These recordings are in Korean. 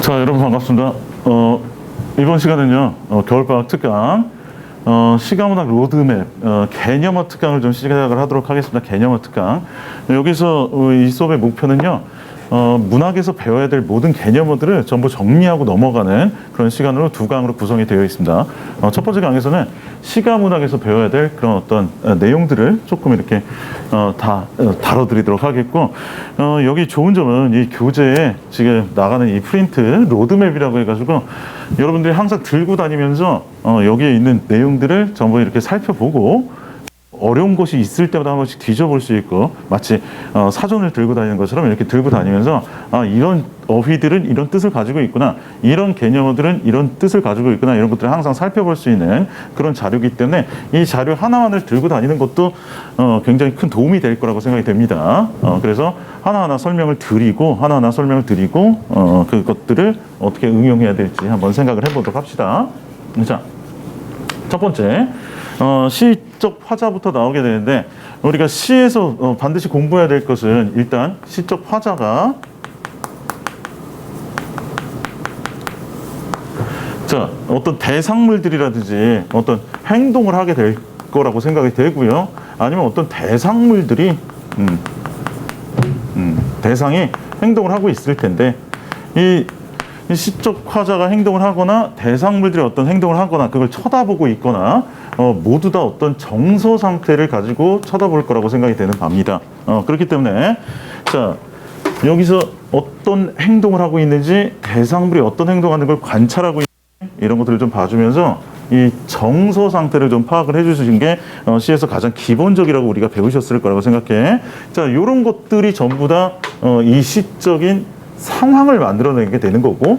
자, 여러분 반갑습니다. 이번 시간은요, 겨울방학 특강, 시가문학 로드맵, 개념어 특강을 좀 시작을 하도록 하겠습니다. 개념어 특강. 여기서 이 수업의 목표는요, 문학에서 배워야 될 모든 개념어들을 전부 정리하고 넘어가는 그런 시간으로 두 강으로 구성이 되어 있습니다. 첫 번째 강에서는 시가문학에서 배워야 될 그런 어떤 내용들을 조금 이렇게 다 다뤄드리도록 하겠고, 여기 좋은 점은 이 교재에 지금 나가는 이 프린트 로드맵이라고 해가지고 여러분들이 항상 들고 다니면서 여기에 있는 내용들을 전부 이렇게 살펴보고 어려운 것이 있을 때마다 한 번씩 뒤져볼 수 있고, 마치 사전을 들고 다니는 것처럼 이렇게 들고 다니면서 이런 어휘들은 이런 뜻을 가지고 있구나, 이런 개념어들은 이런 뜻을 가지고 있구나, 이런 것들을 항상 살펴볼 수 있는 그런 자료이기 때문에 이 자료 하나하나를 들고 다니는 것도 굉장히 큰 도움이 될 거라고 생각이 됩니다. 그래서 하나하나 설명을 드리고 그것들을 어떻게 응용해야 될지 한번 생각을 해보도록 합시다. 자, 첫 번째, 시적 화자부터 나오게 되는데, 우리가 시에서 반드시 공부해야 될 것은 일단 시적 화자가, 자, 어떤 대상물들이라든지 어떤 행동을 하게 될 거라고 생각이 되고요. 아니면 어떤 대상물들이 대상이 행동을 하고 있을 텐데, 이 시적 화자가 행동을 하거나 대상물들이 어떤 행동을 하거나 그걸 쳐다보고 있거나 모두 다 어떤 정서 상태를 가지고 쳐다볼 거라고 생각이 되는 바입니다. 그렇기 때문에, 자, 여기서 어떤 행동을 하고 있는지, 대상물이 어떤 행동하는 걸 관찰하고 있는지, 이런 것들을 좀 봐주면서 이 정서 상태를 좀 파악을 해주신 게 시에서 가장 기본적이라고 우리가 배우셨을 거라고 생각해. 자, 이런 것들이 전부 다 이 시적인 상황을 만들어내게 되는 거고,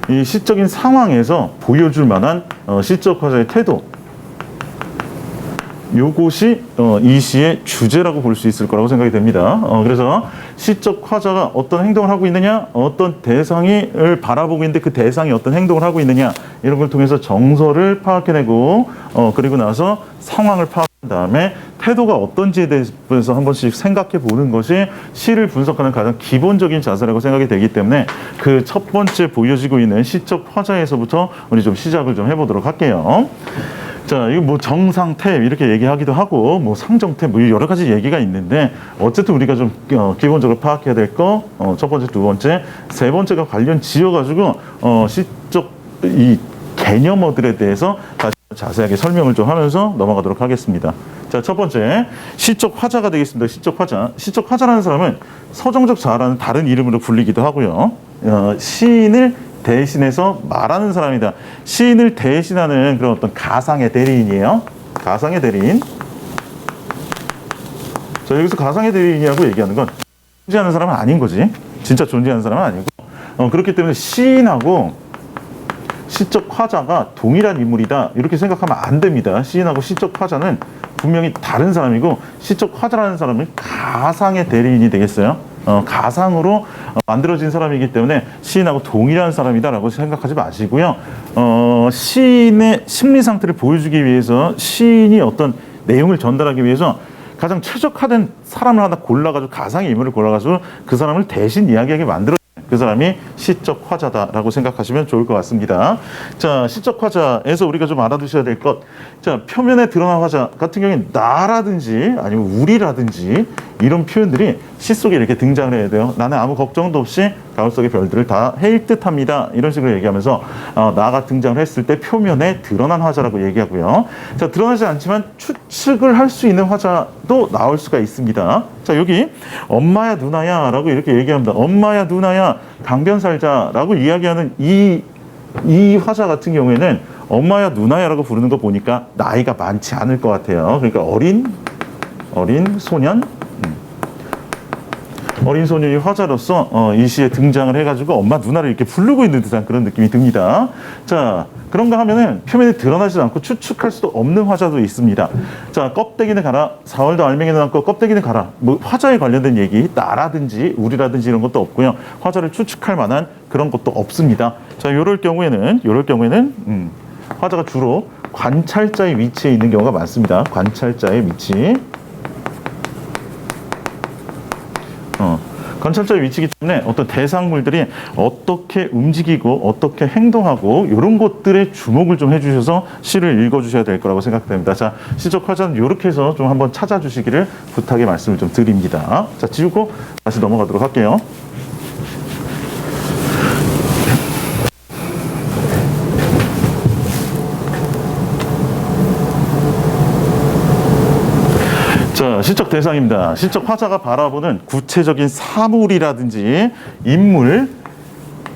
이 시적인 상황에서 보여줄 만한 시적 화자의 태도, 요것이 이 시의 주제라고 볼 수 있을 거라고 생각이 됩니다. 그래서 시적 화자가 어떤 행동을 하고 있느냐, 어떤 대상을 바라보고 있는데 그 대상이 어떤 행동을 하고 있느냐, 이런 걸 통해서 정서를 파악해내고, 그리고 나서 상황을 파악한 다음에 태도가 어떤지에 대해서 한 번씩 생각해 보는 것이 시를 분석하는 가장 기본적인 자세라고 생각이 되기 때문에, 그 첫 번째 보여지고 있는 시적 화자에서부터 우리 좀 시작을 좀 해보도록 할게요. 자, 이거 뭐 정상태 이렇게 얘기하기도 하고, 뭐 상정태, 뭐 여러 가지 얘기가 있는데, 어쨌든 우리가 좀 기본적으로 파악해야 될 거, 첫 번째, 두 번째, 세 번째가 관련 지어가지고 시적 이 개념어들에 대해서 다시 자세하게 설명을 좀 하면서 넘어가도록 하겠습니다. 자, 첫 번째, 시적 화자가 되겠습니다. 시적 화자. 시적 화자라는 사람은 서정적 자라는 다른 이름으로 불리기도 하고요. 시인을 대신해서 말하는 사람이다. 시인을 대신하는 그런 어떤 가상의 대리인이에요. 가상의 대리인. 자, 여기서 가상의 대리인이라고 얘기하는 건 존재하는 사람은 아닌 거지. 진짜 존재하는 사람은 아니고. 그렇기 때문에 시인하고 시적 화자가 동일한 인물이다, 이렇게 생각하면 안 됩니다. 시인하고 시적 화자는 분명히 다른 사람이고, 시적 화자라는 사람은 가상의 대리인이 되겠어요. 가상으로 만들어진 사람이기 때문에 시인하고 동일한 사람이다라고 생각하지 마시고요. 시인의 심리 상태를 보여주기 위해서, 시인이 어떤 내용을 전달하기 위해서 가장 최적화된 사람을 하나 골라가지고, 가상의 인물을 골라가지고 그 사람을 대신 이야기하게 만들어, 그 사람이 시적 화자다라고 생각하시면 좋을 것 같습니다. 자, 시적 화자에서 우리가 좀 알아두셔야 될 것. 자, 표면에 드러난 화자 같은 경우에는 나라든지 아니면 우리라든지 이런 표현들이 시 속에 이렇게 등장을 해야 돼요. 나는 아무 걱정도 없이 가을 속의 별들을 다 헤일 듯합니다, 이런 식으로 얘기하면서 나가 등장을 했을 때 표면에 드러난 화자라고 얘기하고요. 자, 드러나지 않지만 추측을 할 수 있는 화자도 나올 수가 있습니다. 자, 여기 엄마야 누나야 라고 이렇게 얘기합니다. 엄마야 누나야 강변 살자라고 이야기하는 이 화자 같은 경우에는 엄마야 누나야 라고 부르는 거 보니까 나이가 많지 않을 것 같아요. 그러니까 어린 소년, 어린 소년이 화자로서 이 시에 등장을 해가지고 엄마 누나를 이렇게 부르고 있는 듯한 그런 느낌이 듭니다. 자, 그런가 하면은 표면에 드러나지 않고 추측할 수도 없는 화자도 있습니다. 자, 껍데기는 가라, 4월도 알맹이는 않고 껍데기는 가라, 뭐 화자에 관련된 얘기, 나라든지 우리라든지 이런 것도 없고요. 화자를 추측할 만한 그런 것도 없습니다. 자, 요럴 경우에는 화자가 주로 관찰자의 위치에 있는 경우가 많습니다. 관찰자의 위치. 관찰자의 위치이기 때문에 어떤 대상물들이 어떻게 움직이고 어떻게 행동하고 이런 것들에 주목을 좀 해주셔서 시를 읽어주셔야 될 거라고 생각됩니다. 자, 시적 화자는 이렇게 해서 좀 한번 찾아주시기를 부탁의 말씀을 좀 드립니다. 자, 지우고 다시 넘어가도록 할게요. 자, 시적 대상입니다. 시적 화자가 바라보는 구체적인 사물이라든지 인물,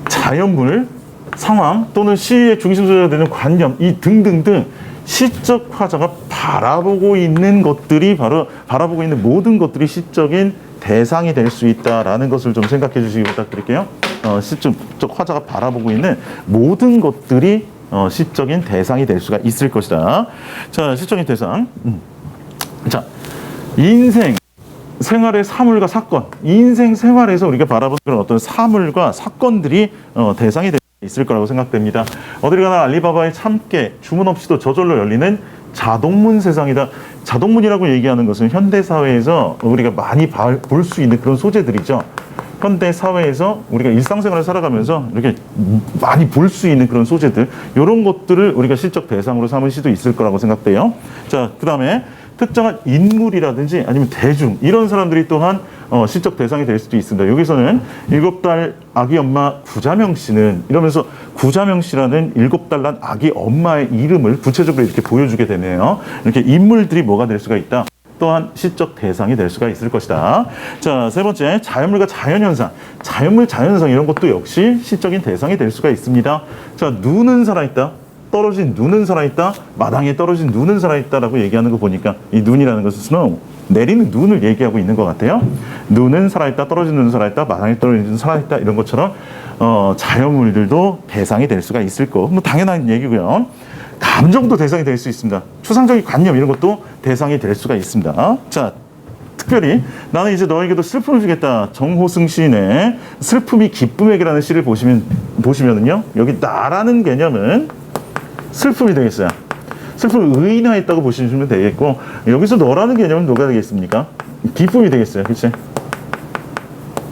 자연물, 상황 또는 시의 중심소재가 되는 관념 이 등등등 시적 화자가 바라보고 있는 것들이 바로 바라보고 있는 모든 것들이 시적인 대상이 될 수 있다라는 것을 좀 생각해 주시기 부탁드릴게요. 시적 화자가 바라보고 있는 모든 것들이 시적인 대상이 될 수가 있을 것이다. 자, 시적인 대상. 자, 인생, 생활의 사물과 사건, 인생 생활에서 우리가 바라보는 그런 어떤 사물과 사건들이 대상이 될 수 있을 거라고 생각됩니다. 어딜 가나 알리바바의 참깨, 주문 없이도 저절로 열리는 자동문 세상이다. 자동문이라고 얘기하는 것은 현대사회에서 우리가 많이 볼 수 있는 그런 소재들이죠. 현대사회에서 우리가 일상생활을 살아가면서 이렇게 많이 볼 수 있는 그런 소재들, 이런 것들을 우리가 시적 대상으로 삼을 수도 있을 거라고 생각돼요. 자, 그 다음에 특정한 인물이라든지 아니면 대중 이런 사람들이 또한 시적 대상이 될 수도 있습니다. 여기서는 7달 아기 엄마 구자명 씨는 이러면서 구자명 씨라는 7달 난 아기 엄마의 이름을 구체적으로 이렇게 보여주게 되네요. 이렇게 인물들이 뭐가 될 수가 있다. 또한 시적 대상이 될 수가 있을 것이다. 자, 세 번째, 자연물과 자연현상. 자연물, 자연현상 이런 것도 역시 시적인 대상이 될 수가 있습니다. 자, 눈은 살아있다. 떨어진 눈은 살아있다. 마당에 떨어진 눈은 살아있다라고 얘기하는 거 보니까 이 눈이라는 것은 스노우, 내리는 눈을 얘기하고 있는 것 같아요. 눈은 살아있다. 떨어진 눈은 살아있다. 마당에 떨어진 눈은 살아있다. 이런 것처럼 자연물들도 대상이 될 수가 있을 거. 뭐 당연한 얘기고요. 감정도 대상이 될 수 있습니다. 추상적인 관념 이런 것도 대상이 될 수가 있습니다. 자, 특별히 나는 이제 너에게도 슬픔을 주겠다. 정호승 시인의 슬픔이 기쁨에게라는 시를 보시면은요. 여기 나라는 개념은 슬픔이 되겠어요. 슬픔을 의인화했다고 보시면 되겠고 여기서 너라는 개념은 뭐가 되겠습니까? 기쁨이 되겠어요. 그렇지?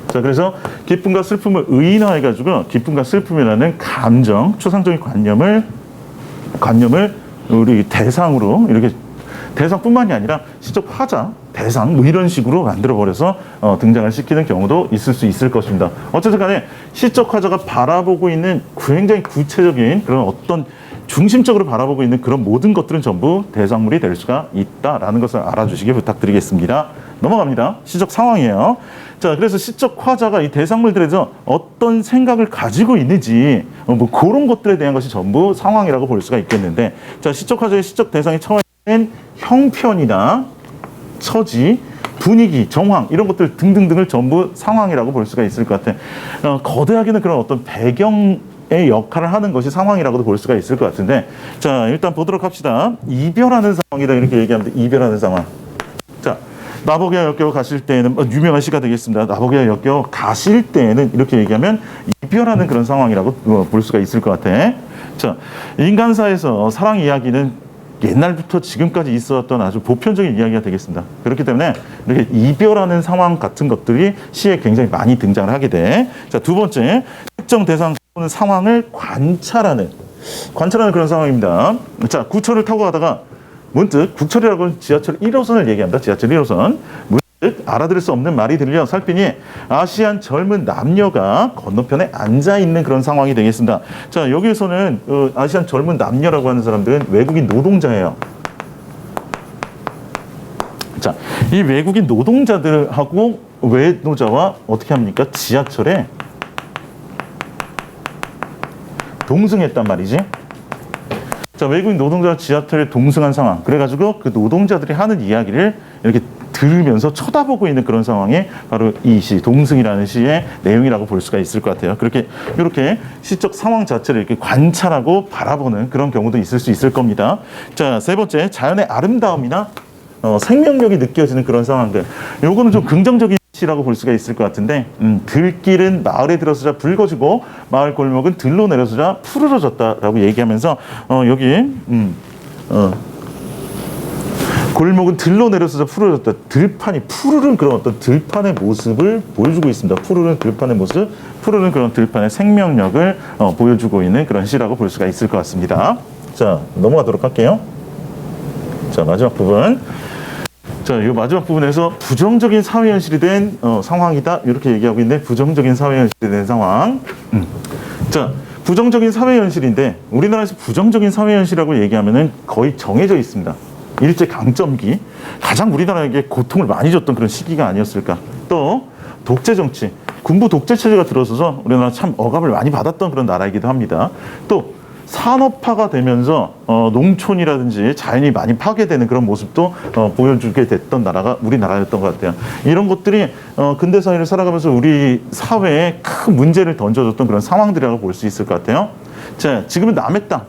자, 그래서 기쁨과 슬픔을 의인화해가지고 기쁨과 슬픔이라는 감정, 추상적인 관념을 우리 대상으로 이렇게 대상뿐만이 아니라 시적 화자, 대상 뭐 이런 식으로 만들어버려서 등장을 시키는 경우도 있을 수 있을 것입니다. 어쨌든 간에 시적 화자가 바라보고 있는 굉장히 구체적인 그런 어떤 중심적으로 바라보고 있는 그런 모든 것들은 전부 대상물이 될 수가 있다라는 것을 알아주시기 부탁드리겠습니다. 넘어갑니다. 시적 상황이에요. 자, 그래서 시적 화자가 이 대상물들에서 어떤 생각을 가지고 있는지 뭐 그런 것들에 대한 것이 전부 상황이라고 볼 수가 있겠는데, 자, 시적 화자의 시적 대상이 처해진 형편이나 처지, 분위기, 정황 이런 것들 등등등을 전부 상황이라고 볼 수가 있을 것 같아. 거대하게는 그런 어떤 배경의 역할을 하는 것이 상황이라고도 볼 수가 있을 것 같은데, 자, 일단 보도록 합시다. 이별하는 상황이다 이렇게 얘기하면 돼. 이별하는 상황. 자, 나보기와 엮여 가실 때에는 유명한 시가 되겠습니다. 나보기와 엮여 가실 때에는 이렇게 얘기하면 이별하는 그런 상황이라고 볼 수가 있을 것 같아. 자, 인간사에서 사랑 이야기는 옛날부터 지금까지 있었던 아주 보편적인 이야기가 되겠습니다. 그렇기 때문에 이렇게 이별하는 상황 같은 것들이 시에 굉장히 많이 등장을 하게 돼. 자, 두 번째, 특정 대상 또는 상황을 관찰하는 그런 상황입니다. 자, 구철을 타고 가다가 문득, 국철이라고 하는 지하철 1호선을 얘기합니다. 지하철 1호선. 문득 알아들을 수 없는 말이 들려 살피니 아시안 젊은 남녀가 건너편에 앉아있는 그런 상황이 되겠습니다. 자, 여기에서는 아시안 젊은 남녀라고 하는 사람들은 외국인 노동자예요. 자, 이 외국인 노동자들하고 외노자와 어떻게 합니까? 지하철에 동승했단 말이지. 자, 외국인 노동자가 지하철에 동승한 상황. 그래가지고 그 노동자들이 하는 이야기를 이렇게 들으면서 쳐다보고 있는 그런 상황이 바로 이 시, 동승이라는 시의 내용이라고 볼 수가 있을 것 같아요. 이렇게 시적 상황 자체를 이렇게 관찰하고 바라보는 그런 경우도 있을 수 있을 겁니다. 자, 세 번째, 자연의 아름다움이나 생명력이 느껴지는 그런 상황들. 요거는 좀 긍정적인 시라고 볼 수가 있을 것 같은데, 들길은 마을에 들어서자 붉어지고 마을 골목은 들로 내려서자 푸르러졌다라고 얘기하면서 여기 골목은 들로 내려서서 푸르렀다. 들판이 푸르른 그런 어떤 들판의 모습을 보여주고 있습니다. 푸르른 들판의 모습, 푸르른 그런 들판의 생명력을 보여주고 있는 그런 시라고 볼 수가 있을 것 같습니다. 자, 넘어가도록 할게요. 자, 마지막 부분. 자, 이 마지막 부분에서 부정적인 사회 현실이 된 상황이다. 이렇게 얘기하고 있는데, 부정적인 사회 현실이 된 상황. 자, 부정적인 사회 현실인데, 우리나라에서 부정적인 사회 현실이라고 얘기하면은 거의 정해져 있습니다. 일제 강점기, 가장 우리나라에게 고통을 많이 줬던 그런 시기가 아니었을까. 또 독재 정치, 군부 독재 체제가 들어서서 우리나라 참 억압을 많이 받았던 그런 나라이기도 합니다. 또 산업화가 되면서 농촌이라든지 자연이 많이 파괴되는 그런 모습도 보여주게 됐던 나라가 우리나라였던 것 같아요. 이런 것들이 근대 사회를 살아가면서 우리 사회에 큰 문제를 던져줬던 그런 상황들이라고 볼 수 있을 것 같아요. 자, 지금은 남의 땅,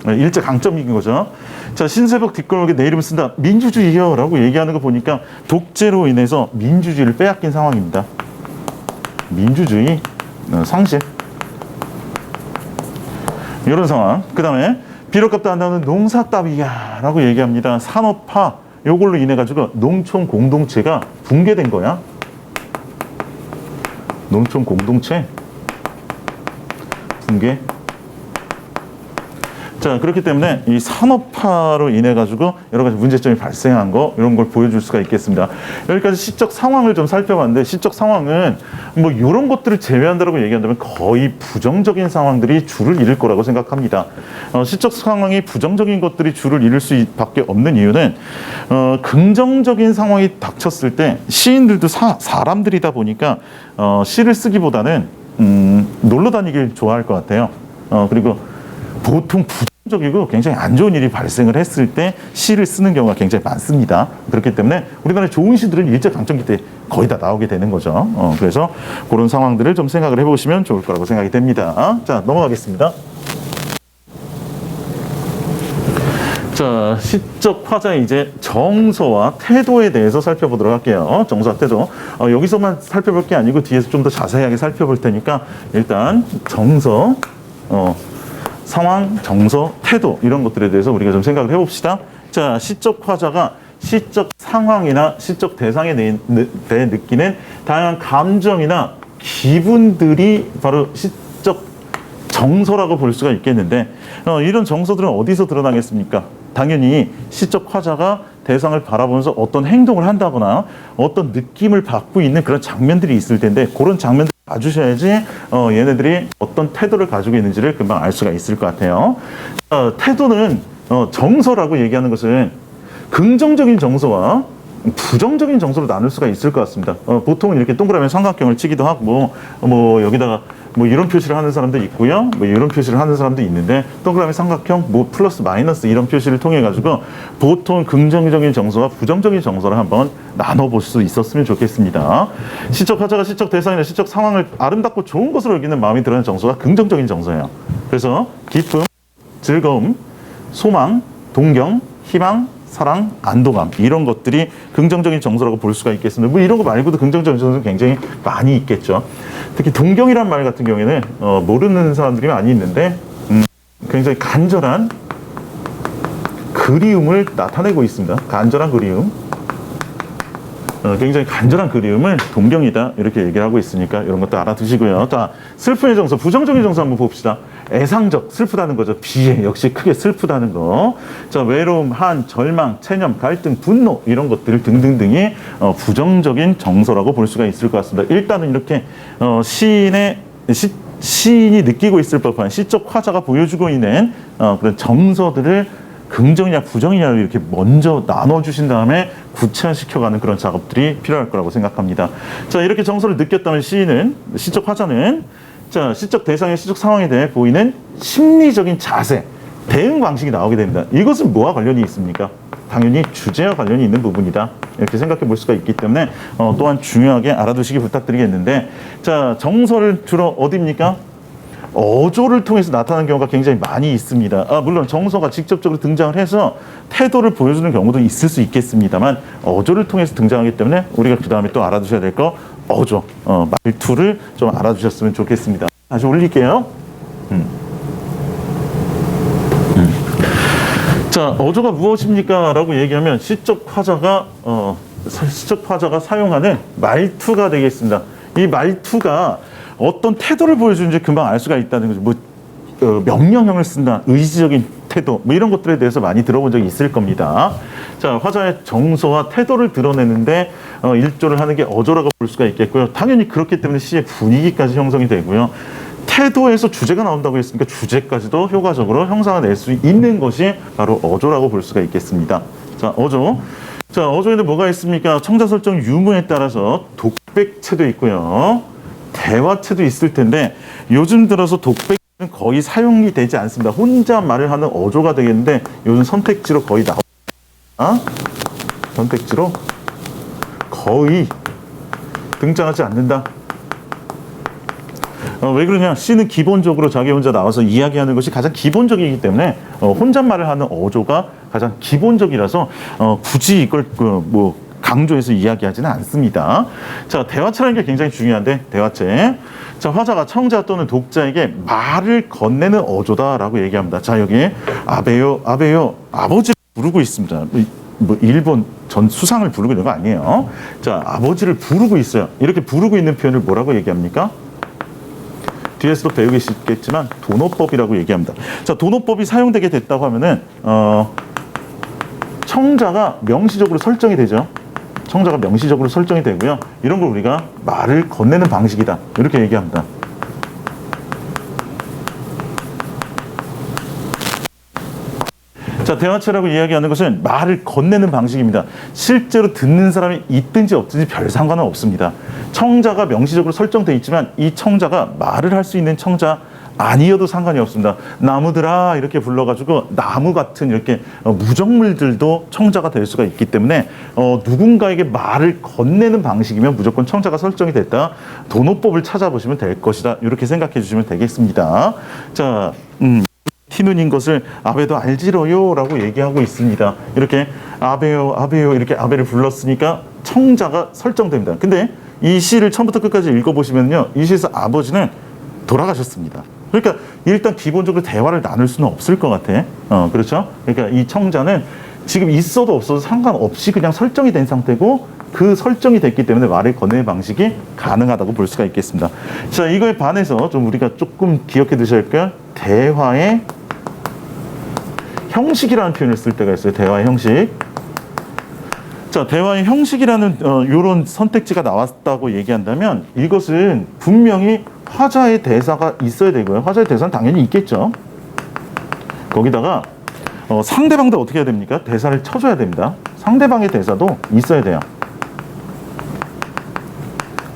일제 강점기인 거죠. 자, 신세벽 뒷골목에 내 이름을 쓴다. 민주주의요 라고 얘기하는 거 보니까 독재로 인해서 민주주의를 빼앗긴 상황입니다. 민주주의 상실, 이런 상황. 그 다음에 비료값도 안 나오는 농사 따위야 라고 얘기합니다. 산업화, 요걸로 인해 가지고 농촌 공동체가 붕괴된 거야. 농촌 공동체 붕괴. 자, 그렇기 때문에 이 산업화로 인해 가지고 여러 가지 문제점이 발생한 거, 이런 걸 보여줄 수가 있겠습니다. 여기까지 시적 상황을 좀 살펴봤는데, 시적 상황은 뭐 이런 것들을 제외한다고 얘기한다면 거의 부정적인 상황들이 줄을 이룰 거라고 생각합니다. 시적 상황이 부정적인 것들이 줄을 이룰 수밖에 없는 이유는 긍정적인 상황이 닥쳤을 때 시인들도 사람들이다 보니까 시를 쓰기보다는 놀러 다니길 좋아할 것 같아요. 그리고 보통 부정적이고 굉장히 안 좋은 일이 발생을 했을 때 시를 쓰는 경우가 굉장히 많습니다. 그렇기 때문에 우리나라의 좋은 시들은 일제강점기 때 거의 다 나오게 되는 거죠. 그래서 그런 상황들을 좀 생각을 해보시면 좋을 거라고 생각이 됩니다. 자, 넘어가겠습니다. 자, 시적 화자의 이제 정서와 태도에 대해서 살펴보도록 할게요. 정서와 태도. 여기서만 살펴볼 게 아니고 뒤에서 좀 더 자세하게 살펴볼 테니까 일단 정서, 상황, 정서, 태도, 이런 것들에 대해서 우리가 좀 생각을 해봅시다. 자, 시적 화자가 시적 상황이나 시적 대상에 대해 느끼는 다양한 감정이나 기분들이 바로 시적 정서라고 볼 수가 있겠는데, 이런 정서들은 어디서 드러나겠습니까? 당연히 시적 화자가 대상을 바라보면서 어떤 행동을 한다거나 어떤 느낌을 받고 있는 그런 장면들이 있을 텐데, 그런 장면들 봐주셔야지 얘네들이 어떤 태도를 가지고 있는지를 금방 알 수가 있을 것 같아요. 태도는 정서라고 얘기하는 것은 긍정적인 정서와 부정적인 정서로 나눌 수가 있을 것 같습니다. 보통은 이렇게 동그라미 삼각형을 치기도 하고, 뭐 여기다가 뭐 이런 표시를 하는 사람도 있고요, 뭐 이런 표시를 하는 사람도 있는데, 동그라미 삼각형 뭐 플러스 마이너스 이런 표시를 통해 가지고 보통 긍정적인 정서와 부정적인 정서를 한번 나눠볼 수 있었으면 좋겠습니다. 시적 화자가 시적 대상이나 시적 상황을 아름답고 좋은 것으로 여기는 마음이 드러나는 정서가 긍정적인 정서예요. 그래서 기쁨, 즐거움, 소망, 동경, 희망, 사랑, 안도감, 이런 것들이 긍정적인 정서라고 볼 수가 있겠습니다. 뭐 이런 거 말고도 긍정적인 정서는 굉장히 많이 있겠죠. 특히 동경이란 말 같은 경우에는 모르는 사람들이 많이 있는데 굉장히 간절한 그리움을 나타내고 있습니다. 간절한 그리움, 굉장히 간절한 그리움을 동경이다, 이렇게 얘기를 하고 있으니까 이런 것도 알아두시고요. 자, 슬픔의 정서, 부정적인 정서 한번 봅시다. 애상적, 슬프다는 거죠. 비애, 역시 크게 슬프다는 거. 자, 외로움, 한, 절망, 체념, 갈등, 분노, 이런 것들 등등등이 부정적인 정서라고 볼 수가 있을 것 같습니다. 일단은 이렇게 시인이 느끼고 있을 법한 시적 화자가 보여주고 있는 그런 정서들을 긍정이냐 부정이냐 이렇게 먼저 나눠주신 다음에 구체화시켜가는 그런 작업들이 필요할 거라고 생각합니다. 자, 이렇게 정서를 느꼈다면 시인은, 시적 화자는, 자, 시적 대상의 시적 상황에 대해 보이는 심리적인 자세, 대응 방식이 나오게 됩니다. 이것은 뭐와 관련이 있습니까? 당연히 주제와 관련이 있는 부분이다, 이렇게 생각해 볼 수가 있기 때문에 또한 중요하게 알아두시기 부탁드리겠는데, 자, 정서를 주로 어디입니까? 어조를 통해서 나타나는 경우가 굉장히 많이 있습니다. 물론 정서가 직접적으로 등장을 해서 태도를 보여주는 경우도 있을 수 있겠습니다만, 어조를 통해서 등장하기 때문에 우리가 그 다음에 또 알아두셔야 될 거, 어조, 말투를 좀 알아두셨으면 좋겠습니다. 다시 올릴게요. 자, 어조가 무엇입니까? 라고 얘기하면 시적 화자가 사용하는 말투가 되겠습니다. 이 말투가 어떤 태도를 보여주는지 금방 알 수가 있다는 거죠. 명령형을 쓴다, 의지적인 태도, 이런 것들에 대해서 많이 들어본 적이 있을 겁니다. 자, 화자의 정서와 태도를 드러내는데 일조를 하는 게 어조라고 볼 수가 있겠고요. 당연히 그렇기 때문에 시의 분위기까지 형성이 되고요. 태도에서 주제가 나온다고 했으니까 주제까지도 효과적으로 형상화낼 수 있는 것이 바로 어조라고 볼 수가 있겠습니다. 자, 어조. 자, 어조에는 뭐가 있습니까? 청자 설정 유무에 따라서 독백체도 있고요. 대화체도 있을 텐데 요즘 들어서 독백체는 거의 사용이 되지 않습니다. 혼자 말을 하는 어조가 되겠는데 요즘 선택지로 거의 선택지로 거의 등장하지 않는다. 왜 그러냐? 시는 기본적으로 자기 혼자 나와서 이야기하는 것이 가장 기본적이기 때문에 혼잣말을 하는 어조가 가장 기본적이라서 굳이 이걸 강조해서 이야기하지는 않습니다. 자, 대화체라는 게 굉장히 중요한데, 대화체. 자, 화자가 청자 또는 독자에게 말을 건네는 어조다라고 얘기합니다. 자, 여기 아베요, 아베요, 아버지를 부르고 있습니다. 일본 전 수상을 부르고 있는 거 아니에요. 자, 아버지를 부르고 있어요. 이렇게 부르고 있는 표현을 뭐라고 얘기합니까? 뒤에서도 배우겠지만 도노법이라고 얘기합니다. 자, 도노법이 사용되게 됐다고 하면은 청자가 명시적으로 설정이 되죠. 청자가 명시적으로 설정이 되고요. 이런 걸 우리가 말을 건네는 방식이다, 이렇게 얘기합니다. 자, 대화체라고 이야기하는 것은 말을 건네는 방식입니다. 실제로 듣는 사람이 있든지 없든지 별 상관은 없습니다. 청자가 명시적으로 설정되어 있지만 이 청자가 말을 할 수 있는 청자 아니어도 상관이 없습니다. 나무들아 이렇게 불러가지고 나무 같은 이렇게 무정물들도 청자가 될 수가 있기 때문에 누군가에게 말을 건네는 방식이면 무조건 청자가 설정이 됐다. 도노법을 찾아보시면 될 것이다. 이렇게 생각해 주시면 되겠습니다. 자, 티눈인 것을 아베도 알지로요 라고 얘기하고 있습니다. 이렇게 아베요, 아베요 이렇게 아베를 불렀으니까 청자가 설정됩니다. 근데 이 시를 처음부터 끝까지 읽어보시면요, 이 시에서 아버지는 돌아가셨습니다. 그러니까 일단 기본적으로 대화를 나눌 수는 없을 것 같아. 그렇죠? 그러니까 이 청자는 지금 있어도 없어도 상관없이 그냥 설정이 된 상태고, 그 설정이 됐기 때문에 말을 건네는 방식이 가능하다고 볼 수가 있겠습니다. 자, 이거에 반해서 좀 우리가 조금 기억해 두셔야 할 게, 대화의 형식이라는 표현을 쓸 때가 있어요. 대화의 형식. 자, 대화의 형식이라는 이런 선택지가 나왔다고 얘기한다면 이것은 분명히 화자의 대사가 있어야 되고요. 화자의 대사는 당연히 있겠죠. 거기다가 상대방도 어떻게 해야 됩니까? 대사를 쳐줘야 됩니다. 상대방의 대사도 있어야 돼요.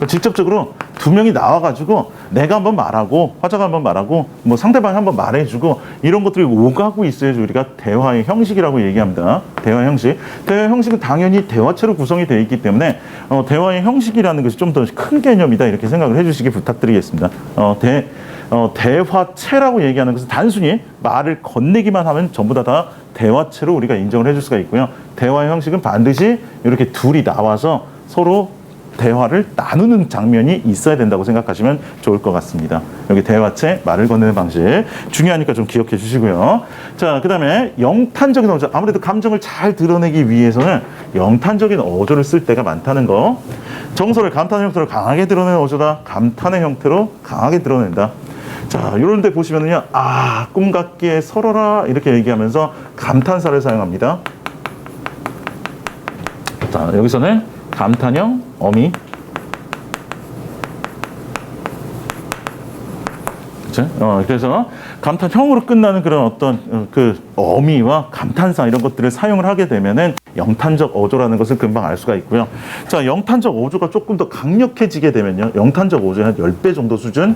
직접적으로 두 명이 나와가지고 내가 한번 말하고 화자가 한번 말하고 상대방이 한번 말해주고 이런 것들이 오가고 있어야지 우리가 대화의 형식이라고 얘기합니다. 대화의 형식. 대화의 형식은 당연히 대화체로 구성이 되어 있기 때문에 대화의 형식이라는 것이 좀 더 큰 개념이다, 이렇게 생각을 해주시기 부탁드리겠습니다. 대화체라고 얘기하는 것은 단순히 말을 건네기만 하면 전부 다 대화체로 우리가 인정을 해줄 수가 있고요. 대화의 형식은 반드시 이렇게 둘이 나와서 서로 대화를 나누는 장면이 있어야 된다고 생각하시면 좋을 것 같습니다. 여기 대화체, 말을 건네는 방식 중요하니까 좀 기억해 주시고요. 자, 그 다음에 영탄적인 어조. 아무래도 감정을 잘 드러내기 위해서는 영탄적인 어조를 쓸 때가 많다는 거. 정서를 감탄의 형태로 강하게 드러내는 어조다. 감탄의 형태로 강하게 드러낸다. 자, 이런 데 보시면은요, 꿈 같기에 설어라 이렇게 얘기하면서 감탄사를 사용합니다. 자, 여기서는 감탄형 어미. 그렇죠? 그래서 감탄형으로 끝나는 그런 어떤 그 어미와 감탄사 이런 것들을 사용을 하게 되면은 영탄적 어조라는 것을 금방 알 수가 있고요. 자, 영탄적 어조가 조금 더 강력해지게 되면요, 영탄적 어조의 한 10배 정도 수준,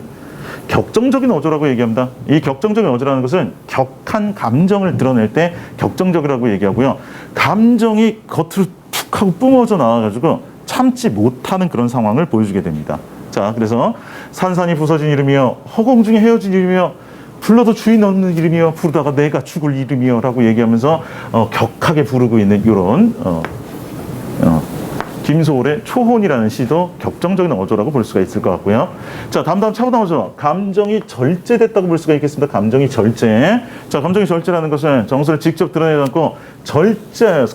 격정적인 어조라고 얘기합니다. 이 격정적인 어조라는 것은 격한 감정을 드러낼 때 격정적이라고 얘기하고요. 감정이 겉으로 툭 하고 뿜어져 나와가지고 참지 못하는 그런 상황을 보여주게 됩니다. 자, 그래서 산산이 부서진 이름이여, 허공 중에 헤어진 이름이여, 불러도 주인 없는 이름이여, 부르다가 내가 죽을 이름이여 라고 얘기하면서 격하게 부르고 있는 이런 김소월의 초혼이라는 시도 격정적인 어조라고 볼 수가 있을 것 같고요. 자, 다음 차분한 어조. 감정이 절제됐다고 볼 수가 있겠습니다. 감정이 절제. 자, 감정이 절제라는 것은 정서를 직접 드러내지 않고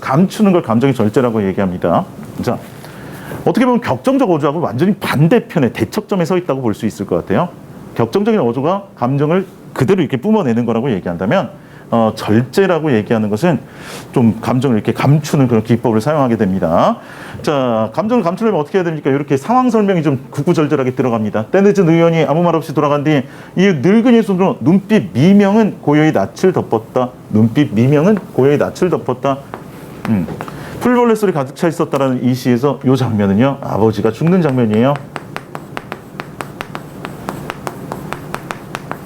감추는 걸 감정이 절제라고 얘기합니다. 자, 어떻게 보면 격정적 어조하고 완전히 반대편의 대척점에 서 있다고 볼 수 있을 것 같아요. 격정적인 어조가 감정을 그대로 이렇게 뿜어내는 거라고 얘기한다면 절제라고 얘기하는 것은 좀 감정을 이렇게 감추는 그런 기법을 사용하게 됩니다. 자, 감정을 감추려면 어떻게 해야 됩니까? 이렇게 상황 설명이 좀 구구절절하게 들어갑니다. 때늦은 의원이 아무 말 없이 돌아간 뒤 이 늙은이의 손으로 눈빛 미명은 고요히 낯을 덮었다. 눈빛 미명은 고요히 낯을 덮었다. 풀벌레 소리 가득 차 있었다라는 이 시에서 이 장면은요, 아버지가 죽는 장면이에요.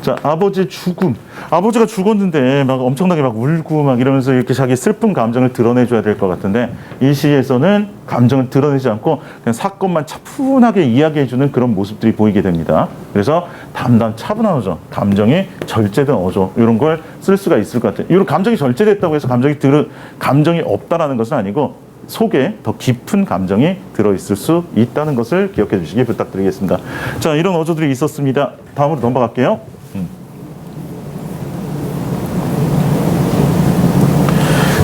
자, 아버지의 죽음. 아버지가 죽었는데 막 엄청나게 막 울고 막 이러면서 이렇게 자기 슬픈 감정을 드러내줘야 될 것 같은데 이 시에서는 감정을 드러내지 않고 그냥 사건만 차분하게 이야기해주는 그런 모습들이 보이게 됩니다. 그래서 차분한 어조, 감정이 절제된 어조 이런 걸 쓸 수가 있을 것 같아요. 이런 감정이 절제됐다고 해서 감정이 없다라는 것은 아니고 속에 더 깊은 감정이 들어있을 수 있다는 것을 기억해 주시기 부탁드리겠습니다. 자, 이런 어조들이 있었습니다. 다음으로 넘어갈게요.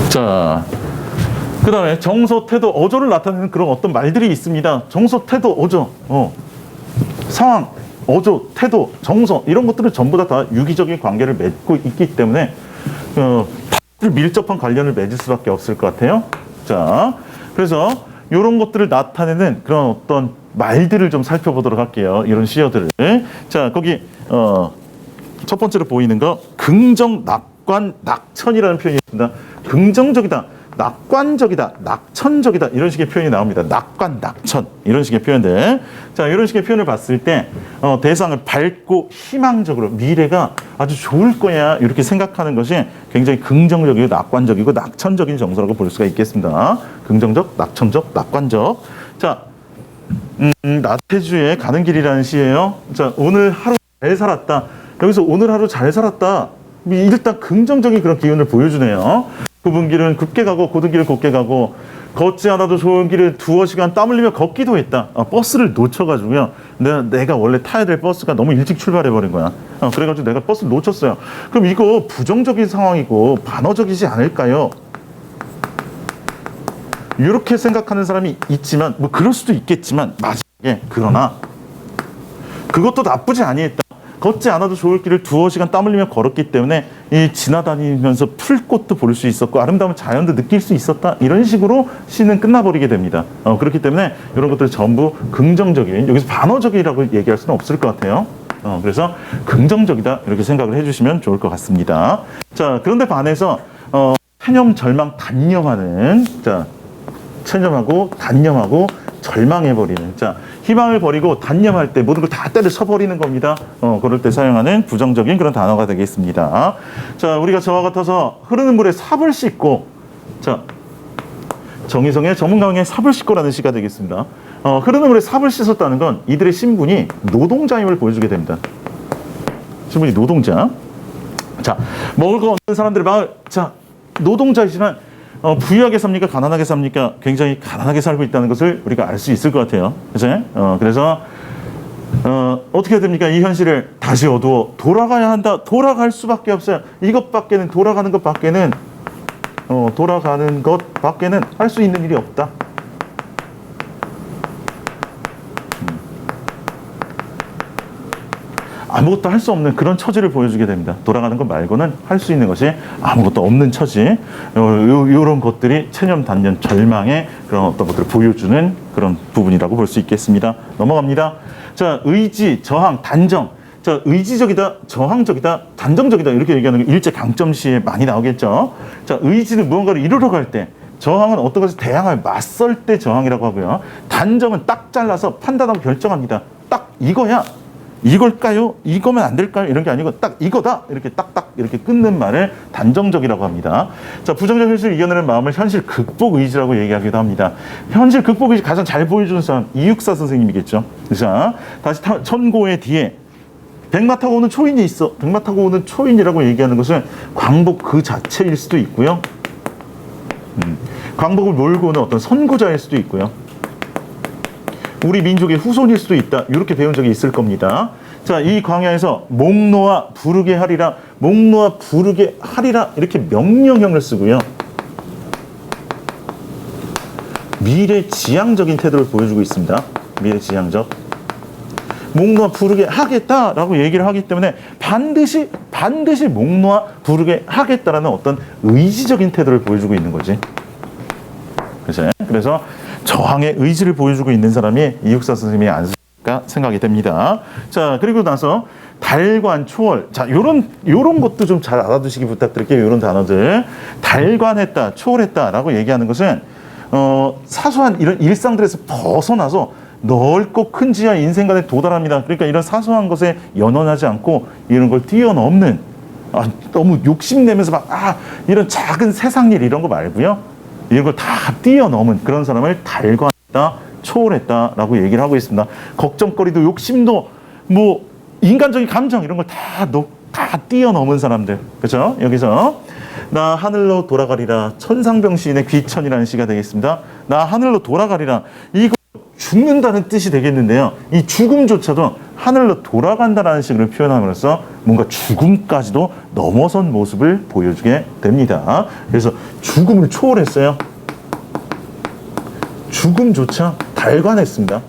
자, 그 다음에 정서, 태도, 어조를 나타내는 그런 어떤 말들이 있습니다. 정서, 태도, 어조, 상황, 어조, 태도, 정서 이런 것들은 전부 다 유기적인 관계를 맺고 있기 때문에 밀접한 관련을 맺을 수밖에 없을 것 같아요. 자, 그래서 이런 것들을 나타내는 그런 어떤 말들을 좀 살펴보도록 할게요. 이런 시어들을. 자, 거기 첫 번째로 보이는 거 긍정, 낙관, 낙천이라는 표현이 있습니다. 긍정적이다, 낙관적이다, 낙천적이다 이런 식의 표현이 나옵니다. 낙관, 낙천 이런 식의 표현들. 자, 이런 식의 표현을 봤을 때 대상을 밝고 희망적으로 미래가 아주 좋을 거야 이렇게 생각하는 것이 굉장히 긍정적이고 낙관적이고 낙천적인 정서라고 볼 수가 있겠습니다. 긍정적, 낙천적, 낙관적. 자, 나태주의 가는 길이라는 시예요. 자, 오늘 하루 잘 살았다. 여기서 오늘 하루 잘 살았다. 일단 긍정적인 그런 기운을 보여주네요. 굽은 길은 굽게 가고 고든 길은 곧게 가고 걷지 않아도 좋은 길을 두어 시간 땀 흘리며 걷기도 했다. 버스를 놓쳐가지고요. 내가 원래 타야 될 버스가 너무 일찍 출발해버린 거야. 그래가지고 내가 버스를 놓쳤어요. 그럼 이거 부정적인 상황이고 반어적이지 않을까요? 이렇게 생각하는 사람이 있지만 뭐 그럴 수도 있겠지만 마지막에 그러나 그것도 나쁘지 아니했다. 걷지 않아도 좋을 길을 두어 시간 땀 흘리며 걸었기 때문에 이 지나다니면서 풀꽃도 볼 수 있었고 아름다운 자연도 느낄 수 있었다. 이런 식으로 시는 끝나버리게 됩니다. 그렇기 때문에 이런 것들 전부 긍정적인, 여기서 반어적이라고 얘기할 수는 없을 것 같아요. 그래서 긍정적이다 이렇게 생각을 해주시면 좋을 것 같습니다. 자, 그런데 반해서 체념, 절망, 단념하는, 자, 체념하고 단념하고 절망해버리는, 자, 희망을 버리고 단념할 때 모든 걸 다 때려쳐버리는 겁니다. 그럴 때 사용하는 부정적인 그런 단어가 되겠습니다. 자, 우리가 저와 같아서 흐르는 물에 삽을 씻고, 자, 정희성의 전문가의 삽을 씻고라는 시가 되겠습니다. 흐르는 물에 삽을 씻었다는 건 이들의 신분이 노동자임을 보여주게 됩니다. 신분이 노동자. 자, 먹을 거 없는 사람들의 마을, 자, 노동자이지만 부유하게 삽니까? 가난하게 삽니까? 굉장히 가난하게 살고 있다는 것을 우리가 알 수 있을 것 같아요. 그죠? 그래서 어떻게 해야 됩니까? 이 현실을 다시 어두워 돌아가야 한다. 돌아갈 수밖에 없어요. 이것밖에는, 돌아가는 것밖에는 할 수 있는 일이 없다. 아무것도 할 수 없는 그런 처지를 보여주게 됩니다. 돌아가는 것 말고는 할 수 있는 것이 아무것도 없는 처지. 이런 것들이 체념, 단념, 절망의 그런 어떤 것들을 보여주는 그런 부분이라고 볼 수 있겠습니다. 넘어갑니다. 자, 의지, 저항, 단정. 자, 의지적이다, 저항적이다, 단정적이다 이렇게 얘기하는 게 일제 강점시에 많이 나오겠죠. 자, 의지는 무언가를 이루러 갈 때, 저항은 어떤 것을 대항할, 맞설 때 저항이라고 하고요. 단정은 딱 잘라서 판단하고 결정합니다. 딱 이거야. 이걸까요? 이거면 안 될까요? 이런 게 아니고 딱 이거다 이렇게 딱딱 이렇게 끊는 말을 단정적이라고 합니다. 자, 부정적 현실을 이겨내는 마음을 현실 극복 의지라고 얘기하기도 합니다. 현실 극복 의지 가장 잘 보여주는 사람 이육사 선생님이겠죠. 자, 다시 천고의 뒤에 백마 타고 오는 초인이 있어. 백마 타고 오는 초인이라고 얘기하는 것은 광복 그 자체일 수도 있고요. 광복을 몰고 오는 어떤 선구자일 수도 있고요. 우리 민족의 후손일 수도 있다. 이렇게 배운 적이 있을 겁니다. 자, 이 광야에서 목 놓아 부르게 하리라, 목 놓아 부르게 하리라 이렇게 명령형을 쓰고요. 미래지향적인 태도를 보여주고 있습니다. 미래지향적. 목 놓아 부르게 하겠다라고 얘기를 하기 때문에 반드시 목 놓아 부르게 하겠다라는 어떤 의지적인 태도를 보여주고 있는 거지. 그렇죠? 그래서 저항의 의지를 보여주고 있는 사람이 이육사 선생님이 안수가 생각이 됩니다. 자, 그리고 나서 달관, 초월. 자, 요런 것도 좀 잘 알아두시기 부탁드릴게요. 요런 단어들. 달관했다, 초월했다라고 얘기하는 것은 사소한 이런 일상들에서 벗어나서 넓고 큰 지하 인생관에 도달합니다. 그러니까 이런 사소한 것에 연연하지 않고 이런 걸 뛰어넘는, 너무 욕심내면서 이런 작은 세상 일 이런 거 말고요. 이런 걸 다 뛰어넘은 그런 사람을 달관했다, 초월했다라고 얘기를 하고 있습니다. 걱정거리도 욕심도 뭐 인간적인 감정 이런 걸 다 뛰어넘은 사람들. 그렇죠? 여기서 나 하늘로 돌아가리라. 천상병 시인의 귀천이라는 시가 되겠습니다. 나 하늘로 돌아가리라. 이거 죽는다는 뜻이 되겠는데요. 이 죽음조차도 하늘로 돌아간다라는 식으로 표현함으로써 뭔가 죽음까지도 넘어선 모습을 보여주게 됩니다. 그래서 죽음을 초월했어요. 죽음조차 달관했습니다.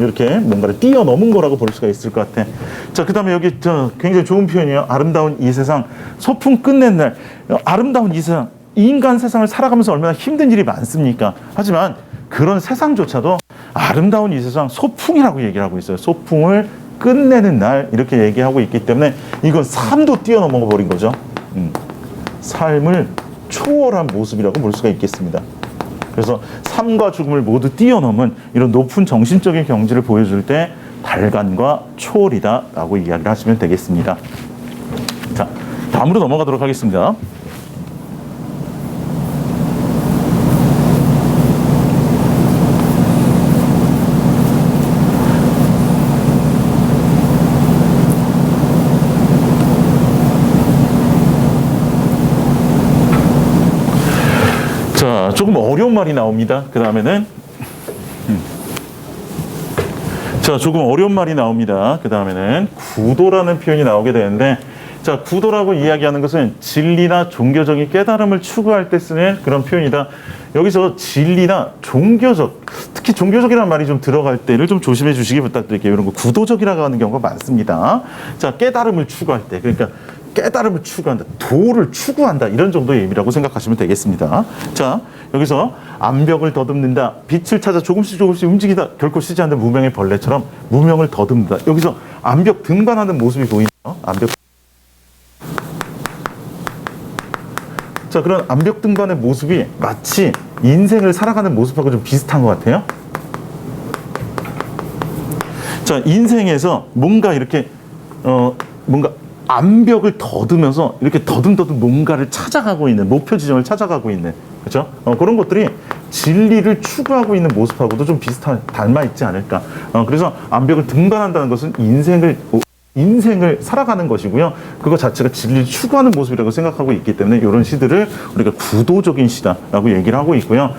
이렇게 뭔가를 뛰어넘은 거라고 볼 수가 있을 것 같아. 자, 그 다음에 여기 굉장히 좋은 표현이에요. 아름다운 이 세상, 소풍 끝낸 날. 아름다운 이 세상, 인간 세상을 살아가면서 얼마나 힘든 일이 많습니까? 하지만 그런 세상조차도 아름다운 이 세상, 소풍이라고 얘기를 하고 있어요. 소풍을 끝내는 날 이렇게 얘기하고 있기 때문에 이건 삶도 뛰어넘어 버린 거죠. 삶을 초월한 모습이라고 볼 수가 있겠습니다. 그래서 삶과 죽음을 모두 뛰어넘은 이런 높은 정신적인 경지를 보여줄 때 달관과 초월이다라고 이야기를 하시면 되겠습니다. 자, 다음으로 넘어가도록 하겠습니다. 자, 조금 어려운 말이 나옵니다. 그 다음에는 자, 조금 어려운 말이 나옵니다. 그 다음에는 구도라는 표현이 나오게 되는데, 자, 구도라고 이야기하는 것은 진리나 종교적인 깨달음을 추구할 때 쓰는 그런 표현이다. 여기서 진리나 종교적, 특히 종교적이라는 말이 좀 들어갈 때를 좀 조심해 주시기 부탁드릴게요. 이런 거 구도적이라고 하는 경우가 많습니다. 자, 깨달음을 추구할 때, 그러니까 깨달음을 추구한다, 도를 추구한다, 이런 정도의 의미라고 생각하시면 되겠습니다. 자, 여기서 암벽을 더듬는다, 빛을 찾아 조금씩 움직이다, 결코 쉬지 않는 무명의 벌레처럼 무명을 더듬는다. 여기서 암벽 등반하는 모습이 보이네요. 암벽. 자, 그런 암벽 등반의 모습이 마치 인생을 살아가는 모습하고 좀 비슷한 것 같아요. 자, 인생에서 뭔가 이렇게 뭔가 암벽을 더듬면서 이렇게 더듬더듬 뭔가를 찾아가고 있는, 목표 지점을 찾아가고 있는, 그렇죠? 그런 것들이 진리를 추구하고 있는 모습하고도 좀 닮아 있지 않을까. 그래서 암벽을 등반한다는 것은 인생을 살아가는 것이고요. 그거 자체가 진리를 추구하는 모습이라고 생각하고 있기 때문에 이런 시들을 우리가 구도적인 시다라고 얘기를 하고 있고요.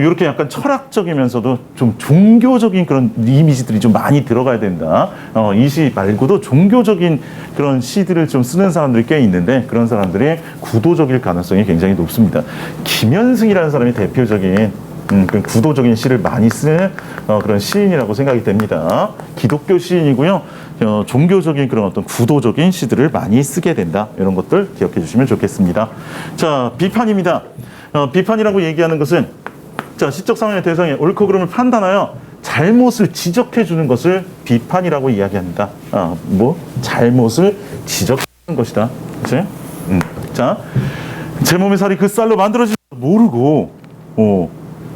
이렇게 약간 철학적이면서도 좀 종교적인 그런 이미지들이 좀 많이 들어가야 된다. 이 시 말고도 종교적인 그런 시들을 좀 쓰는 사람들이 꽤 있는데, 그런 사람들이 구도적일 가능성이 굉장히 높습니다. 김현승이라는 사람이 대표적인 그 구도적인 시를 많이 쓰는 그런 시인이라고 생각이 됩니다. 기독교 시인이고요. 종교적인 그런 어떤 구도적인 시들을 많이 쓰게 된다. 이런 것들 기억해 주시면 좋겠습니다. 자, 비판입니다. 비판이라고 얘기하는 것은, 자, 시적 상황의 대상에 옳고 그름을 판단하여 잘못을 지적해 주는 것을 비판이라고 이야기합니다. 잘못을 지적하는 것이다. 그치? 자, 제 몸의 살이 그 쌀로 만들어진 줄 모르고,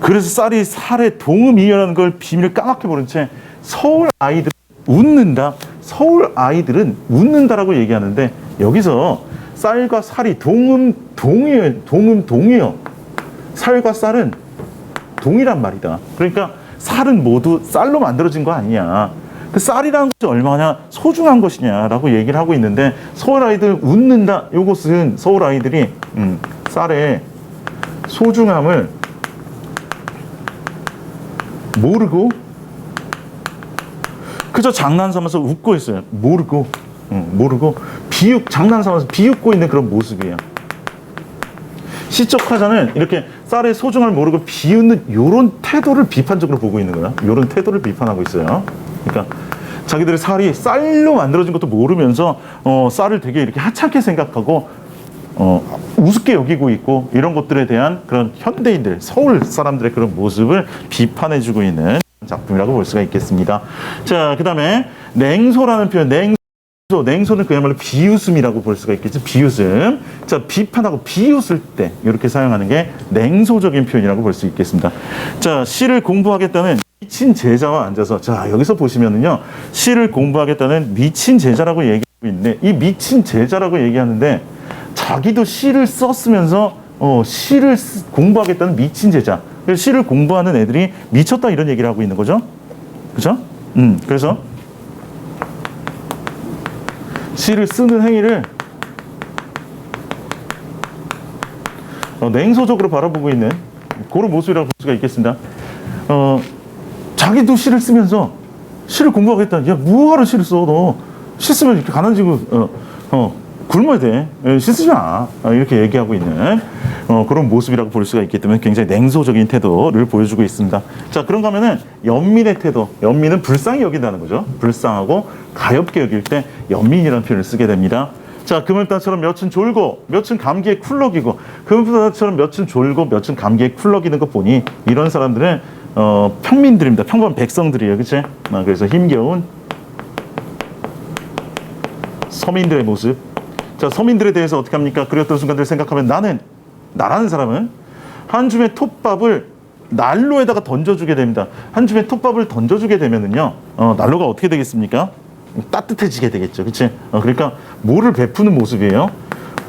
그래서 쌀이 살의 동음이라는 걸 비밀을 까맣게 모른 채 서울 아이들은 웃는다. 서울 아이들은 웃는다라고 얘기하는데, 여기서 쌀과 살이 동이에요. 쌀과 쌀은 동이란 말이다. 그러니까 쌀은 모두 쌀로 만들어진 거 아니냐. 그 쌀이라는 것이 얼마나 소중한 것이냐라고 얘기를 하고 있는데, 서울 아이들 웃는다. 이것은 서울 아이들이 쌀의 소중함을 모르고 그저 장난삼아서 웃고 있어요. 모르고 장난삼아서 비웃고 있는 그런 모습이에요. 시적 화자는 이렇게 쌀의 소중함을 모르고 비웃는 이런 태도를 비판적으로 보고 있는 거야. 이런 태도를 비판하고 있어요. 그러니까 자기들의 쌀이 쌀로 만들어진 것도 모르면서 쌀을 되게 이렇게 하찮게 생각하고 우습게 여기고 있고, 이런 것들에 대한 그런 현대인들, 서울 사람들의 그런 모습을 비판해주고 있는 작품이라고 볼 수가 있겠습니다. 자, 그 다음에 냉소라는 표현, 냉소는 그야말로 비웃음이라고 볼 수가 있겠죠. 비웃음. 자, 비판하고 비웃을 때 이렇게 사용하는 게 냉소적인 표현이라고 볼 수 있겠습니다. 자, 시를 공부하겠다는 미친 제자와 앉아서, 자, 여기서 보시면은요, 시를 공부하겠다는 미친 제자라고 얘기하고 있는데, 이 미친 제자라고 얘기하는데 자기도 시를 썼으면서 시를 공부하겠다는 미친 제자. 그래서 시를 공부하는 애들이 미쳤다 이런 얘기를 하고 있는 거죠. 그죠? 그래서 시를 쓰는 행위를 냉소적으로 바라보고 있는 그런 모습이라고 볼 수가 있겠습니다. 자기도 시를 쓰면서 시를 공부하겠다. 야, 뭐하러 시를 써? 너 시 쓰면 이렇게 가난해지고 굶어야 돼. 시 쓰지 마. 이렇게 얘기하고 있는 그런 모습이라고 볼 수가 있기 때문에 굉장히 냉소적인 태도를 보여주고 있습니다. 자, 그런가 하면은 연민의 태도. 연민은 불쌍히 여긴다는 거죠. 불쌍하고 가엾게 여길 때 연민이라는 표현을 쓰게 됩니다. 자, 그물단처럼 몇은 졸고 몇은 감기에 쿨럭이고, 그물단처럼 몇은 졸고 몇은 감기에 쿨럭이는 것 보니 이런 사람들은 평민들입니다. 평범한 백성들이에요. 그치? 그래서 힘겨운 서민들의 모습. 자, 서민들에 대해서 어떻게 합니까? 그렸던 순간들을 생각하면 나라는 사람은 한 줌의 톱밥을 난로에다가 던져주게 됩니다. 한 줌의 톱밥을 던져주게 되면은요, 난로가 어떻게 되겠습니까? 따뜻해지게 되겠죠. 그치? 그러니까 뭐를 베푸는 모습이에요?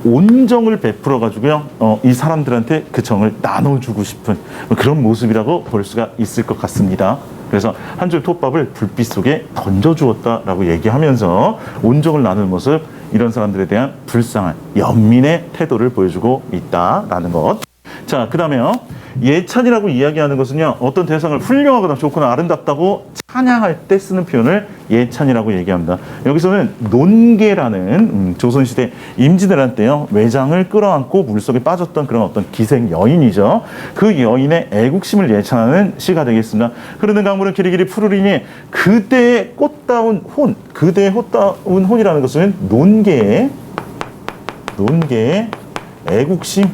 온정을 베풀어 가지고요, 이 사람들한테 그 정을 나눠주고 싶은 그런 모습이라고 볼 수가 있을 것 같습니다. 그래서 한 줄 톱밥을 불빛 속에 던져주었다라고 얘기하면서 온정을 나누는 모습, 이런 사람들에 대한 불쌍한 연민의 태도를 보여주고 있다라는 것. 자, 그 다음에요, 예찬이라고 이야기하는 것은요, 어떤 대상을 훌륭하거나 좋거나 아름답다고 찬양할 때 쓰는 표현을 예찬이라고 얘기합니다. 여기서는 논계라는 조선시대 임진왜란 때요, 외장을 끌어안고 물속에 빠졌던 그런 어떤 기생 여인이죠. 그 여인의 애국심을 예찬하는 시가 되겠습니다. 흐르는 강물은 길이길이 푸르리니 그대의 꽃다운 혼, 그대의 꽃다운 혼이라는 것은 논계의 애국심.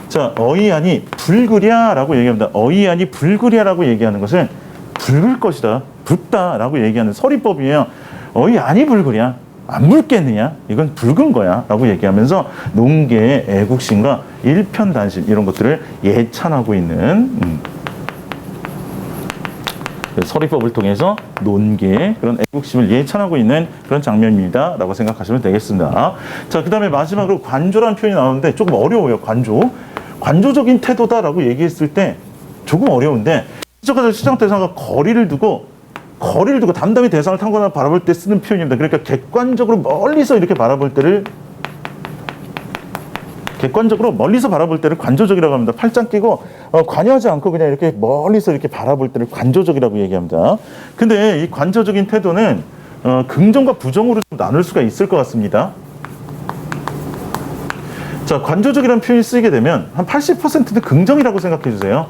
자, 어이하니 붉으랴라고 얘기합니다. 어이하니 붉으랴라고 얘기하는 것은 붉을 것이다, 붉다라고 얘기하는 서리법이에요. 어이하니 붉으랴, 안 붉겠느냐? 이건 붉은 거야 라고 얘기하면서 논계의 애국심과 일편단심, 이런 것들을 예찬하고 있는 서리법을 통해서 논계의 그런 애국심을 예찬하고 있는 그런 장면입니다 라고 생각하시면 되겠습니다. 자, 그 다음에 마지막으로 관조라는 표현이 나오는데 조금 어려워요. 관조적인 태도다라고 얘기했을 때 조금 어려운데, 시적 대상과 거리를 두고 담담히 대상을 탐구하거나 바라볼 때 쓰는 표현입니다. 그러니까 객관적으로 멀리서 바라볼 때를 관조적이라고 합니다. 팔짱 끼고 관여하지 않고 그냥 이렇게 멀리서 이렇게 바라볼 때를 관조적이라고 얘기합니다. 근데 이 관조적인 태도는 긍정과 부정으로 좀 나눌 수가 있을 것 같습니다. 자, 관조적이라는 표현이 쓰이게 되면 한 80%는 긍정이라고 생각해 주세요.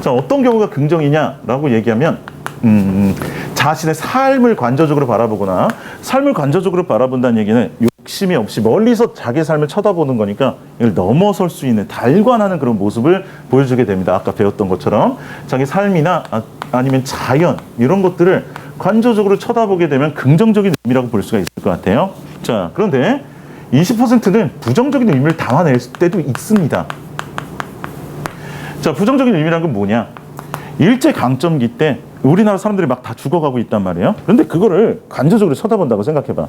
자, 어떤 경우가 긍정이냐라고 얘기하면 자신의 삶을 관조적으로 바라보거나, 삶을 관조적으로 바라본다는 얘기는 욕심이 없이 멀리서 자기 삶을 쳐다보는 거니까 이걸 넘어설 수 있는, 달관하는 그런 모습을 보여주게 됩니다. 아까 배웠던 것처럼 자기 삶이나 아니면 자연, 이런 것들을 관조적으로 쳐다보게 되면 긍정적인 의미라고 볼 수가 있을 것 같아요. 자, 그런데 20%는 부정적인 의미를 담아낼 때도 있습니다. 자, 부정적인 의미란 건 뭐냐? 일제강점기 때 우리나라 사람들이 막 다 죽어가고 있단 말이에요. 그런데 그거를 관조적으로 쳐다본다고 생각해봐.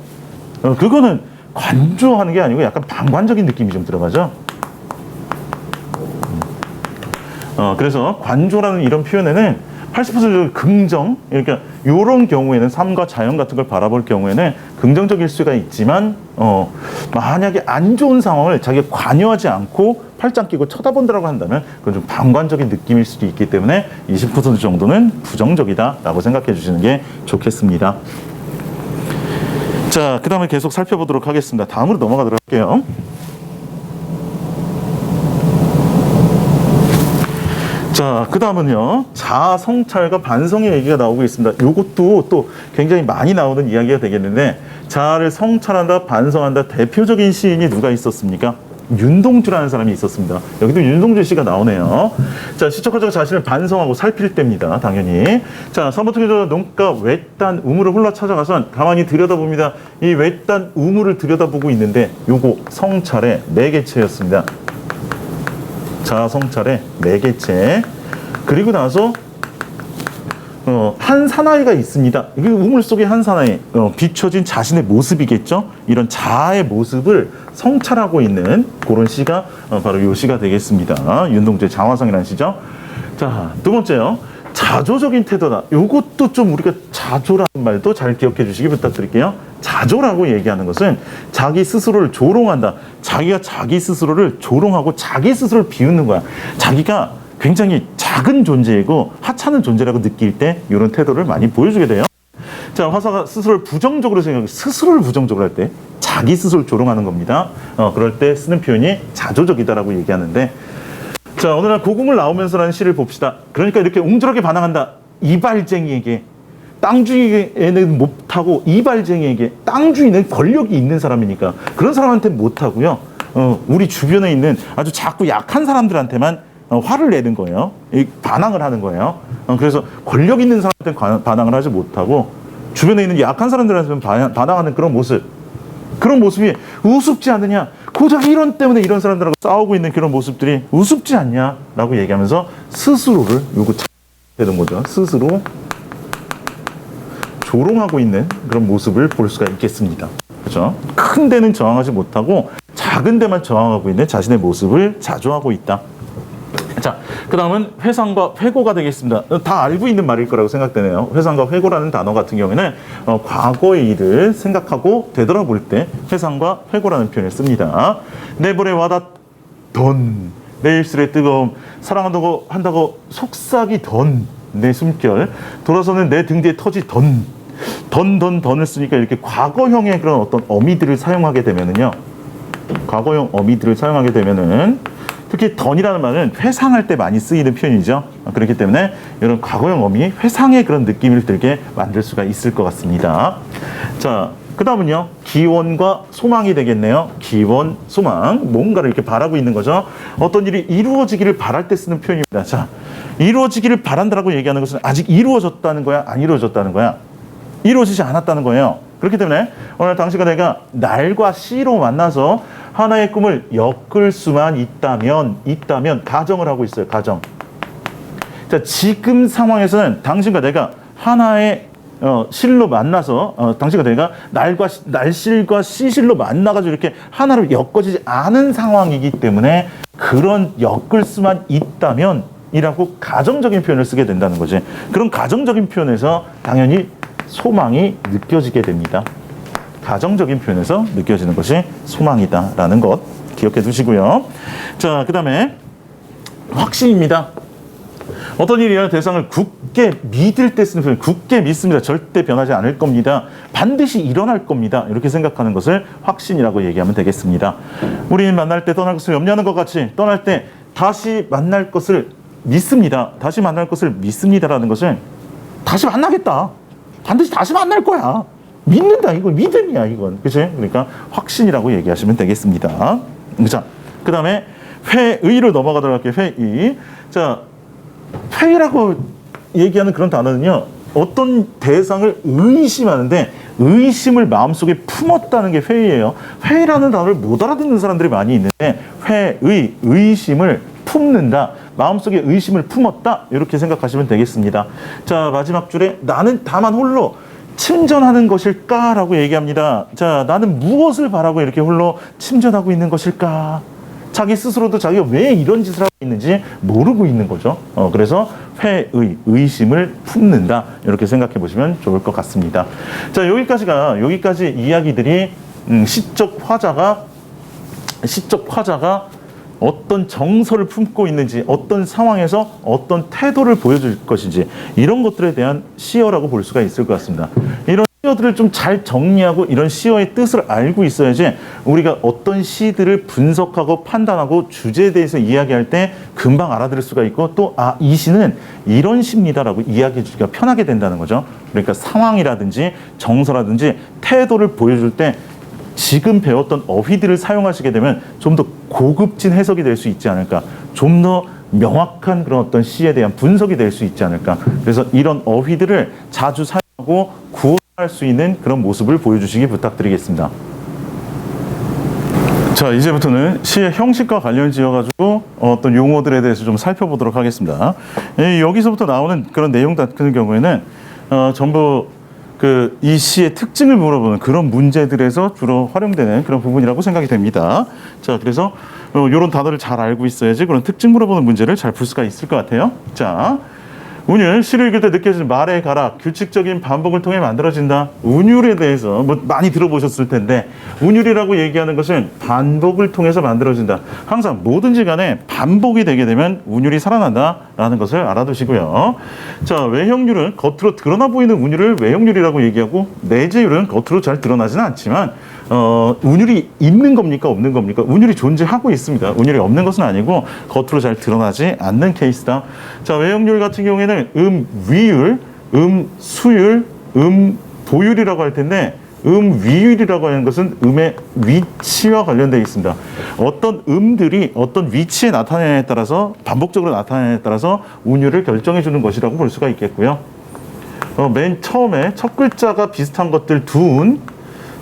그거는 관조하는 게 아니고 약간 방관적인 느낌이 좀 들어가죠. 그래서 관조라는 이런 표현에는 80% 긍정, 그러니까 이런 경우에는 삶과 자연 같은 걸 바라볼 경우에는 긍정적일 수가 있지만 만약에 안 좋은 상황을 자기가 관여하지 않고 팔짱 끼고 쳐다본다라고 한다면 그건 좀 방관적인 느낌일 수도 있기 때문에 20% 정도는 부정적이다라고 생각해 주시는 게 좋겠습니다. 자, 그 다음에 계속 살펴보도록 하겠습니다. 다음으로 넘어가도록 할게요. 자, 그 다음은요, 자아 성찰과 반성의 얘기가 나오고 있습니다. 이것도 또 굉장히 많이 나오는 이야기가 되겠는데, 자아를 성찰한다, 반성한다, 대표적인 시인이 누가 있었습니까? 윤동주라는 사람이 있었습니다. 여기도 윤동주 씨가 나오네요. 자, 시적화자가 자신을 반성하고 살필 때입니다. 당연히. 자, 서머트기자 농가 외딴 우물을 홀라 찾아가선 가만히 들여다봅니다. 이 외딴 우물을 들여다보고 있는데 요거 성찰의 매개체였습니다. 자아 성찰의 매개체. 그리고 나서 한 사나이가 있습니다. 이게 우물 속에 한 사나이, 비춰진 자신의 모습이겠죠. 이런 자아의 모습을 성찰하고 있는 그런 시가 바로 이 시가 되겠습니다. 윤동주의 장화성이라는 시죠. 자, 두 번째요. 자조적인 태도다. 이것도 좀 우리가 자조라는 말도 잘 기억해 주시기 부탁드릴게요. 자조라고 얘기하는 것은 자기 스스로를 조롱한다. 자기가 자기 스스로를 조롱하고 자기 스스로를 비웃는 거야. 자기가 굉장히 작은 존재이고 하찮은 존재라고 느낄 때 이런 태도를 많이 보여주게 돼요. 자, 화사가 스스로를 부정적으로 생각하고 스스로를 부정적으로 할 때 자기 스스로를 조롱하는 겁니다. 그럴 때 쓰는 표현이 자조적이다라고 얘기하는데, 자, 어느 날 고궁을 나오면서라는 시를 봅시다. 그러니까 이렇게 옹졸하게 반항한다. 이발쟁이에게, 땅주인에는 못하고 이발쟁이에게, 땅주인은 권력이 있는 사람이니까 그런 사람한테 못하고요. 우리 주변에 있는 아주 작고 약한 사람들한테만 화를 내는 거예요. 반항을 하는 거예요. 그래서 권력 있는 사람한테 반항을 하지 못하고 주변에 있는 약한 사람들한테 반항하는 그런 모습이 우습지 않느냐. 고작 이런 때문에 이런 사람들하고 싸우고 있는 그런 모습들이 우습지 않냐라고 얘기하면서 스스로를 요거 되는 거죠. 스스로 조롱하고 있는 그런 모습을 볼 수가 있겠습니다. 그렇죠? 큰 데는 저항하지 못하고 작은 데만 저항하고 있는 자신의 모습을 자조하고 있다. 자, 그 다음은 회상과 회고가 되겠습니다. 다 알고 있는 말일 거라고 생각되네요. 회상과 회고라는 단어 같은 경우에는 과거의 일을 생각하고 되돌아볼 때 회상과 회고라는 표현을 씁니다. 내 볼에 와닿던 내 입술의 뜨거움, 사랑한다고 속삭이던 내 숨결, 돌아서는 내 등 뒤에 터지던 던을 쓰니까 이렇게 과거형의 그런 어떤 어미들을 사용하게 되면은요, 과거형 어미들을 사용하게 되면은 특히 던이라는 말은 회상할 때 많이 쓰이는 표현이죠. 그렇기 때문에 이런 과거형 어미, 회상의 그런 느낌을 들게 만들 수가 있을 것 같습니다. 자, 그 다음은요, 기원과 소망이 되겠네요. 기원, 소망, 뭔가를 이렇게 바라고 있는 거죠. 어떤 일이 이루어지기를 바랄 때 쓰는 표현입니다. 자, 이루어지기를 바란다라고 얘기하는 것은 아직 이루어졌다는 거야, 안 이루어졌다는 거야? 이루어지지 않았다는 거예요. 그렇기 때문에 오늘 당신과 내가 날과 시로 만나서 하나의 꿈을 엮을 수만 있다면 가정을 하고 있어요. 가정. 자, 지금 상황에서는 당신과 내가 하나의 실로 만나서 당신과 내가 날실과 시실로 만나가지고 이렇게 하나로 엮어지지 않은 상황이기 때문에 그런 엮을 수만 있다면 이라고 가정적인 표현을 쓰게 된다는 거지. 그런 가정적인 표현에서 당연히 소망이 느껴지게 됩니다. 가정적인 표현에서 느껴지는 것이 소망이다라는 것 기억해 두시고요. 자, 그 다음에 확신입니다. 어떤 일이나 대상을 굳게 믿을 때 쓰는 표현, 굳게 믿습니다. 절대 변하지 않을 겁니다. 반드시 일어날 겁니다. 이렇게 생각하는 것을 확신이라고 얘기하면 되겠습니다. 우리는 만날 때 떠날 것을 염려하는 것 같이 떠날 때 다시 만날 것을 믿습니다. 다시 만날 것을 믿습니다라는 것은 다시 만나겠다. 반드시 다시 만날 거야. 믿는다. 이건 믿음이야. 이건. 그치? 그러니까 확신이라고 얘기하시면 되겠습니다. 자, 그 다음에 회의로 넘어가도록 할게요. 회의. 자, 회의라고 얘기하는 그런 단어는요, 어떤 대상을 의심하는데 의심을 마음속에 품었다는 게 회의예요. 회의라는 단어를 못 알아듣는 사람들이 많이 있는데 회의, 의심을 품는다. 마음속에 의심을 품었다. 이렇게 생각하시면 되겠습니다. 자, 마지막 줄에 나는 다만 홀로 침전하는 것일까? 라고 얘기합니다. 자, 나는 무엇을 바라고 이렇게 홀로 침전하고 있는 것일까? 자기 스스로도 자기가 왜 이런 짓을 하고 있는지 모르고 있는 거죠. 그래서 회의, 의심을 품는다. 이렇게 생각해 보시면 좋을 것 같습니다. 자, 여기까지 이야기들이 시적 화자가 어떤 정서를 품고 있는지, 어떤 상황에서 어떤 태도를 보여줄 것인지, 이런 것들에 대한 시어라고 볼 수가 있을 것 같습니다. 이런 시어들을 좀 잘 정리하고 이런 시어의 뜻을 알고 있어야지 우리가 어떤 시들을 분석하고 판단하고 주제에 대해서 이야기할 때 금방 알아들을 수가 있고, 또 이 시는 이런 시입니다라고 이야기해 주기가 편하게 된다는 거죠. 그러니까 상황이라든지 정서라든지 태도를 보여줄 때 지금 배웠던 어휘들을 사용하시게 되면 좀 더 고급진 해석이 될 수 있지 않을까, 좀 더 명확한 그런 어떤 시에 대한 분석이 될 수 있지 않을까. 그래서 이런 어휘들을 자주 사용하고 구현할 수 있는 그런 모습을 보여주시기 부탁드리겠습니다. 자, 이제부터는 시의 형식과 관련 지어가지고 어떤 용어들에 대해서 좀 살펴보도록 하겠습니다. 여기서부터 나오는 그런 내용 같은 경우에는 전부 이 시의 특징을 물어보는 그런 문제들에서 주로 활용되는 그런 부분이라고 생각이 됩니다. 자, 그래서 이런 단어를 잘 알고 있어야지 그런 특징 물어보는 문제를 잘 풀 수가 있을 것 같아요. 자, 운율, 시를 읽을 때 느껴지는 말의 가락, 규칙적인 반복을 통해 만들어진다. 운율에 대해서 많이 들어보셨을 텐데, 운율이라고 얘기하는 것은 반복을 통해서 만들어진다. 항상 뭐든지 간에 반복이 되게 되면 운율이 살아난다라는 것을 알아두시고요. 자, 외형률은 겉으로 드러나 보이는 운율을 외형률이라고 얘기하고, 내재율은 겉으로 잘 드러나지는 않지만 운율이 있는 겁니까 없는 겁니까? 운율이 존재하고 있습니다. 운율이 없는 것은 아니고 겉으로 잘 드러나지 않는 케이스다. 자, 외형률 같은 경우에는 위율, 수율, 보율이라고 할 텐데, 위율이라고 하는 것은 음의 위치와 관련되어 있습니다. 어떤 음들이 어떤 위치에 나타나냐에 따라서, 반복적으로 나타나냐에 따라서 운율을 결정해 주는 것이라고 볼 수가 있겠고요. 맨 처음에 첫 글자가 비슷한 것들 두운,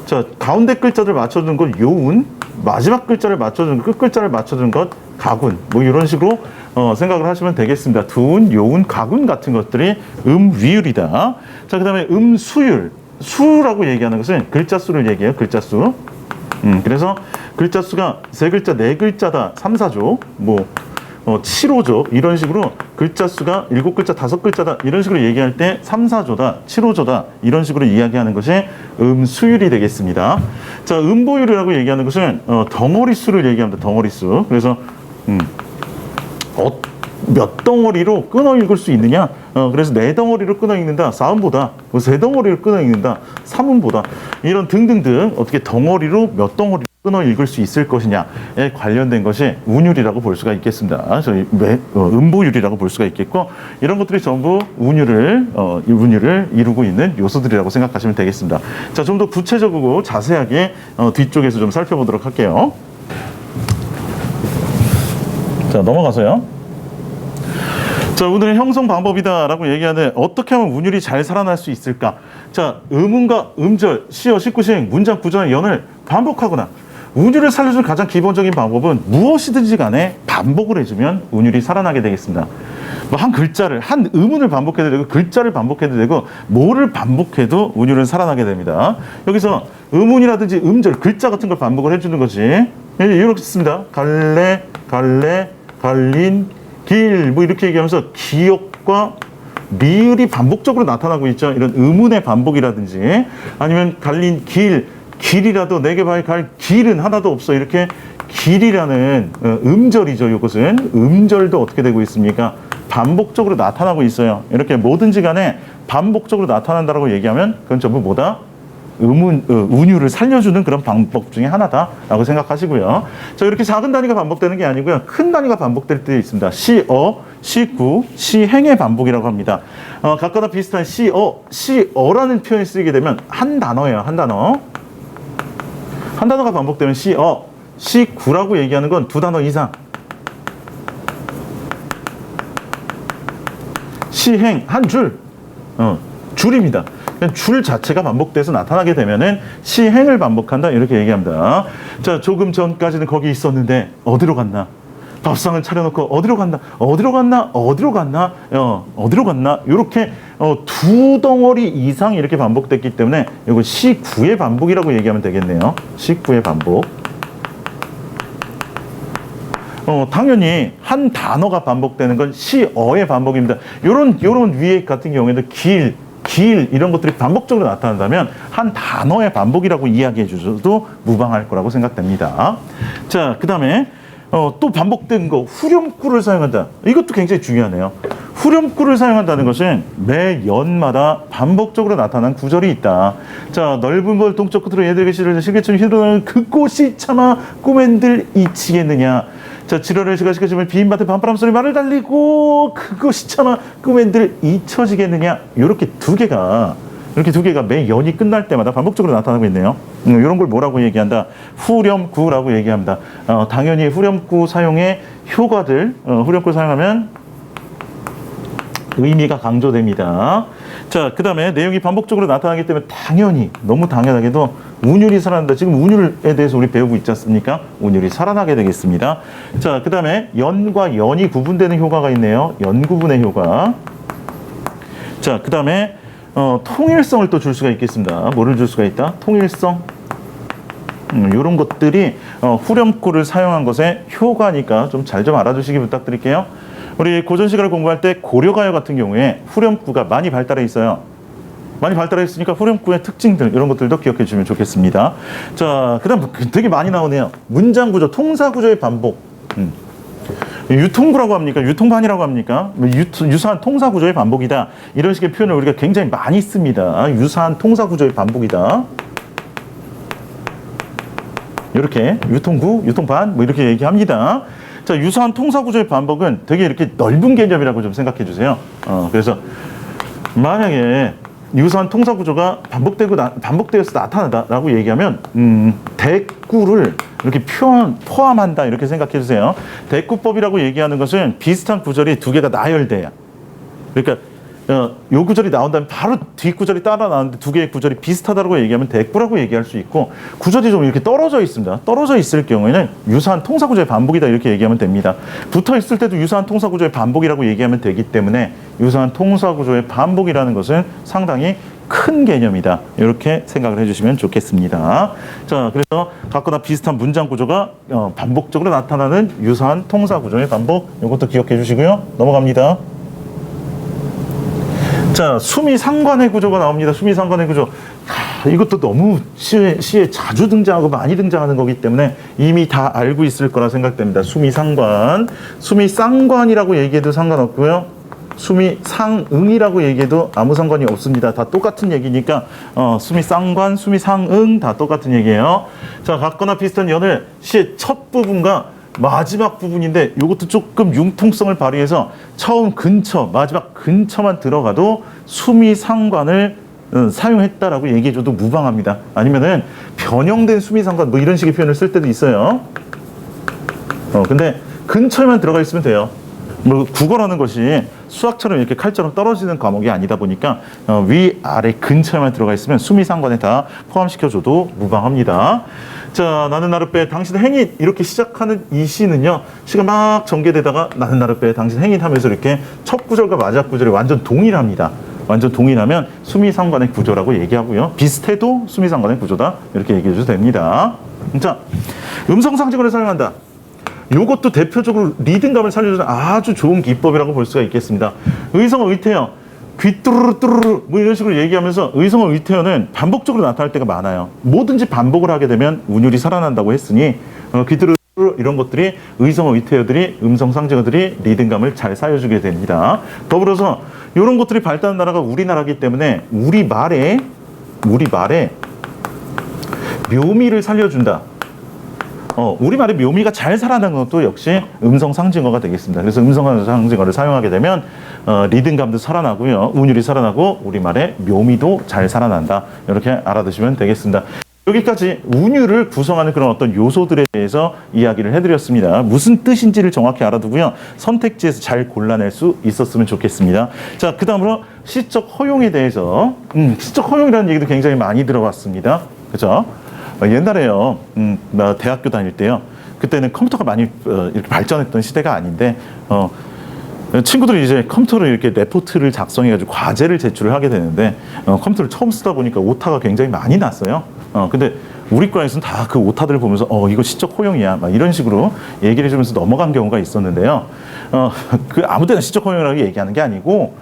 자, 가운데 글자를 맞춰주는 것 요운, 마지막 글자를 맞춰주는 끝 글자를 맞춰주는 것 가군, 뭐 이런 식으로 생각을 하시면 되겠습니다. 두운, 요운, 가군 같은 것들이 위율이다. 자, 그다음에 수율, 수라고 얘기하는 것은 글자 수를 얘기해요. 글자 수. 그래서 글자 수가 3글자, 4글자다, 3, 4조, 7호조, 이런 식으로 글자 수가 7글자, 5글자다, 이런 식으로 얘기할 때 3, 4조다, 7호조다, 이런 식으로 이야기하는 것이 수율이 되겠습니다. 자, 보율이라고 얘기하는 것은 덩어리 수를 얘기합니다. 덩어리 수. 그래서 몇 덩어리로 끊어 읽을 수 있느냐? 그래서 4덩어리로 끊어 읽는다, 4음보다, 3덩어리로 끊어 읽는다, 3음보다, 이런 등등등 어떻게 덩어리로 몇 덩어리 끊어 읽을 수 있을 것이냐에 관련된 것이 운율이라고 볼 수가 있겠습니다. 저희 음보율이라고 볼 수가 있겠고, 이런 것들이 전부 운율을 이루고 있는 요소들이라고 생각하시면 되겠습니다. 자, 좀 더 구체적이고 자세하게 뒤쪽에서 좀 살펴보도록 할게요. 자, 넘어가서요. 자, 오늘은 형성 방법이다라고 얘기하는, 어떻게 하면 운율이 잘 살아날 수 있을까? 자, 음운과 음절, 시어, 식구시행, 문장 구조의 연을 반복하거나, 운율을 살려주는 가장 기본적인 방법은 무엇이든지 간에 반복을 해주면 운율이 살아나게 되겠습니다. 한 글자를, 한 음운을 반복해도 되고, 글자를 반복해도 되고, 뭐를 반복해도 운율은 살아나게 됩니다. 여기서 음운이라든지 음절, 글자 같은 걸 반복을 해주는 것이 이렇게 씁니다. 갈래, 갈린, 길, 이렇게 얘기하면서 기역과 리을이 반복적으로 나타나고 있죠. 이런 음운의 반복이라든지, 아니면 갈린 길이라도 내게 갈 길은 하나도 없어, 이렇게 길이라는 음절이죠. 이것은 음절도 어떻게 되고 있습니까? 반복적으로 나타나고 있어요. 이렇게 뭐든지 간에 반복적으로 나타난다라고 얘기하면 그건 전부 뭐다? 운율을 살려주는 그런 방법 중에 하나다라고 생각하시고요. 자, 이렇게 작은 단위가 반복되는 게 아니고요, 큰 단위가 반복될 때 있습니다. 시어, 시구, 시행의 반복이라고 합니다. 각각 다 비슷한 시어라는 표현이 쓰이게 되면 한 단어예요. 한 단어. 한 단어가 반복되면 시어, 시구라고 얘기하는 건 2단어 이상. 시행, 한 줄. 줄입니다. 줄 자체가 반복돼서 나타나게 되면은 시행을 반복한다, 이렇게 얘기합니다. 자, 조금 전까지는 거기 있었는데 어디로 갔나? 밥상을 차려놓고 어디로 갔나? 이렇게 2덩어리 이상 이렇게 반복됐기 때문에 이거 시구의 반복이라고 얘기하면 되겠네요. 시구의 반복. 당연히 한 단어가 반복되는 건 시어의 반복입니다. 요런 위에 같은 경우에는 길 이런 것들이 반복적으로 나타난다면 한 단어의 반복이라고 이야기해 주셔도 무방할 거라고 생각됩니다. 자, 그 다음에 또 반복된 거 후렴구를 사용한다. 이것도 굉장히 중요하네요. 후렴구를 사용한다는 것은 매 연마다 반복적으로 나타난 구절이 있다. 자, 넓은 벌 동쪽 끝으로 얘들에게 시를 실개처럼 휘두르는 그곳이 차마 꿈엔들 이치겠느냐. 자, 지러를 시가시켜주면 빈 밭에 밤바람 소리 말을 달리고 그것이 차마 꿈엔들 잊혀지겠느냐. 이렇게 두 개가 매 연이 끝날 때마다 반복적으로 나타나고 있네요. 이런 걸 뭐라고 얘기한다? 후렴구라고 얘기합니다. 당연히 후렴구 사용의 효과들, 후렴구 사용하면 의미가 강조됩니다. 자, 그 다음에 내용이 반복적으로 나타나기 때문에 당연히 너무 당연하게도 운율이 살아난다. 지금 운율에 대해서 우리 배우고 있지 않습니까? 운율이 살아나게 되겠습니다. 자, 그 다음에 연과 연이 구분되는 효과가 있네요. 연구분의 효과. 자, 그 다음에 통일성을 또 줄 수가 있겠습니다. 뭐를 줄 수가 있다? 통일성. 이런 것들이 후렴구를 사용한 것의 효과니까 좀 잘 좀 알아두시기 부탁드릴게요. 우리 고전시가를 공부할 때 고려가요 같은 경우에 후렴구가 많이 발달해 있어요. 많이 발달해 있으니까 후렴구의 특징들 이런 것들도 기억해 주시면 좋겠습니다. 자, 그 다음 되게 많이 나오네요. 문장구조, 통사구조의 반복. 유통구라고 합니까? 유통반이라고 합니까? 유사한 통사구조의 반복이다. 이런 식의 표현을 우리가 굉장히 많이 씁니다. 유사한 통사구조의 반복이다. 이렇게 유통구, 유통반 뭐 이렇게 얘기합니다. 자, 유사한 통사구조의 반복은 되게 이렇게 넓은 개념이라고 좀 생각해 주세요. 그래서 만약에 유사한 통사구조가 반복되어서 나타나다라고 얘기하면 대꾸를 이렇게 포함한다 이렇게 생각해 주세요. 대꾸법이라고 얘기하는 것은 비슷한 구절이 두 개가 나열돼요. 그러니까 요 구절이 나온 다음에 바로 뒷 구절이 따라 나오는데 두 개의 구절이 비슷하다고 얘기하면 대꾸라고 얘기할 수 있고, 구절이 좀 이렇게 떨어져 있습니다. 떨어져 있을 경우에는 유사한 통사구조의 반복이다 이렇게 얘기하면 됩니다. 붙어 있을 때도 유사한 통사구조의 반복이라고 얘기하면 되기 때문에 유사한 통사구조의 반복이라는 것은 상당히 큰 개념이다 이렇게 생각을 해주시면 좋겠습니다. 자, 그래서 같거나 비슷한 문장 구조가 반복적으로 나타나는 유사한 통사구조의 반복, 이것도 기억해 주시고요. 넘어갑니다. 자, 수미상관의 구조가 나옵니다. 수미상관의 구조. 이것도 너무 시에 자주 등장하고 많이 등장하는 거기 때문에 이미 다 알고 있을 거라 생각됩니다. 수미상관. 수미쌍관이라고 얘기해도 상관없고요. 수미상응이라고 얘기해도 아무 상관이 없습니다. 다 똑같은 얘기니까 수미쌍관, 수미상응 다 똑같은 얘기예요. 자, 같거나 비슷한 연을 시의 첫 부분과 마지막 부분인데 이것도 조금 융통성을 발휘해서 처음 근처, 마지막 근처만 들어가도 수미상관을 사용했다라고 얘기해줘도 무방합니다. 아니면은 변형된 수미상관 뭐 이런 식의 표현을 쓸 때도 있어요. 근데 근처에만 들어가 있으면 돼요. 뭐 국어라는 것이 수학처럼 이렇게 칼처럼 떨어지는 과목이 아니다 보니까 위, 아래 근처에만 들어가 있으면 수미상관에 다 포함시켜줘도 무방합니다. 자, 나는 나룻배 당신 행인 이렇게 시작하는 이 시는요, 시가 막 전개되다가 나는 나룻배 당신 행인 하면서 이렇게 첫 구절과 마지막 구절이 완전 동일합니다. 완전 동일하면 수미상관의 구조라고 얘기하고요. 비슷해도 수미상관의 구조다 이렇게 얘기해 줘도 됩니다. 자, 음성상징어를 사용한다. 요것도 대표적으로 리듬감을 살려주는 아주 좋은 기법이라고 볼 수가 있겠습니다. 의성어, 의태어, 귀뚜루루 뚜루루 뭐 이런 식으로 얘기하면서 의성어, 의태어는 반복적으로 나타날 때가 많아요. 뭐든지 반복을 하게 되면 운율이 살아난다고 했으니 귀뚜루루 이런 것들이 의성어, 의태어들이 음성상징어들이 리듬감을 잘 살려주게 됩니다. 더불어서 이런 것들이 발달한 나라가 우리나라이기 때문에 우리 말에 묘미를 살려준다. 우리말의 묘미가 잘 살아나는 것도 역시 음성상징어가 되겠습니다. 그래서 음성상징어를 사용하게 되면 리듬감도 살아나고요. 운율이 살아나고 우리말의 묘미도 잘 살아난다. 이렇게 알아두시면 되겠습니다. 여기까지 운율을 구성하는 그런 어떤 요소들에 대해서 이야기를 해드렸습니다. 무슨 뜻인지를 정확히 알아두고요. 선택지에서 잘 골라낼 수 있었으면 좋겠습니다. 자, 그 다음으로 시적 허용에 대해서 시적 허용이라는 얘기도 굉장히 많이 들어봤습니다. 그렇죠? 옛날에요, 나 대학교 다닐 때요, 그때는 컴퓨터가 많이 이렇게 발전했던 시대가 아닌데, 친구들이 이제 컴퓨터를 이렇게 레포트를 작성해가지고 과제를 제출을 하게 되는데, 컴퓨터를 처음 쓰다 보니까 오타가 굉장히 많이 났어요. 근데 우리 과에서는 다 그 오타들을 보면서 이거 시적 허용이야 막 이런 식으로 얘기를 해주면서 넘어간 경우가 있었는데요. 그 아무 데나 시적 허용이라고 얘기하는 게 아니고,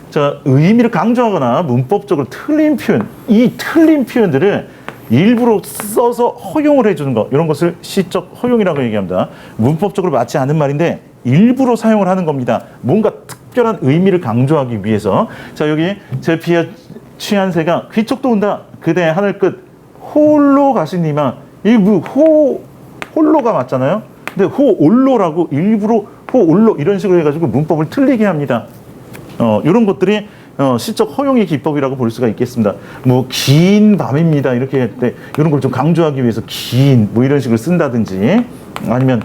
자, 의미를 강조하거나 문법적으로 틀린 표현, 이 틀린 표현들을 일부러 써서 허용을 해주는 것, 이런 것을 시적 허용이라고 얘기합니다. 문법적으로 맞지 않은 말인데 일부러 사용을 하는 겁니다. 뭔가 특별한 의미를 강조하기 위해서. 자, 여기 제 피에 취한 새가 귀척도 온다. 그대 하늘 끝 홀로 가시니만, 홀로가 맞잖아요. 근데 호올로라고 일부러 호올로 이런 식으로 해가지고 문법을 틀리게 합니다. 이런 것들이 시적 허용의 기법이라고 볼 수가 있겠습니다. 뭐 긴 밤입니다 이렇게 할 때 이런 걸 좀 강조하기 위해서 긴 뭐 이런 식으로 쓴다든지, 아니면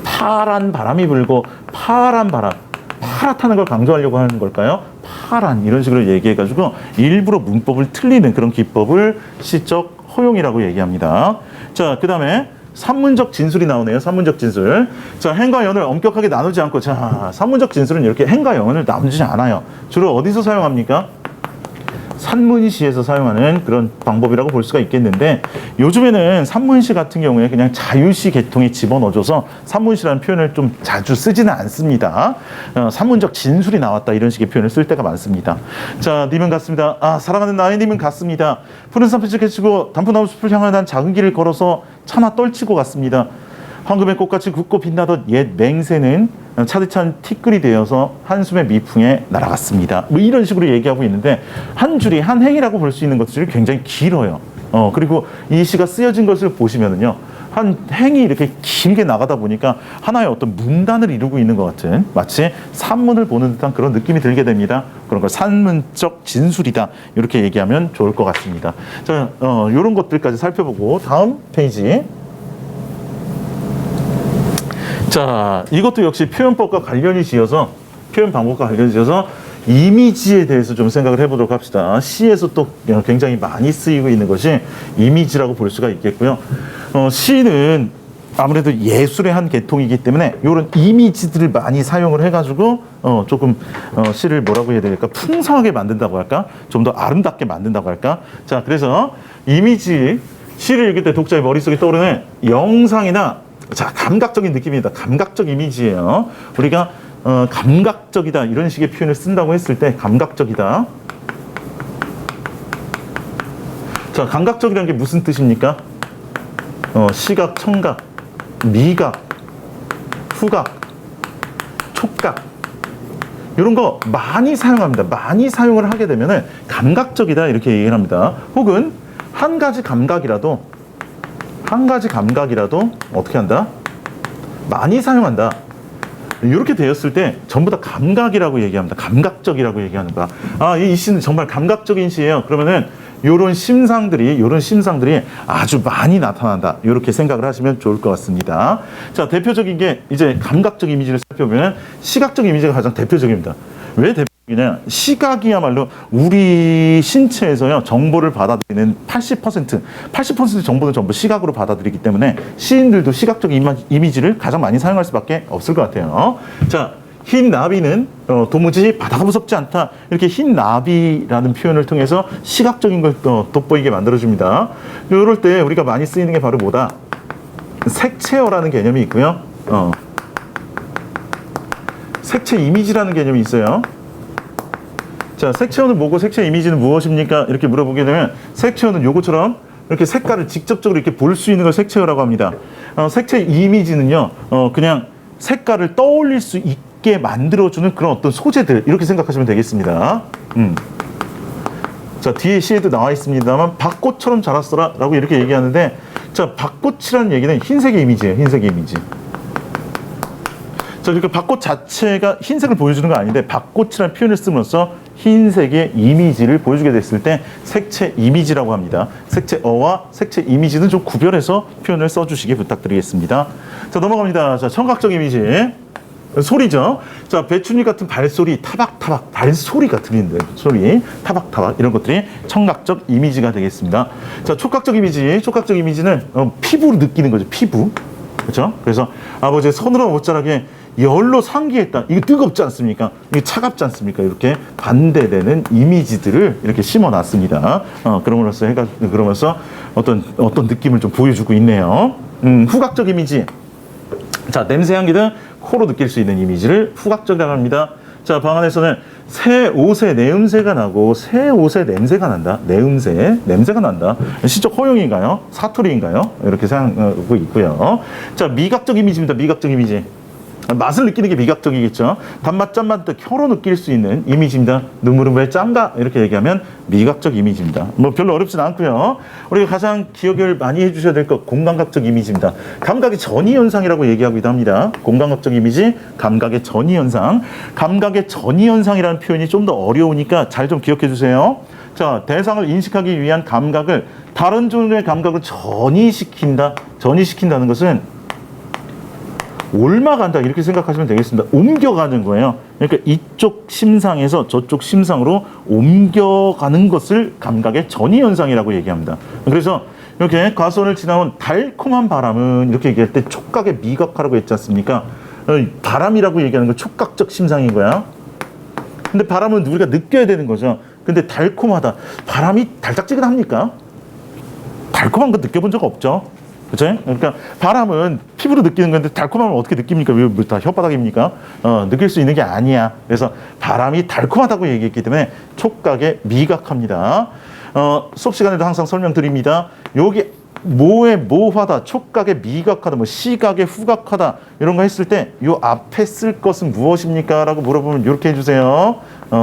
파란 바람이 불고 파란 바람, 파랗다는 걸 강조하려고 하는 걸까요? 파란 이런 식으로 얘기해가지고 일부러 문법을 틀리는 그런 기법을 시적 허용이라고 얘기합니다. 자, 그 다음에 산문적 진술이 나오네요. 산문적 진술. 자, 행과 연을 엄격하게 나누지 않고, 자, 산문적 진술은 이렇게 행과 연을 나누지 않아요. 주로 어디서 사용합니까? 산문시에서 사용하는 그런 방법이라고 볼 수가 있겠는데, 요즘에는 산문시 같은 경우에 그냥 자유시 계통에 집어넣어줘서 산문시라는 표현을 좀 자주 쓰지는 않습니다. 산문적 진술이 나왔다 이런 식의 표현을 쓸 때가 많습니다. 자, 님은 같습니다. 사랑하는 나의 님은 같습니다. 푸른 산빛을 개치고 단풍나무 숲을 향하여 난 작은 길을 걸어서 차마 떨치고 갔습니다. 황금의 꽃같이 굳고 빛나던 옛 맹세는 차디찬 티끌이 되어서 한숨의 미풍에 날아갔습니다. 뭐 이런 식으로 얘기하고 있는데, 한 줄이 한 행이라고 볼 수 있는 것들이 굉장히 길어요. 그리고 이 시가 쓰여진 것을 보시면은요, 한 행이 이렇게 길게 나가다 보니까 하나의 어떤 문단을 이루고 있는 것 같은, 마치 산문을 보는 듯한 그런 느낌이 들게 됩니다. 그런 걸 산문적 진술이다 이렇게 얘기하면 좋을 것 같습니다. 자, 이런 것들까지 살펴보고 다음 페이지. 자, 이것도 역시 표현법과 관련이 지어서, 표현 방법과 관련이 지어서 이미지에 대해서 좀 생각을 해보도록 합시다. 시에서 또 굉장히 많이 쓰이고 있는 것이 이미지라고 볼 수가 있겠고요. 시는 아무래도 예술의 한 계통이기 때문에 이런 이미지들을 많이 사용을 해가지고 조금 시를 뭐라고 해야 될까? 풍성하게 만든다고 할까? 좀 더 아름답게 만든다고 할까? 자, 그래서 이미지, 시를 읽을 때 독자의 머릿속에 떠오르는 영상이나, 자, 감각적인 느낌입니다. 감각적 이미지예요. 우리가 감각적이다 이런 식의 표현을 쓴다고 했을 때, 감각적이다. 자, 감각적이라는 게 무슨 뜻입니까? 시각, 청각, 미각, 후각, 촉각, 이런 거 많이 사용합니다. 많이 사용을 하게 되면은 감각적이다 이렇게 얘기를 합니다. 혹은 한 가지 감각이라도 어떻게 한다? 많이 사용한다. 이렇게 되었을 때 전부 다 감각이라고 얘기합니다. 감각적이라고 얘기하는 거야. 이 시는 정말 감각적인 시예요. 그러면은 요런 심상들이 아주 많이 나타난다. 이렇게 생각을 하시면 좋을 것 같습니다. 자, 대표적인 게 이제 감각적 이미지를 살펴보면 시각적 이미지가 가장 대표적입니다. 왜 대표적이냐? 시각이야말로 우리 신체에서요, 정보를 받아들이는 80% 정보는 전부 시각으로 받아들이기 때문에 시인들도 시각적 이미지를 가장 많이 사용할 수밖에 없을 것 같아요. 자, 흰 나비는 도무지 바다가 무섭지 않다. 이렇게 흰 나비라는 표현을 통해서 시각적인 걸 돋보이게 만들어줍니다. 이럴 때 우리가 많이 쓰이는 게 바로 뭐다? 색채어라는 개념이 있고요. 색채 이미지라는 개념이 있어요. 자, 색채어는 뭐고 색채 이미지는 무엇입니까? 이렇게 물어보게 되면, 색채어는 요것처럼 이렇게 색깔을 직접적으로 이렇게 볼 수 있는 걸 색채어라고 합니다. 색채 이미지는요, 그냥 색깔을 떠올릴 수 있게 만들어주는 그런 어떤 소재들, 이렇게 생각하시면 되겠습니다. 자, 뒤에 시에도 나와 있습니다만, 밭꽃처럼 자랐어라 라고 이렇게 얘기하는데, 자, 밭꽃이라는 얘기는 흰색의 이미지예요. 흰색의 이미지. 자, 그러니까 밭꽃 자체가 흰색을 보여주는 건 아닌데, 밭꽃이라는 표현을 쓰면서 흰색의 이미지를 보여주게 됐을 때 색채 이미지라고 합니다. 색채어와 색채 이미지는 좀 구별해서 표현을 써주시기 부탁드리겠습니다. 자, 넘어갑니다. 자, 청각적 이미지. 소리죠. 자, 배춧잎 같은 발소리, 타박타박, 발소리가 들리는데, 소리, 타박타박, 이런 것들이 청각적 이미지가 되겠습니다. 자, 촉각적 이미지. 촉각적 이미지는 피부로 느끼는 거죠. 피부. 그렇죠? 그래서 아버지의 서늘한 옷자락에 열로 상기했다. 이거 뜨겁지 않습니까? 이게 차갑지 않습니까? 이렇게 반대되는 이미지들을 이렇게 심어놨습니다. 그러면서 어떤 느낌을 좀 보여주고 있네요. 후각적 이미지. 자, 냄새, 향기 등 코로 느낄 수 있는 이미지를 후각적이라고 합니다. 자, 방안에서는 새 옷에 내음새가 나고 새 옷에 냄새가 난다. 냄새가 난다. 시적 허용인가요? 사투리인가요? 이렇게 생각하고 있고요. 자, 미각적 이미지입니다. 미각적 이미지. 맛을 느끼는 게 미각적이겠죠. 단맛, 짠맛 등 혀로 느낄 수 있는 이미지입니다. 눈물은 왜 짠가? 이렇게 얘기하면 미각적 이미지입니다. 뭐 별로 어렵진 않고요. 우리가 가장 기억을 많이 해주셔야 될 것, 공감각적 이미지입니다. 감각의 전이현상이라고 얘기하기도 합니다. 공감각적 이미지, 감각의 전이현상. 감각의 전이현상이라는 표현이 좀 더 어려우니까 잘 좀 기억해 주세요. 자, 대상을 인식하기 위한 감각을 다른 종류의 감각을 전이시킨다는 것은 옮아간다 이렇게 생각하시면 되겠습니다. 옮겨가는 거예요. 그러니까 이쪽 심상에서 저쪽 심상으로 옮겨가는 것을 감각의 전이현상이라고 얘기합니다. 그래서 이렇게 과수원을 지나온 달콤한 바람은 이렇게 얘기할 때 촉각의 미각화라고 했지 않습니까? 바람이라고 얘기하는 건 촉각적 심상인 거야. 근데 바람은 우리가 느껴야 되는 거죠. 근데 달콤하다. 바람이 달짝지근합니까? 달콤한 거 느껴본 적 없죠? 그렇죠? 그러니까 바람은 피부로 느끼는 건데 달콤함을 어떻게 느낍니까? 왜 다 혓바닥입니까? 느낄 수 있는 게 아니야. 그래서 바람이 달콤하다고 얘기했기 때문에 촉각에 미각합니다. 수업 시간에도 항상 설명드립니다. 여기 모에 모하다, 촉각에 미각하다, 뭐 시각에 후각하다 이런 거 했을 때 이 앞에 쓸 것은 무엇입니까? 라고 물어보면 이렇게 해주세요.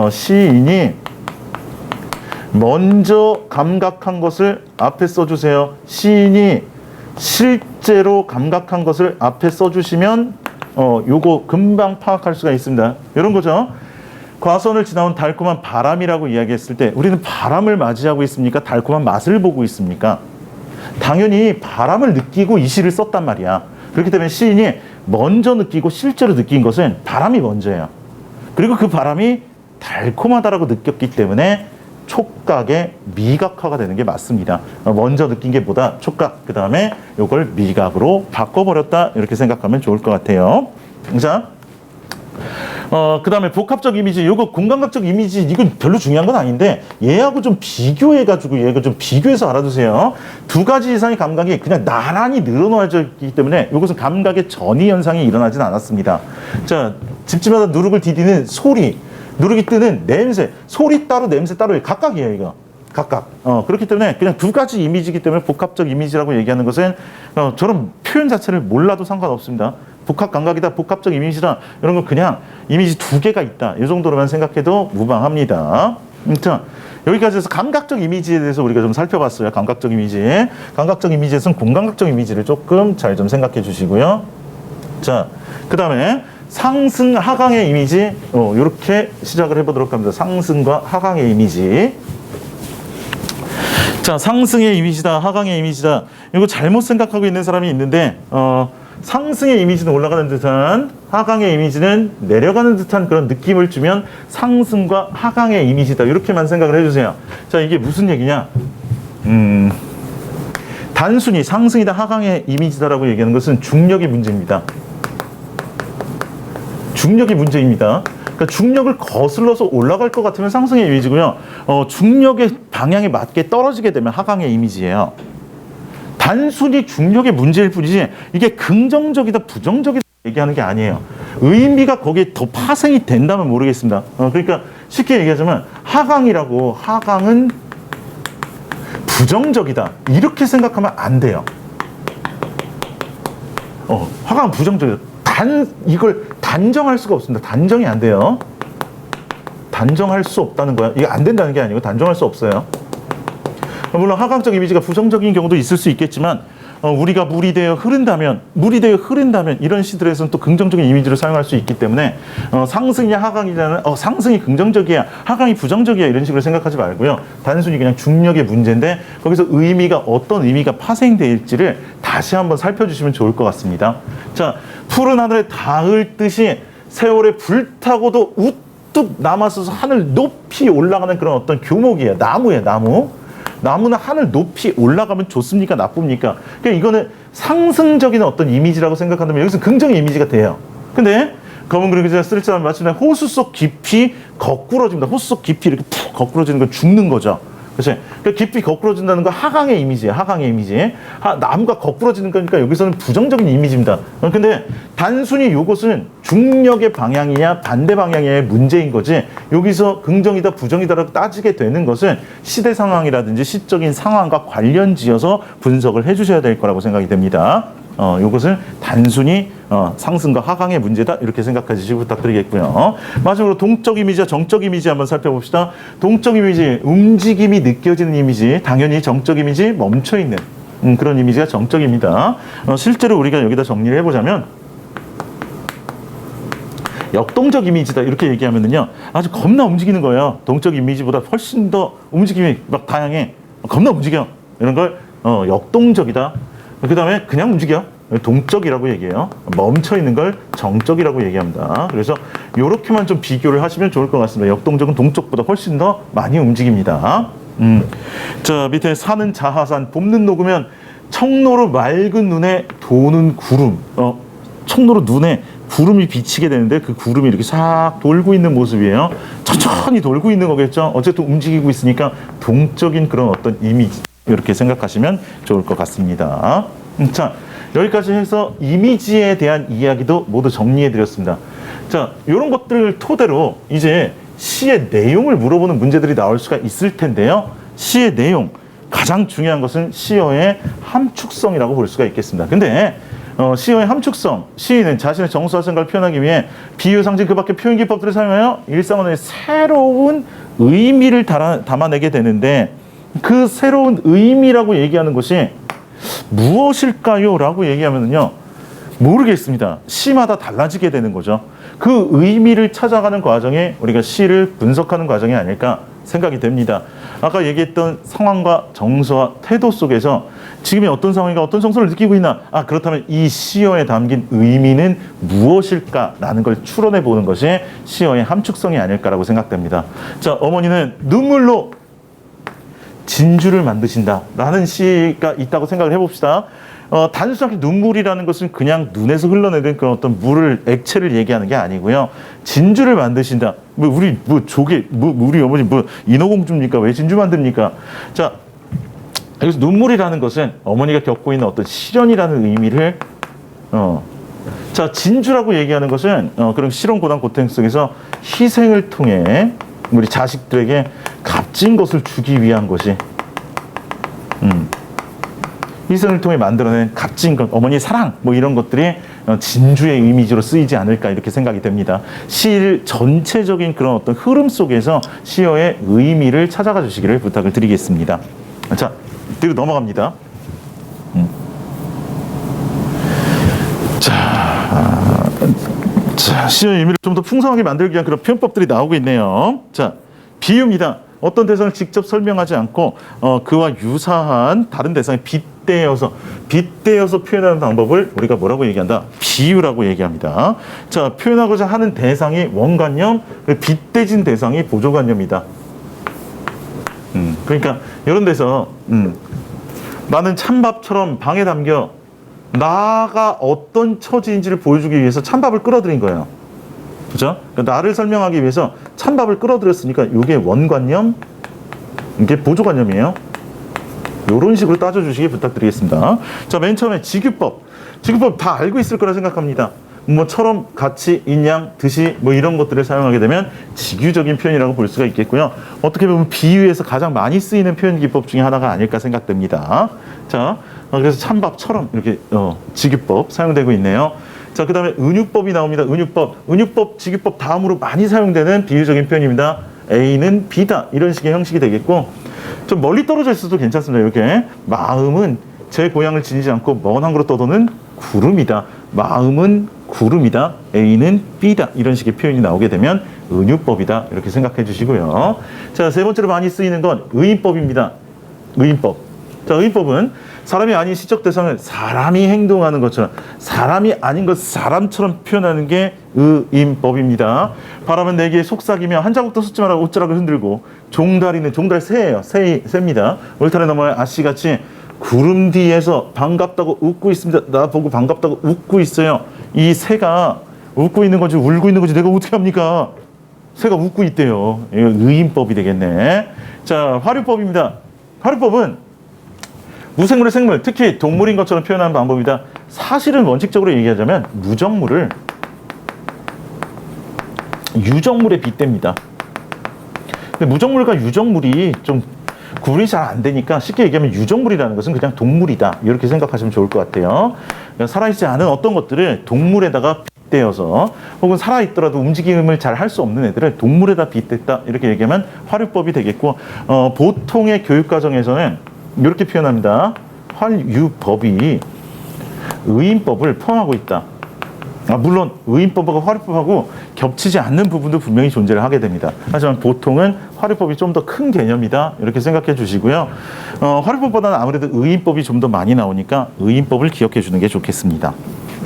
시인이 먼저 감각한 것을 앞에 써주세요. 시인이 실제로 감각한 것을 앞에 써주시면 요거 금방 파악할 수가 있습니다. 이런 거죠. 과수원을 지나온 달콤한 바람이라고 이야기했을 때 우리는 바람을 맞이하고 있습니까? 달콤한 맛을 보고 있습니까? 당연히 바람을 느끼고 이 시를 썼단 말이야. 그렇기 때문에 시인이 먼저 느끼고 실제로 느낀 것은 바람이 먼저예요. 그리고 그 바람이 달콤하다라고 느꼈기 때문에 촉각의 미각화가 되는 게 맞습니다. 먼저 느낀 게 보다 촉각, 그 다음에 이걸 미각으로 바꿔버렸다 이렇게 생각하면 좋을 것 같아요. 자, 그 다음에 복합적 이미지, 이거 공감각적 이미지, 이건 별로 중요한 건 아닌데 얘하고 좀 비교해가지고 얘가 좀 비교해서 알아두세요. 두 가지 이상의 감각이 그냥 나란히 늘어나져 있기 때문에 이것은 감각의 전이 현상이 일어나진 않았습니다. 자, 집집마다 누룩을 디디는 소리, 누룩이 뜨는 냄새, 소리 따로 냄새 따로 각각이에요, 이거. 각각. 그렇기 때문에 그냥 두 가지 이미지이기 때문에 복합적 이미지라고 얘기하는 것은 저런 표현 자체를 몰라도 상관없습니다. 복합 감각이다, 복합적 이미지다, 이런 건 그냥 이미지 두 개가 있다. 이 정도로만 생각해도 무방합니다. 자, 여기까지 해서 감각적 이미지에 대해서 우리가 좀 살펴봤어요. 감각적 이미지. 감각적 이미지에서는 공감각적 이미지를 조금 잘 좀 생각해 주시고요. 자, 그 다음에 상승 하강의 이미지, 이렇게 시작을 해보도록 합니다. 상승과 하강의 이미지. 자, 상승의 이미지다, 하강의 이미지다. 이거 잘못 생각하고 있는 사람이 있는데, 상승의 이미지는 올라가는 듯한, 하강의 이미지는 내려가는 듯한 그런 느낌을 주면 상승과 하강의 이미지다. 이렇게만 생각을 해주세요. 자, 이게 무슨 얘기냐? 단순히 상승이다, 하강의 이미지다라고 얘기하는 것은 중력의 문제입니다. 중력이 문제입니다. 그러니까 중력을 거슬러서 올라갈 것 같으면 상승의 이미지고요. 중력의 방향에 맞게 떨어지게 되면 하강의 이미지예요. 단순히 중력의 문제일 뿐이지 이게 긍정적이다, 부정적이다 얘기하는 게 아니에요. 의미가 거기에 더 파생이 된다면 모르겠습니다. 그러니까 쉽게 얘기하자면 하강은 부정적이다 이렇게 생각하면 안 돼요. 하강은 부정적이다. 이걸 단정할 수가 없습니다. 단정이 안 돼요. 단정할 수 없다는 거야. 이게 안 된다는 게 아니고 단정할 수 없어요. 물론 하강적 이미지가 부정적인 경우도 있을 수 있겠지만 우리가 물이 되어 흐른다면 이런 시들에서는 또 긍정적인 이미지를 사용할 수 있기 때문에 상승이냐 하강이냐는 상승이 긍정적이야, 하강이 부정적이야 이런 식으로 생각하지 말고요. 단순히 그냥 중력의 문제인데 거기서 어떤 의미가 파생될지를 다시 한번 살펴주시면 좋을 것 같습니다. 자, 푸른 하늘에 닿을 듯이 세월에 불타고도 우뚝 남아서서 하늘 높이 올라가는 그런 어떤 교목이에요. 나무예요, 나무. 나무는 하늘 높이 올라가면 좋습니까? 나쁩니까? 그러니까 이거는 상승적인 어떤 이미지라고 생각한다면 여기서 긍정의 이미지가 돼요. 근데 검은 그림자 쓸 줄 알면 마침내 호수 속 깊이 거꾸러집니다. 호수 속 깊이 이렇게 푹 거꾸러지는 건 죽는 거죠. 그렇지? 그러니까 깊이 거꾸러진다는 건 하강의 이미지예요. 하강의 이미지. 나무가 거꾸러지는 거니까 여기서는 부정적인 이미지입니다. 근데 단순히 이것은 중력의 방향이냐 반대 방향의 문제인 거지, 여기서 긍정이다 부정이다라고 따지게 되는 것은 시대 상황이라든지 시적인 상황과 관련지어서 분석을 해주셔야 될 거라고 생각이 됩니다. 이것은 단순히 상승과 하강의 문제다, 이렇게 생각해 주시기 부탁드리겠고요. 마지막으로 동적 이미지와 정적 이미지 한번 살펴봅시다. 동적 이미지, 움직임이 느껴지는 이미지, 당연히 정적 이미지, 멈춰있는 그런 이미지가 정적입니다. 실제로 우리가 여기다 정리를 해보자면 역동적 이미지다 이렇게 얘기하면은요, 아주 겁나 움직이는 거예요. 동적 이미지보다 훨씬 더 움직임이 막 다양해, 겁나 움직여, 이런 걸 역동적이다. 그 다음에 그냥 움직여, 동적이라고 얘기해요. 멈춰 있는 걸 정적이라고 얘기합니다. 그래서 이렇게만 좀 비교를 하시면 좋을 것 같습니다. 역동적은 동적보다 훨씬 더 많이 움직입니다. 자, 밑에 산은 자하산, 봄눈 녹으면 청로로 맑은 눈에 도는 구름. 청로로 눈에 구름이 비치게 되는데 그 구름이 이렇게 싹 돌고 있는 모습이에요. 천천히 돌고 있는 거겠죠. 어쨌든 움직이고 있으니까 동적인 그런 어떤 이미지, 이렇게 생각하시면 좋을 것 같습니다. 자, 여기까지 해서 이미지에 대한 이야기도 모두 정리해 드렸습니다. 자, 이런 것들을 토대로 이제 시의 내용을 물어보는 문제들이 나올 수가 있을 텐데요. 시의 내용, 가장 중요한 것은 시어의 함축성이라고 볼 수가 있겠습니다. 근데 시어의 함축성, 시인은 자신의 정서와 생각을 표현하기 위해 비유, 상징, 그 밖의 표현 기법들을 사용하여 일상언어의 새로운 의미를 담아내게 되는데, 그 새로운 의미라고 얘기하는 것이 무엇일까요? 라고 얘기하면요, 모르겠습니다. 시마다 달라지게 되는 거죠. 그 의미를 찾아가는 과정에 우리가 시를 분석하는 과정이 아닐까 생각이 됩니다. 아까 얘기했던 상황과 정서와 태도 속에서 지금의 어떤 상황이가 어떤 정서를 느끼고 있나, 그렇다면 이 시어에 담긴 의미는 무엇일까라는 걸 추론해 보는 것이 시어의 함축성이 아닐까라고 생각됩니다. 자, 어머니는 눈물로 진주를 만드신다라는 시가 있다고 생각을 해봅시다. 단순하게 눈물이라는 것은 그냥 눈에서 흘러내는 그런 어떤 물을, 액체를 얘기하는 게 아니고요. 진주를 만드신다. 우리 조개, 우리 어머니 인어공주입니까? 왜 진주 만듭니까? 자, 여기서 눈물이라는 것은 어머니가 겪고 있는 어떤 시련이라는 의미를, 자, 진주라고 얘기하는 것은 그런 실험, 고난, 고통 속에서 희생을 통해 우리 자식들에게 값진 것을 주기 위한 것이, 희생을 통해 만들어낸 값진 것, 어머니의 사랑, 이런 것들이 진주의 이미지로 쓰이지 않을까, 이렇게 생각이 됩니다. 시 전체적인 그런 어떤 흐름 속에서 시어의 의미를 찾아가 주시기를 부탁을 드리겠습니다. 자, 뒤로 넘어갑니다. 자, 시어의 의미를 좀 더 풍성하게 만들기 위한 그런 표현법들이 나오고 있네요. 자, 비유입니다. 어떤 대상을 직접 설명하지 않고 그와 유사한 다른 대상에 빗대어서 표현하는 방법을 우리가 뭐라고 얘기한다? 비유라고 얘기합니다. 자, 표현하고자 하는 대상이 원관념, 빗대진 대상이 보조관념이다. 그러니까 이런 데서 나는 찬밥처럼 방에 담겨 나가 어떤 처지인지를 보여주기 위해서 찬밥을 끌어들인 거예요. 그죠? 그러니까 나를 설명하기 위해서 찬밥을 끌어들였으니까 이게 원관념, 이게 보조관념이에요. 이런 식으로 따져주시기 부탁드리겠습니다. 자, 맨 처음에 직유법 다 알고 있을 거라 생각합니다. 처럼, 같이, 인양, 듯이 이런 것들을 사용하게 되면 직유적인 표현이라고 볼 수가 있겠고요. 어떻게 보면 비유에서 가장 많이 쓰이는 표현 기법 중에 하나가 아닐까 생각됩니다. 자, 그래서 찬밥처럼 이렇게 직유법 사용되고 있네요. 자, 그 다음에 은유법이 나옵니다. 은유법, 직유법 다음으로 많이 사용되는 비유적인 표현입니다. A는 B다, 이런 식의 형식이 되겠고, 좀 멀리 떨어져 있어도 괜찮습니다. 이렇게 마음은 제 고향을 지니지 않고 먼 항구로 떠도는 구름이다. 마음은 구름이다. A는 B다. 이런 식의 표현이 나오게 되면 은유법이다. 이렇게 생각해 주시고요. 자, 세 번째로 많이 쓰이는 건 의인법입니다. 의인법. 자, 의인법은 사람이 아닌 시적 대상을 사람이 행동하는 것처럼, 사람이 아닌 것 사람처럼 표현하는 게 의인법입니다. 바람은 내게 속삭이며 한 자국도 쏟지 말라고 옷자락을 흔들고, 종다리는 새예요. 새입니다. 울타리 너머에 아씨같이 구름 뒤에서 반갑다고 웃고 있습니다. 나 보고 반갑다고 웃고 있어요. 이 새가 웃고 있는 건지 울고 있는 건지 내가 어떻게 합니까? 새가 웃고 있대요. 이거 의인법이 되겠네. 자, 화류법입니다. 화류법은 무생물의 생물, 특히 동물인 것처럼 표현하는 방법이다. 사실은 원칙적으로 얘기하자면 무정물을 유정물에 빗댑니다. 근데 무정물과 유정물이 좀 구분이 잘 안 되니까 쉽게 얘기하면 유정물이라는 것은 그냥 동물이다. 이렇게 생각하시면 좋을 것 같아요. 그러니까 살아있지 않은 어떤 것들을 동물에다가 빗대어서 혹은 살아있더라도 움직임을 잘 할 수 없는 애들을 동물에다 빗댔다. 이렇게 얘기하면 화류법이 되겠고, 보통의 교육과정에서는 이렇게 표현합니다. 화류법이 의인법을 포함하고 있다. 물론 의인법과 화류법하고 겹치지 않는 부분도 분명히 존재를 하게 됩니다. 하지만 보통은 화류법이 좀 더 큰 개념이다. 이렇게 생각해 주시고요. 화류법보다는 아무래도 의인법이 좀 더 많이 나오니까 의인법을 기억해 주는 게 좋겠습니다.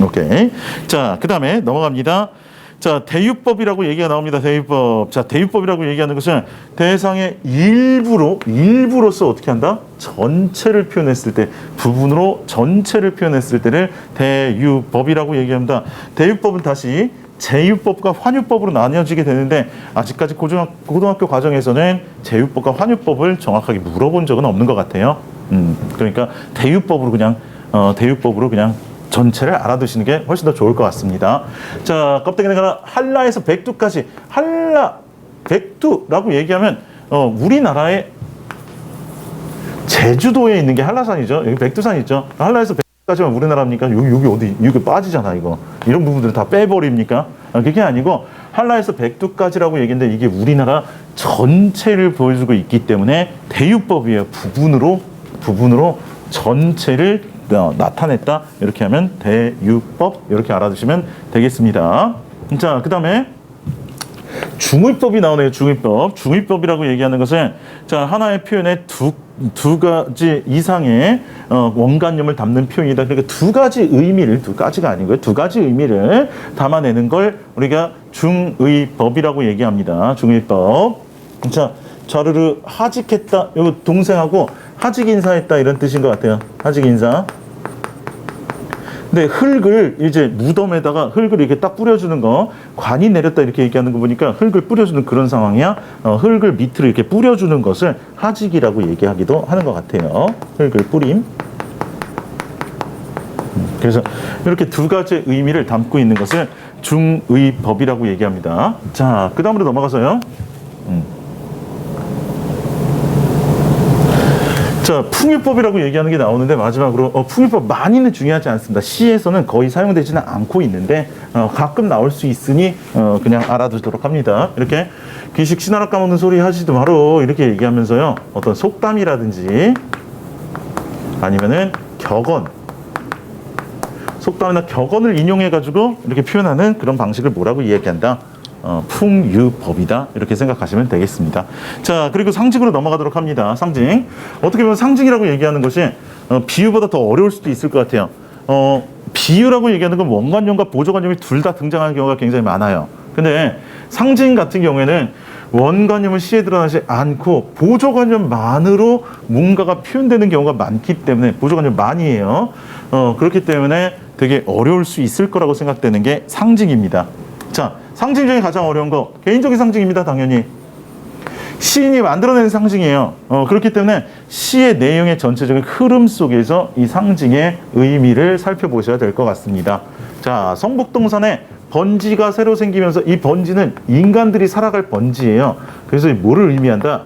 오케이. 자, 그 다음에 넘어갑니다. 자, 대유법이라고 얘기가 나옵니다. 대유법. 자, 대유법이라고 얘기하는 것은 대상의 일부로서 어떻게 한다? 전체를 표현했을 때, 부분으로 전체를 표현했을 때를 대유법이라고 얘기합니다. 대유법은 다시 제유법과 환유법으로 나뉘어지게 되는데, 아직까지 고등학교 과정에서는 제유법과 환유법을 정확하게 물어본 적은 없는 것 같아요. 그러니까 대유법으로 그냥 전체를 알아두시는 게 훨씬 더 좋을 것 같습니다. 자, 껍데기 내가라 한라에서 백두까지. 한라, 백두라고 얘기하면 우리나라의 제주도에 있는 게 한라산이죠. 여기 백두산이 있죠. 한라에서 백두까지만 우리나라입니까? 여기 어디, 여기 빠지잖아, 이거. 이런 부분들을 다 빼버립니까? 그게 아니고 한라에서 백두까지라고 얘기했는데 이게 우리나라 전체를 보여주고 있기 때문에 대유법이에요. 부분으로 전체를 나타냈다. 이렇게 하면 대유법, 이렇게 알아두시면 되겠습니다. 자, 그 다음에 중의법이 나오네요. 중의법이라고 얘기하는 것은, 자, 하나의 표현에 두 가지 이상의 원관념을 담는 표현이다. 그러니까 두 가지 의미를, 두 가지가 아니고요, 두 가지 의미를 담아내는 걸 우리가 중의법이라고 얘기합니다. 중의법. 자, 좌르르 하직했다. 이거 동생하고 하직 인사했다, 이런 뜻인 것 같아요. 하직 인사. 근데 흙을 이제 무덤에다가 흙을 이렇게 딱 뿌려주는 거, 관이 내렸다 이렇게 얘기하는 거 보니까 흙을 뿌려주는 그런 상황이야. 흙을 밑으로 이렇게 뿌려주는 것을 하직이라고 얘기하기도 하는 것 같아요. 흙을 뿌림. 그래서 이렇게 두 가지 의미를 담고 있는 것을 중의법이라고 얘기합니다. 자, 그 다음으로 넘어가서요. 자, 풍유법이라고 얘기하는 게 나오는데, 마지막으로 풍유법 많이는 중요하지 않습니다. 시에서는 거의 사용되지는 않고 있는데 가끔 나올 수 있으니 그냥 알아두도록 합니다. 이렇게 귀식 신하락 까먹는 소리 하시지 마로 이렇게 얘기하면서요, 어떤 속담이라든지 아니면은 속담이나 격언을 인용해 가지고 이렇게 표현하는 그런 방식을 뭐라고 이야기한다? 풍유법이다. 이렇게 생각하시면 되겠습니다. 자, 그리고 상징으로 넘어가도록 합니다. 상징. 어떻게 보면 상징이라고 얘기하는 것이 비유보다 더 어려울 수도 있을 것 같아요. 비유라고 얘기하는 건 원관념과 보조관념이 둘 다 등장하는 경우가 굉장히 많아요. 근데 상징 같은 경우에는 원관념은 시에 드러나지 않고 보조관념만으로 뭔가가 표현되는 경우가 많기 때문에, 보조관념만이에요. 그렇기 때문에 되게 어려울 수 있을 거라고 생각되는 게 상징입니다. 자, 상징 중에 가장 어려운 거 개인적인 상징입니다. 당연히 시인이 만들어낸 상징이에요. 그렇기 때문에 시의 내용의 전체적인 흐름 속에서 이 상징의 의미를 살펴보셔야 될 것 같습니다. 자, 성북동산에 번지가 새로 생기면서 이 번지는 인간들이 살아갈 번지예요. 그래서 뭐를 의미한다?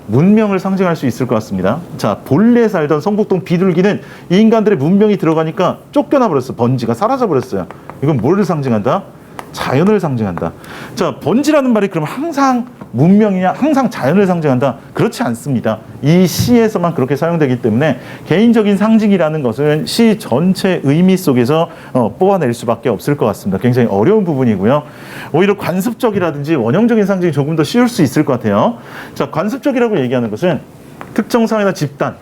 문명을 상징할 수 있을 것 같습니다. 자, 본래 살던 성북동 비둘기는 인간들의 문명이 들어가니까 쫓겨나 버렸어. 번지가 사라져 버렸어요. 이건 뭐를 상징한다? 자연을 상징한다. 자, 번지라는 말이 그럼 항상 문명이냐, 항상 자연을 상징한다? 그렇지 않습니다. 이 시에서만 그렇게 사용되기 때문에 개인적인 상징이라는 것은 시 전체 의미 속에서 뽑아낼 수밖에 없을 것 같습니다. 굉장히 어려운 부분이고요. 오히려 관습적이라든지 원형적인 상징이 조금 더 쉬울 수 있을 것 같아요. 자, 관습적이라고 얘기하는 것은 특정 사회나 집단에서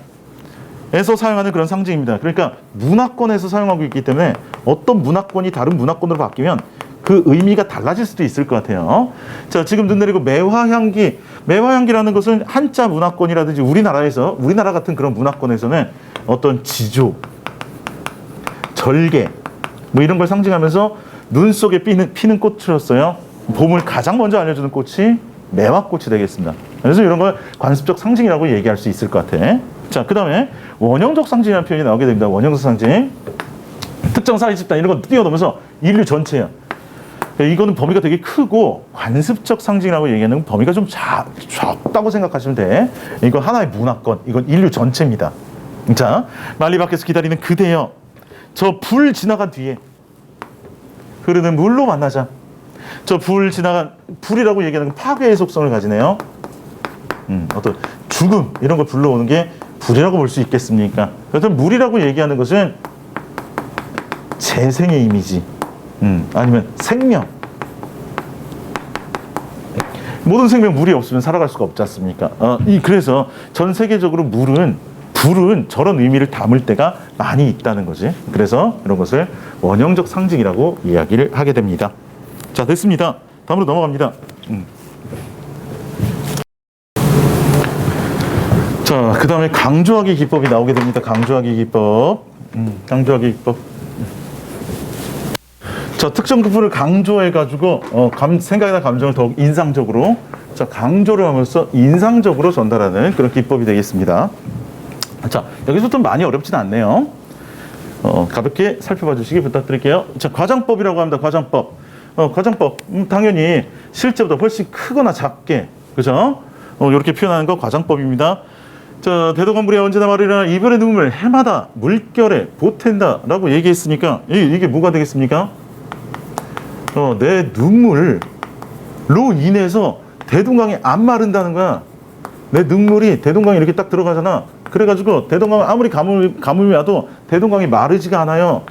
사용하는 그런 상징입니다. 그러니까 문화권에서 사용하고 있기 때문에 어떤 문화권이 다른 문화권으로 바뀌면 그 의미가 달라질 수도 있을 것 같아요. 자, 지금 눈 내리고 매화향기라는 것은 한자 문화권이라든지 우리나라 같은 그런 문화권에서는 어떤 지조, 절개 뭐 이런 걸 상징하면서 눈 속에 피는 꽃이었어요. 봄을 가장 먼저 알려주는 꽃이 매화꽃이 되겠습니다. 그래서 이런 걸 관습적 상징이라고 얘기할 수 있을 것 같아. 자, 그 다음에 원형적 상징이라는 표현이 나오게 됩니다. 원형적 상징. 특정 사회 집단 이런 거 뛰어넘어서 인류 전체야. 이거는 범위가 되게 크고 관습적 상징이라고 얘기하는 건 범위가 좀 작다고 생각하시면 돼. 이거 하나의 문화권, 이건 인류 전체입니다. 자, 만리 밖에서 기다리는 그대여, 저 불 지나간 뒤에 흐르는 물로 만나자. 저 불이라고 얘기하는 건 파괴의 속성을 가지네요. 어떤 죽음 이런 걸 불러오는 게 불이라고 볼 수 있겠습니까? 그래서 물이라고 얘기하는 것은 재생의 이미지, 아니면 생명. 모든 생명 물이 없으면 살아갈 수가 없지 않습니까? 그래서 전 세계적으로 불은 저런 의미를 담을 때가 많이 있다는 거지. 그래서 이런 것을 원형적 상징이라고 이야기를 하게 됩니다. 자, 됐습니다. 다음으로 넘어갑니다. 자, 그 다음에 강조하기 기법이 나오게 됩니다. 강조하기 기법. 강조하기 기법. 자, 특정 부분을 강조해가지고 생각이나 감정을 더욱 인상적으로, 자, 강조를 하면서 인상적으로 전달하는 그런 기법이 되겠습니다. 자, 여기서부터 많이 어렵진 않네요. 가볍게 살펴봐 주시기 부탁드릴게요. 자, 과장법이라고 합니다. 과장법. 과장법. 당연히 실제보다 훨씬 크거나 작게, 그죠? 이렇게 표현하는 거 과장법입니다. 자, 대동강물이 언제나 말이라 이별의 눈물 해마다 물결에 보탠다 라고 얘기했으니까 이게 뭐가 되겠습니까? 내 눈물로 인해서 대동강이 안 마른다는 거야. 내 눈물이 대동강에 이렇게 딱 들어가잖아. 그래가지고 대동강 아무리 가뭄이 와도 대동강이 마르지가 않아요.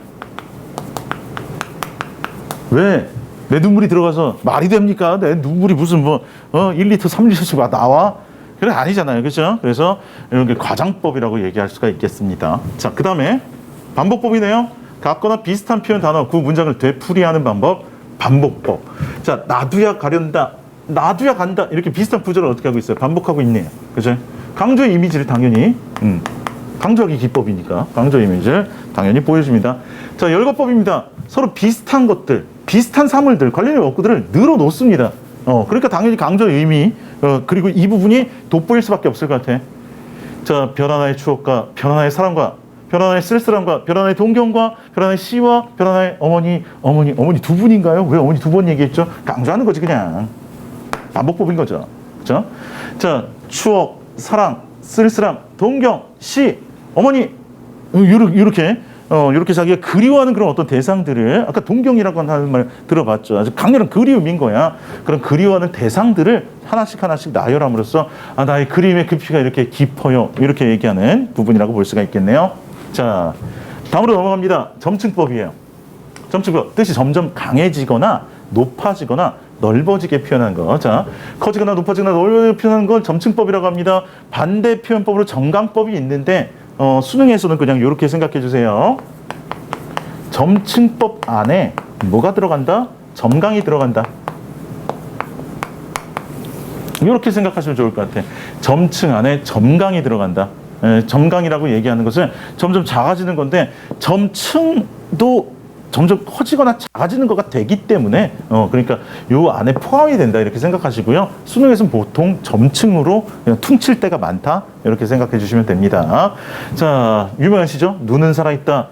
왜? 내 눈물이 들어가서 말이 됩니까? 내 눈물이 무슨 1리터, 3리터씩 나와? 그래, 아니잖아요. 그렇죠? 그래서 이런 게 과장법이라고 얘기할 수가 있겠습니다. 자, 그 다음에 반복법이네요. 같거나 비슷한 표현 단어, 그 문장을 되풀이하는 방법, 반복법. 자, 나두야 가련다, 나두야 간다, 이렇게 비슷한 구조를 어떻게 하고 있어요? 반복하고 있네요. 그죠? 강조의 이미지를 당연히, 강조하기 기법이니까 강조의 이미지를 당연히 보여줍니다. 자, 열거법입니다. 서로 비슷한 것들, 비슷한 사물들, 관련된 어구들을 늘어놓습니다. 그러니까 당연히 강조의 의미, 그리고 이 부분이 돋보일 수밖에 없을 것 같아. 자, 별 하나의 추억과 별 하나의 사랑과 별 하나의 쓸쓸함과 별 하나의 동경과 별 하나의 시와 별 하나의 어머니 두 분인가요? 왜 어머니 두 번 얘기했죠? 강조하는 거지, 그냥. 반복법인 거죠. 그렇죠? 자, 추억, 사랑, 쓸쓸함, 동경, 시, 어머니, 이렇게 자기가 그리워하는 그런 어떤 대상들을, 아까 동경이라고 하는 말 들어봤죠. 아주 강렬한 그리움인 거야. 그런 그리워하는 대상들을 하나씩 나열함으로써 나의 그림의 깊이가 이렇게 깊어요, 이렇게 얘기하는 부분이라고 볼 수가 있겠네요. 자, 다음으로 넘어갑니다. 점층법이에요. 점층법, 뜻이 점점 강해지거나 높아지거나 넓어지게 표현하는 거. 자, 커지거나 높아지거나 넓어지게 표현하는 걸 점층법이라고 합니다. 반대 표현법으로 정강법이 있는데 수능에서는 그냥 이렇게 생각해 주세요. 점층법 안에 뭐가 들어간다? 점강이 들어간다. 이렇게 생각하시면 좋을 것 같아. 점층 안에 점강이 들어간다. 점강이라고 얘기하는 것은 점점 작아지는 건데 점층도 점점 커지거나 작아지는 거가 되기 때문에 그러니까 요 안에 포함이 된다, 이렇게 생각하시고요. 수능에서는 보통 점층으로 그냥 퉁칠 때가 많다, 이렇게 생각해 주시면 됩니다. 자, 유명하시죠? 눈은 살아있다,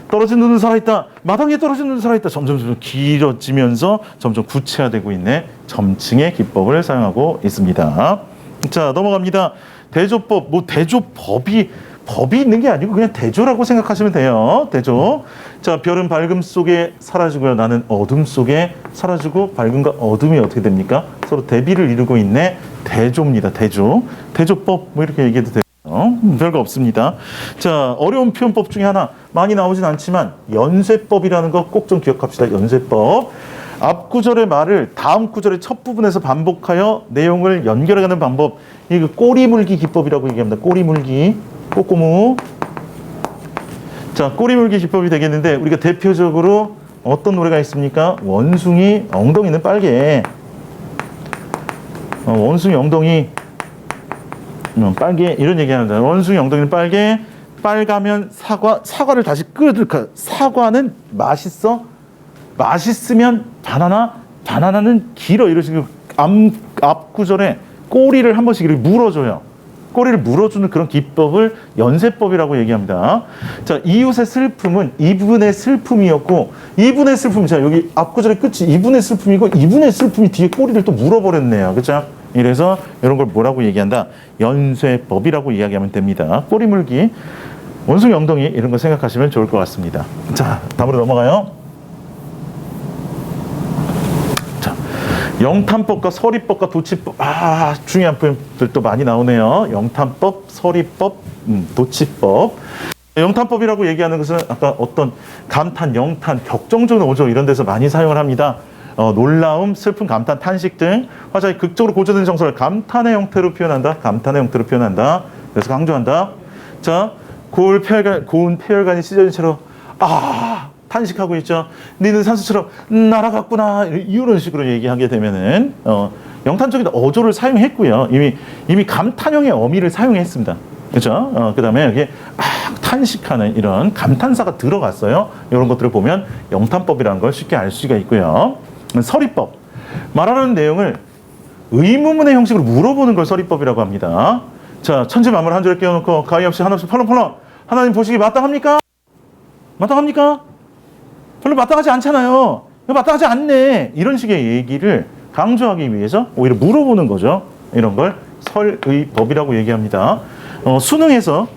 떨어진 눈은 살아있다, 마당에 떨어진 눈은 살아있다. 점점 길어지면서 점점 구체화되고 있는 점층의 기법을 사용하고 있습니다. 자, 넘어갑니다. 대조법, 법이 있는 게 아니고 그냥 대조라고 생각하시면 돼요. 대조. 자, 별은 밝음 속에 사라지고요. 나는 어둠 속에 사라지고, 밝음과 어둠이 어떻게 됩니까? 서로 대비를 이루고 있네. 대조입니다. 대조. 대조법, 이렇게 얘기해도 돼요. 별거 없습니다. 자, 어려운 표현법 중에 하나, 많이 나오진 않지만 연쇄법이라는 거 꼭 좀 기억합시다. 연쇄법. 앞 구절의 말을 다음 구절의 첫 부분에서 반복하여 내용을 연결해가는 방법. 이거 꼬리물기 기법이라고 얘기합니다. 꼬리물기. 꼬꼬무. 자, 꼬리물기 기법이 되겠는데, 우리가 대표적으로 어떤 노래가 있습니까? 원숭이 엉덩이는 빨개. 원숭이 엉덩이 빨개, 이런 얘기 합니다. 원숭이 엉덩이는 빨개. 빨가면 사과를 다시 끓여들까. 사과는 맛있어. 맛있으면 바나나는 길어. 이런 식으로 앞 구절에 꼬리를 한 번씩 이렇게 물어줘요. 꼬리를 물어주는 그런 기법을 연세법이라고 얘기합니다. 자, 이웃의 슬픔은 이분의 슬픔이었고, 이분의 슬픔, 자, 여기 앞구절의 끝이 이분의 슬픔이고, 이분의 슬픔이 뒤에 꼬리를 또 물어버렸네요. 그렇죠? 이래서 이런 걸 뭐라고 얘기한다? 연쇄법이라고 이야기하면 됩니다. 꼬리 물기, 원숭이 엉덩이 이런 거 생각하시면 좋을 것 같습니다. 자, 다음으로 넘어가요. 자, 영탄법과 서리법과 도치법. 중요한 표현들도 많이 나오네요. 영탄법, 서리법, 도치법. 영탄법이라고 얘기하는 것은 아까 어떤 감탄, 영탄, 격정적 오조 이런 데서 많이 사용을 합니다. 놀라움, 슬픔, 감탄, 탄식 등 화자의 극적으로 고조된 정서를 감탄의 형태로 표현한다. 감탄의 형태로 표현한다. 그래서 강조한다. 자, 고운 폐혈관이 찢어진 채로 탄식하고 있죠. 너는 산수처럼 날아갔구나. 이런 식으로 얘기하게 되면은 영탄적인 어조를 사용했고요. 이미 감탄형의 어미를 사용했습니다. 그렇죠? 그다음에 여기 탄식하는 이런 감탄사가 들어갔어요. 이런 것들을 보면 영탄법이라는 걸 쉽게 알 수가 있고요. 서리법. 말하는 내용을 의문문의 형식으로 물어보는 걸 서리법이라고 합니다. 자, 천지만물 한 줄에 끼워놓고 가위 없이 한없이 펄렁펄렁 하나님 보시기 마땅합니까? 마땅합니까? 별로 마땅하지 않잖아요. 마땅하지 않네. 이런 식의 얘기를 강조하기 위해서 오히려 물어보는 거죠. 이런 걸 설의법이라고 얘기합니다. 수능에서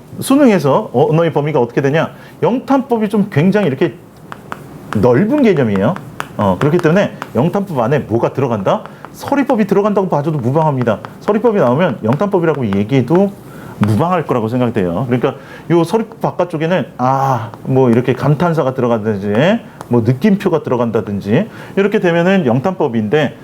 언어의 범위가 어떻게 되냐? 영탄법이 좀 굉장히 이렇게 넓은 개념이에요. 그렇기 때문에 영탄법 안에 뭐가 들어간다? 서리법이 들어간다고 봐줘도 무방합니다. 서리법이 나오면 영탄법이라고 얘기해도 무방할 거라고 생각돼요. 그러니까 요 서리법 바깥쪽에는 뭐 이렇게 감탄사가 들어간다든지 뭐 느낌표가 들어간다든지 이렇게 되면은 영탄법인데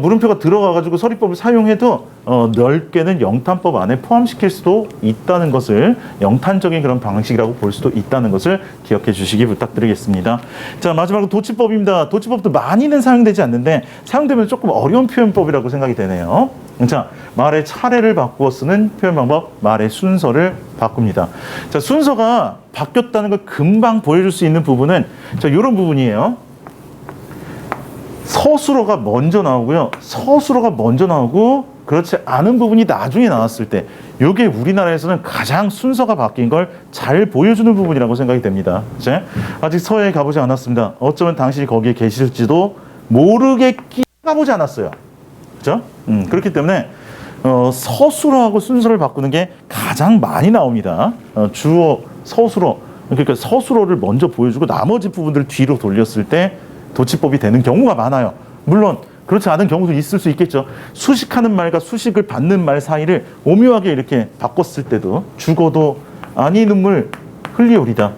물음표가 들어가가지고 서리법을 사용해도 넓게는 영탄법 안에 포함시킬 수도 있다는 것을 영탄적인 그런 방식이라고 볼 수도 있다는 것을 기억해 주시기 부탁드리겠습니다. 자, 마지막으로 도치법입니다. 도치법도 많이는 사용되지 않는데 사용되면 조금 어려운 표현법이라고 생각이 되네요. 자, 말의 차례를 바꾸어 쓰는 표현 방법, 말의 순서를 바꿉니다. 자, 순서가 바뀌었다는 걸 금방 보여줄 수 있는 부분은 자, 이런 부분이에요. 서술어가 먼저 나오고요. 서술어가 먼저 나오고 그렇지 않은 부분이 나중에 나왔을 때 이게 우리나라에서는 가장 순서가 바뀐 걸 잘 보여주는 부분이라고 생각이 됩니다. 그치? 아직 서해에 가보지 않았습니다. 어쩌면 당신이 거기에 계실지도 모르겠기 가보지 않았어요. 그렇죠? 그렇기 때문에 서술어하고 순서를 바꾸는 게 가장 많이 나옵니다. 주어, 서술어. 그러니까 서술어를 먼저 보여주고 나머지 부분들을 뒤로 돌렸을 때 도치법이 되는 경우가 많아요. 물론 그렇지 않은 경우도 있을 수 있겠죠. 수식하는 말과 수식을 받는 말 사이를 오묘하게 이렇게 바꿨을 때도 죽어도 아니 눈물 흘리오리다.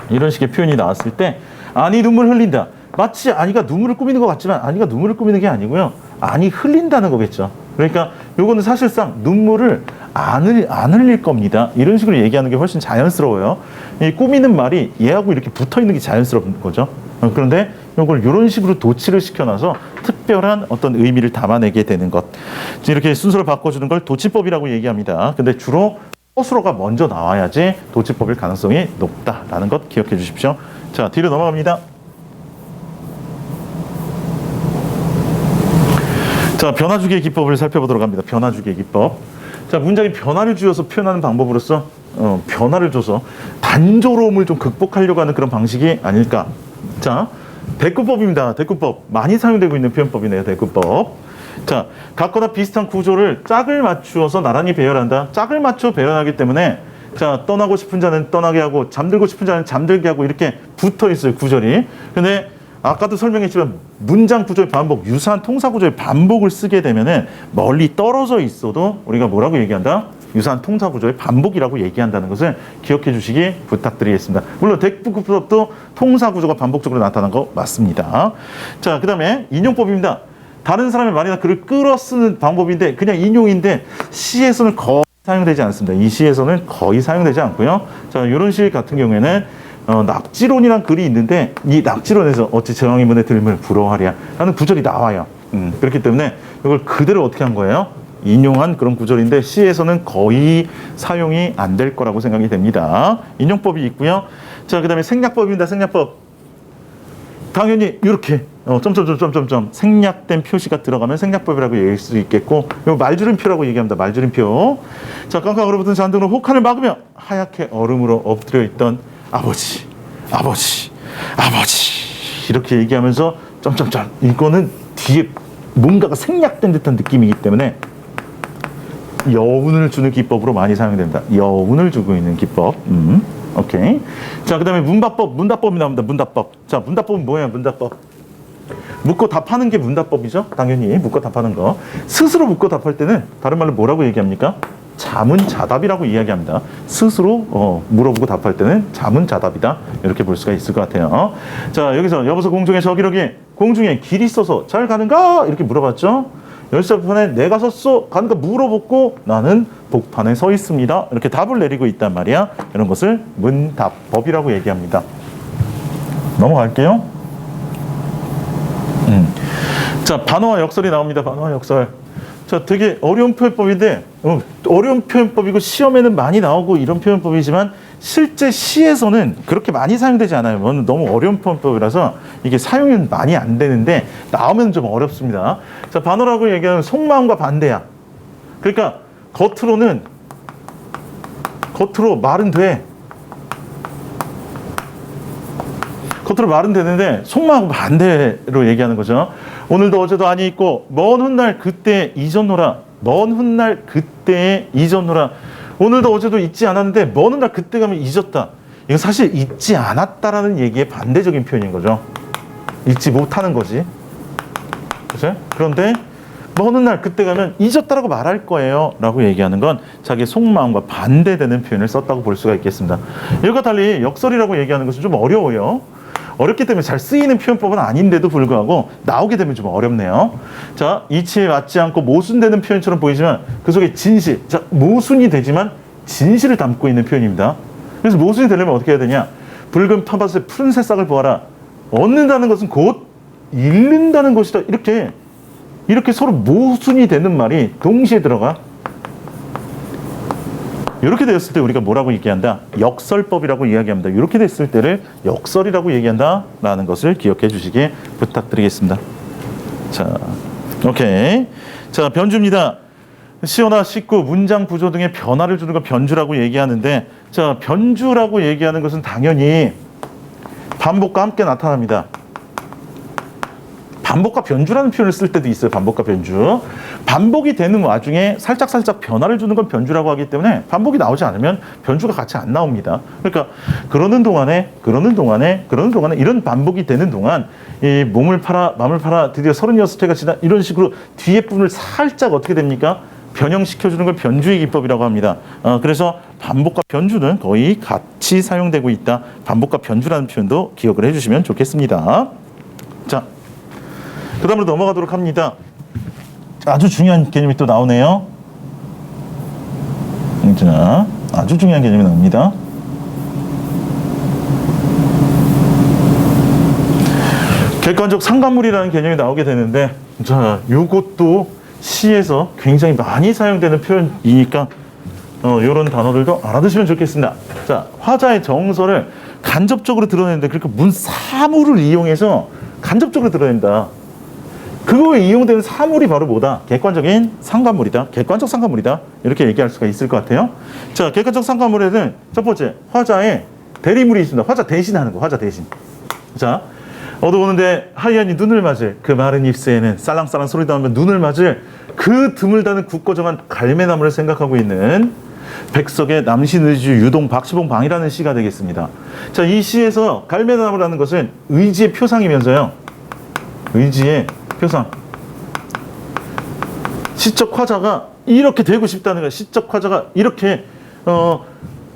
이런 식의 표현이 나왔을 때 아니 눈물 흘린다. 마치 아니가 눈물을 꾸미는 것 같지만 아니가 눈물을 꾸미는 게 아니고요. 아니 흘린다는 거겠죠. 그러니까 요거는 사실상 눈물을 안 흘릴 겁니다. 이런 식으로 얘기하는 게 훨씬 자연스러워요. 이 꾸미는 말이 얘하고 이렇게 붙어 있는 게 자연스러운 거죠. 그런데 이걸 이런 식으로 도치를 시켜놔서 특별한 어떤 의미를 담아내게 되는 것. 이렇게 순서를 바꿔주는 걸 도치법이라고 얘기합니다. 근데 주로 서술어가 먼저 나와야지 도치법일 가능성이 높다라는 것 기억해 주십시오. 자, 뒤로 넘어갑니다. 자, 변화주기의 기법을 살펴보도록 합니다. 변화주기의 기법. 자, 문장에 변화를 주어서 표현하는 방법으로서 변화를 줘서 단조로움을 좀 극복하려고 하는 그런 방식이 아닐까. 자, 대꾸법입니다. 대꾸법. 많이 사용되고 있는 표현법이네요. 대꾸법. 자, 같거나 비슷한 구조를 짝을 맞추어서 나란히 배열한다. 짝을 맞춰 배열하기 때문에 자, 떠나고 싶은 자는 떠나게 하고 잠들고 싶은 자는 잠들게 하고 이렇게 붙어 있어요. 구절이. 근데 아까도 설명했지만 문장 구조의 반복, 유사한 통사 구조의 반복을 쓰게 되면은 멀리 떨어져 있어도 우리가 뭐라고 얘기한다? 유사한 통사 구조의 반복이라고 얘기한다는 것을 기억해 주시기 부탁드리겠습니다. 물론 대꾸법도 통사 구조가 반복적으로 나타난 거 맞습니다. 자, 그 다음에 인용법입니다. 다른 사람의 말이나 글을 끌어 쓰는 방법인데 그냥 인용인데 시에서는 거의 사용되지 않습니다. 이 시에서는 거의 사용되지 않고요. 자, 이런 시 같은 경우에는 낙지론이란 글이 있는데 이 낙지론에서 어찌 제왕의 문에 들면 부러워하랴 라는 구절이 나와요. 그렇기 때문에 이걸 그대로 어떻게 한 거예요? 인용한 그런 구절인데 시에서는 거의 사용이 안 될 거라고 생각이 됩니다. 인용법이 있고요. 자, 그 다음에 생략법입니다. 생략법. 당연히 이렇게 점점점점점점 생략된 표시가 들어가면 생략법이라고 얘기할 수 있겠고, 이거 말줄임표라고 얘기합니다. 말줄임표. 자, 깡깡 얼어붙은 잔등으로 혹한을 막으며 하얗게 얼음으로 엎드려 있던 아버지, 아버지, 아버지 이렇게 얘기하면서 점점점, 이거는 뒤에 뭔가가 생략된 듯한 느낌이기 때문에 여운을 주는 기법으로 많이 사용됩니다. 여운을 주고 있는 기법. 오케이. 자, 그 다음에 문답법, 문답법이 나옵니다. 문답법. 자, 문답법은 뭐예요? 문답법. 묻고 답하는 게 문답법이죠. 당연히 묻고 답하는 거. 스스로 묻고 답할 때는 다른 말로 뭐라고 얘기합니까? 자문자답이라고 이야기합니다. 스스로 물어보고 답할 때는 자문자답이다. 이렇게 볼 수가 있을 것 같아요. 자, 여기서 여보서 공중에 저기로기 공중에 길 있어서 잘 가는가? 이렇게 물어봤죠. 열쇠판에 내가 섰어 가는가 물어보고 나는 복판에 서 있습니다. 이렇게 답을 내리고 있단 말이야. 이런 것을 문답법이라고 얘기합니다. 넘어갈게요. 자, 반어와 역설이 나옵니다. 반어와 역설. 자, 되게 어려운 표현법인데 어려운 표현법이고 시험에는 많이 나오고 이런 표현법이지만 실제 시에서는 그렇게 많이 사용되지 않아요. 너무 어려운 표현법이라서 이게 사용은 많이 안 되는데 나오면 좀 어렵습니다. 자, 반어라고 얘기하면 속마음과 반대야. 그러니까 겉으로 말은 돼. 겉으로 말은 되는데 속마음과 반대로 얘기하는 거죠. 오늘도 어제도 아니 있고 먼 훗날 그때 잊었노라. 먼 훗날 그때 잊었노라. 오늘도 어제도 잊지 않았는데 먼 훗날 그때 가면 잊었다. 이건 사실 잊지 않았다라는 얘기의 반대적인 표현인 거죠. 잊지 못하는 거지. 그렇죠? 그런데 먼 훗날 그때 가면 잊었다라고 말할 거예요 라고 얘기하는 건 자기 속마음과 반대되는 표현을 썼다고 볼 수가 있겠습니다. 이것과 달리 역설이라고 얘기하는 것은 좀 어려워요. 어렵기 때문에 잘 쓰이는 표현법은 아닌데도 불구하고 나오게 되면 좀 어렵네요. 자, 이치에 맞지 않고 모순되는 표현처럼 보이지만 그 속에 진실, 자, 모순이 되지만 진실을 담고 있는 표현입니다. 그래서 모순이 되려면 어떻게 해야 되냐? 붉은 텃밭에 푸른 새싹을 보아라. 얻는다는 것은 곧 잃는다는 것이다. 이렇게 서로 모순이 되는 말이 동시에 들어가. 이렇게 되었을 때 우리가 뭐라고 얘기한다? 역설법이라고 이야기합니다. 이렇게 됐을 때를 역설이라고 얘기한다라는 것을 기억해 주시기 부탁드리겠습니다. 자, 오케이. 자, 변주입니다. 시어나 식구, 문장 구조 등의 변화를 주는 걸 변주라고 얘기하는데, 자, 변주라고 얘기하는 것은 당연히 반복과 함께 나타납니다. 반복과 변주라는 표현을 쓸 때도 있어요. 반복과 변주. 반복이 되는 와중에 살짝 변화를 주는 건 변주라고 하기 때문에 반복이 나오지 않으면 변주가 같이 안 나옵니다. 그러니까 그러는 동안에 이런 반복이 되는 동안 이 몸을 팔아 마음을 팔아 드디어 36회가 지나 이런 식으로 뒤에 부분을 살짝 어떻게 됩니까? 변형시켜주는 걸 변주의 기법이라고 합니다. 그래서 반복과 변주는 거의 같이 사용되고 있다. 반복과 변주라는 표현도 기억을 해주시면 좋겠습니다. 자, 그 다음으로 넘어가도록 합니다. 아주 중요한 개념이 또 나오네요. 자, 아주 중요한 개념이 나옵니다. 객관적 상관물이라는 개념이 나오게 되는데, 자, 요것도 시에서 굉장히 많이 사용되는 표현이니까 이런 단어들도 알아두시면 좋겠습니다. 자, 화자의 정서를 간접적으로 드러내는데, 그러니까 문사물을 이용해서 간접적으로 드러낸다. 그거에 이용되는 사물이 바로 뭐다? 객관적인 상관물이다. 객관적 상관물이다. 이렇게 얘기할 수가 있을 것 같아요. 자, 객관적 상관물에는 첫 번째, 화자의 대리물이 있습니다. 화자 대신하는 거, 화자 대신. 자, 어두우는데 하얀이 눈을 맞을 그 마른 잎새에는 쌀랑쌀랑 소리 나오면 눈을 맞을 그 드물다는 굳고 정한 갈매나무를 생각하고 있는 백석의 남신의주 유동 박시봉방이라는 시가 되겠습니다. 자, 이 시에서 갈매나무라는 것은 의지의 표상이면서요. 의지의 표상. 시적 화자가 이렇게 되고 싶다는 거야. 시적 화자가 이렇게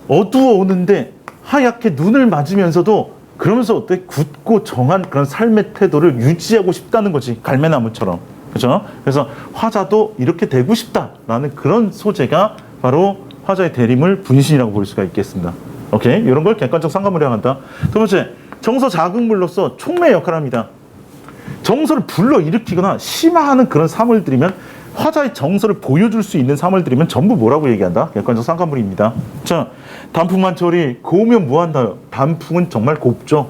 어두워 오는데 하얗게 눈을 맞으면서도 그러면서 어때? 굳고 정한 그런 삶의 태도를 유지하고 싶다는 거지. 갈매나무처럼. 그죠? 그래서 화자도 이렇게 되고 싶다라는 그런 소재가 바로 화자의 대림을 분신이라고 볼 수가 있겠습니다. 오케이? 이런 걸 객관적 상관물이라고 한다. 두 번째, 정서 자극물로서 촉매 역할을 합니다. 정서를 불러일으키거나 심화하는 그런 사물들이면 화자의 정서를 보여줄 수 있는 사물들이면 전부 뭐라고 얘기한다? 객관적 상관물입니다. 자, 단풍만 저리 고우면 무한다요. 단풍은 정말 곱죠.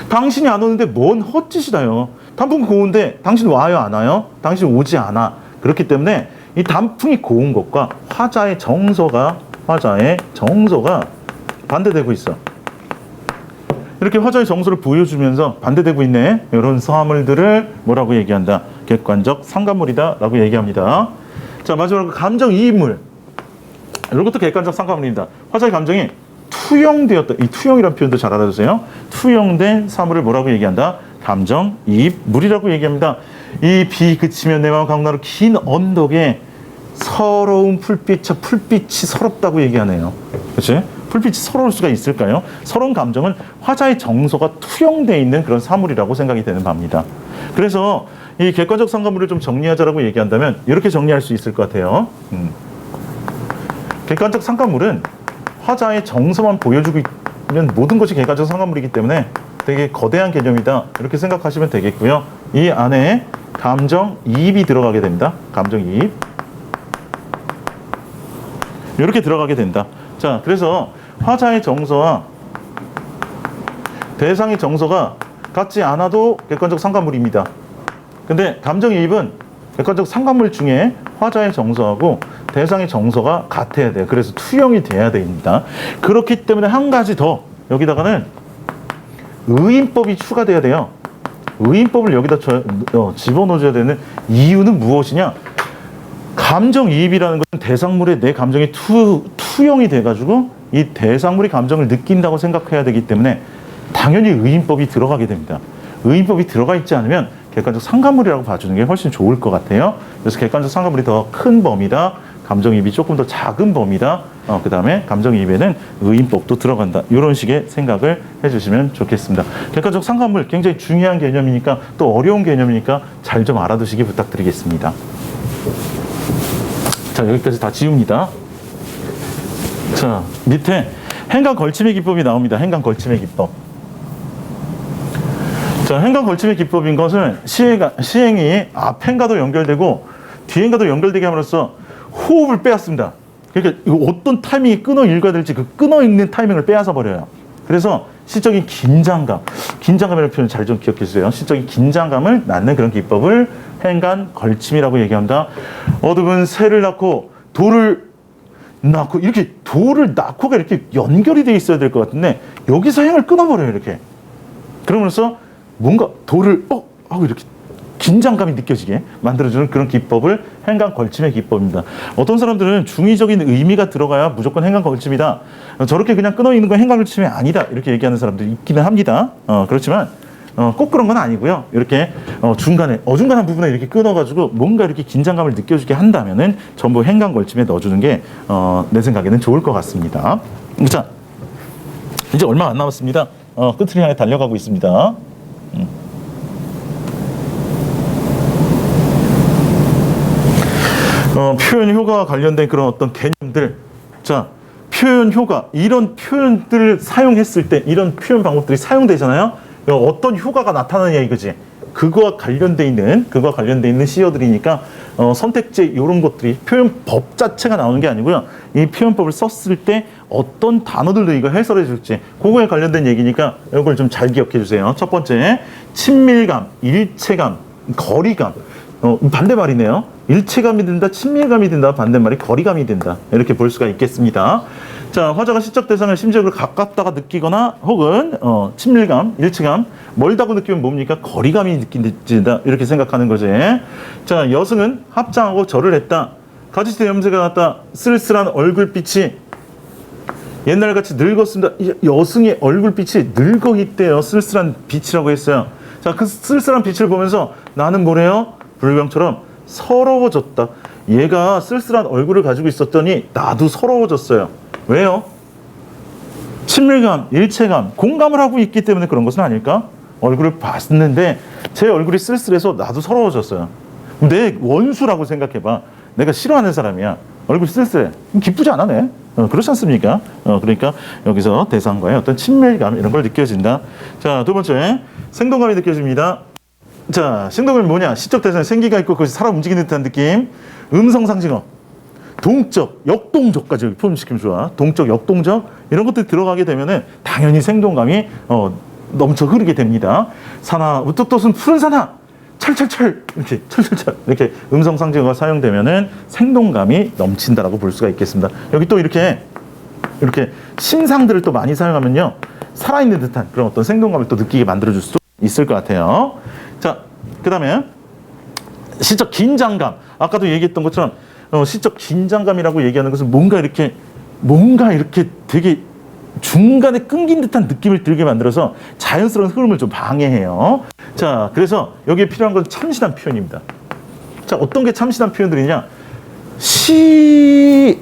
당신이 안 오는데 뭔 헛짓이다요. 단풍 고운데 당신 와요, 안 와요? 당신 오지 않아. 그렇기 때문에 이 단풍이 고운 것과 화자의 정서가 반대되고 있어. 이렇게 화자의 정서를 보여주면서 반대되고 있네. 이런 사물들을 뭐라고 얘기한다? 객관적 상관물이다 라고 얘기합니다. 자, 마지막으로 감정이입물. 이런 것도 객관적 상관물입니다. 화자의 감정이 투영되었다. 이 투영이라는 표현도 잘 알아두세요. 투영된 사물을 뭐라고 얘기한다? 감정이입물이라고 얘기합니다. 이 비 그치면 내 마음 강나루 긴 언덕에 서러운 풀빛이 서럽다고 얘기하네요. 그렇지? 풀빛이 서러울 수가 있을까요? 서러운 감정은 화자의 정서가 투영되어 있는 그런 사물이라고 생각이 되는 바입니다. 그래서 이 객관적 상관물을 좀 정리하자라고 얘기한다면 이렇게 정리할 수 있을 것 같아요. 객관적 상관물은 화자의 정서만 보여주고 있는 모든 것이 객관적 상관물이기 때문에 되게 거대한 개념이다 이렇게 생각하시면 되겠고요. 이 안에 감정이입이 들어가게 됩니다. 감정이입 이렇게 들어가게 된다. 자, 그래서 화자의 정서와 대상의 정서가 같지 않아도 객관적 상관물입니다. 근데 감정이입은 객관적 상관물 중에 화자의 정서하고 대상의 정서가 같아야 돼요. 그래서 투영이 돼야 됩니다. 그렇기 때문에 한 가지 더 여기다가는 의인법이 추가돼야 돼요. 의인법을 여기다 집어넣어줘야 되는 이유는 무엇이냐? 감정이입이라는 것은 대상물에 내 감정이 투영이 돼가지고 이 대상물이 감정을 느낀다고 생각해야 되기 때문에 당연히 의인법이 들어가게 됩니다. 의인법이 들어가 있지 않으면 객관적 상관물이라고 봐주는 게 훨씬 좋을 것 같아요. 그래서 객관적 상관물이 더 큰 범위다. 감정이입이 조금 더 작은 범위다. 그 다음에 감정이입에는 의인법도 들어간다. 이런 식의 생각을 해주시면 좋겠습니다. 객관적 상관물 굉장히 중요한 개념이니까 또 어려운 개념이니까 잘 좀 알아두시기 부탁드리겠습니다. 자, 여기까지 다 지웁니다. 자, 밑에 행간 걸침의 기법이 나옵니다. 행간 걸침의 기법. 자, 행간 걸침의 기법인 것은 시행이 앞행과도 연결되고 뒤행과도 연결되게 함으로써 호흡을 빼앗습니다. 그러니까 어떤 타이밍이 끊어 읽어야 될지 그 끊어 읽는 타이밍을 빼앗아 버려요. 그래서 시적인 긴장감이라는 표현 잘 좀 기억해 주세요. 시적인 긴장감을 낳는 그런 기법을 행간 걸침이라고 얘기합니다. 어둠은 새를 낳고 돌을 낳고 이렇게 돌을 낳고가 이렇게 연결이 돼 있어야 될 것 같은데 여기서 행을 끊어버려요. 이렇게. 그러면서 뭔가 돌을 하고 이렇게 긴장감이 느껴지게 만들어주는 그런 기법을 행간 걸침의 기법입니다. 어떤 사람들은 중의적인 의미가 들어가야 무조건 행간 걸침이다. 저렇게 그냥 끊어 있는 건 행간 걸침이 아니다. 이렇게 얘기하는 사람들이 있기는 합니다. 그렇지만 꼭 그런 건 아니고요. 이렇게 중간에 어중간한 부분에 이렇게 끊어가지고 뭔가 이렇게 긴장감을 느껴주게 한다면은 전부 행간 걸침에 넣어주는 게 내 생각에는 좋을 것 같습니다. 자, 이제 얼마 안 남았습니다. 끝을 향해 달려가고 있습니다. 표현 효과와 관련된 그런 어떤 개념들. 자, 표현 효과. 이런 표현들을 사용했을 때 이런 표현 방법들이 사용되잖아요. 어떤 효과가 나타나냐 이거지. 그거와 관련돼 있는 시어들이니까 선택제 이런 것들이 표현법 자체가 나오는 게 아니고요. 이 표현법을 썼을 때 어떤 단어들도 이거 해설해 줄지 그거에 관련된 얘기니까 이걸 좀 잘 기억해 주세요. 첫 번째, 친밀감, 일체감, 거리감. 반대말이네요. 일체감이 된다, 친밀감이 된다, 반대말이 거리감이 된다. 이렇게 볼 수가 있겠습니다. 자, 화자가 시적 대상을 심지어를 가깝다가 느끼거나 혹은 친밀감, 일체감, 멀다고 느끼면 뭡니까? 거리감이 느낀다. 이렇게 생각하는 거지. 자, 여승은 합장하고 절을 했다. 가지치대 염세가 났다. 쓸쓸한 얼굴빛이 옛날같이 늙었습니다. 여승의 얼굴빛이 늙어 있대요. 쓸쓸한 빛이라고 했어요. 자, 그 쓸쓸한 빛을 보면서 나는 뭐래요? 불병처럼 서러워졌다. 얘가 쓸쓸한 얼굴을 가지고 있었더니 나도 서러워졌어요. 왜요? 친밀감, 일체감, 공감을 하고 있기 때문에 그런 것은 아닐까? 얼굴을 봤는데 제 얼굴이 쓸쓸해서 나도 서러워졌어요. 내 원수라고 생각해봐. 내가 싫어하는 사람이야. 얼굴 쓸쓸해. 기쁘지 않아, 내? 그렇지 않습니까? 그러니까 여기서 대상과의 어떤 친밀감 이런 걸 느껴진다. 자, 두 번째, 생동감이 느껴집니다. 자, 신동은 뭐냐? 시적 대상에 생기가 있고 그것이 사람 움직이는 듯한 느낌. 음성 상징어. 동적, 역동적까지 포함시키면 좋아. 동적, 역동적 이런 것들이 들어가게 되면은 당연히 생동감이 넘쳐 흐르게 됩니다. 산하, 우뚝 돋은 푸른 산하, 철철철 이렇게 철철철 이렇게 음성 상징어가 사용되면은 생동감이 넘친다라고 볼 수가 있겠습니다. 여기 또 이렇게 심상들을 또 많이 사용하면요 살아있는 듯한 그런 어떤 생동감을 또 느끼게 만들어줄 수 있을 것 같아요. 자, 그 다음에 시적 긴장감. 아까도 얘기했던 것처럼 시적 긴장감이라고 얘기하는 것은 뭔가 이렇게 되게 중간에 끊긴 듯한 느낌을 들게 만들어서 자연스러운 흐름을 좀 방해해요. 자, 그래서 여기에 필요한 건 참신한 표현입니다. 자, 어떤 게 참신한 표현들이냐? 시라고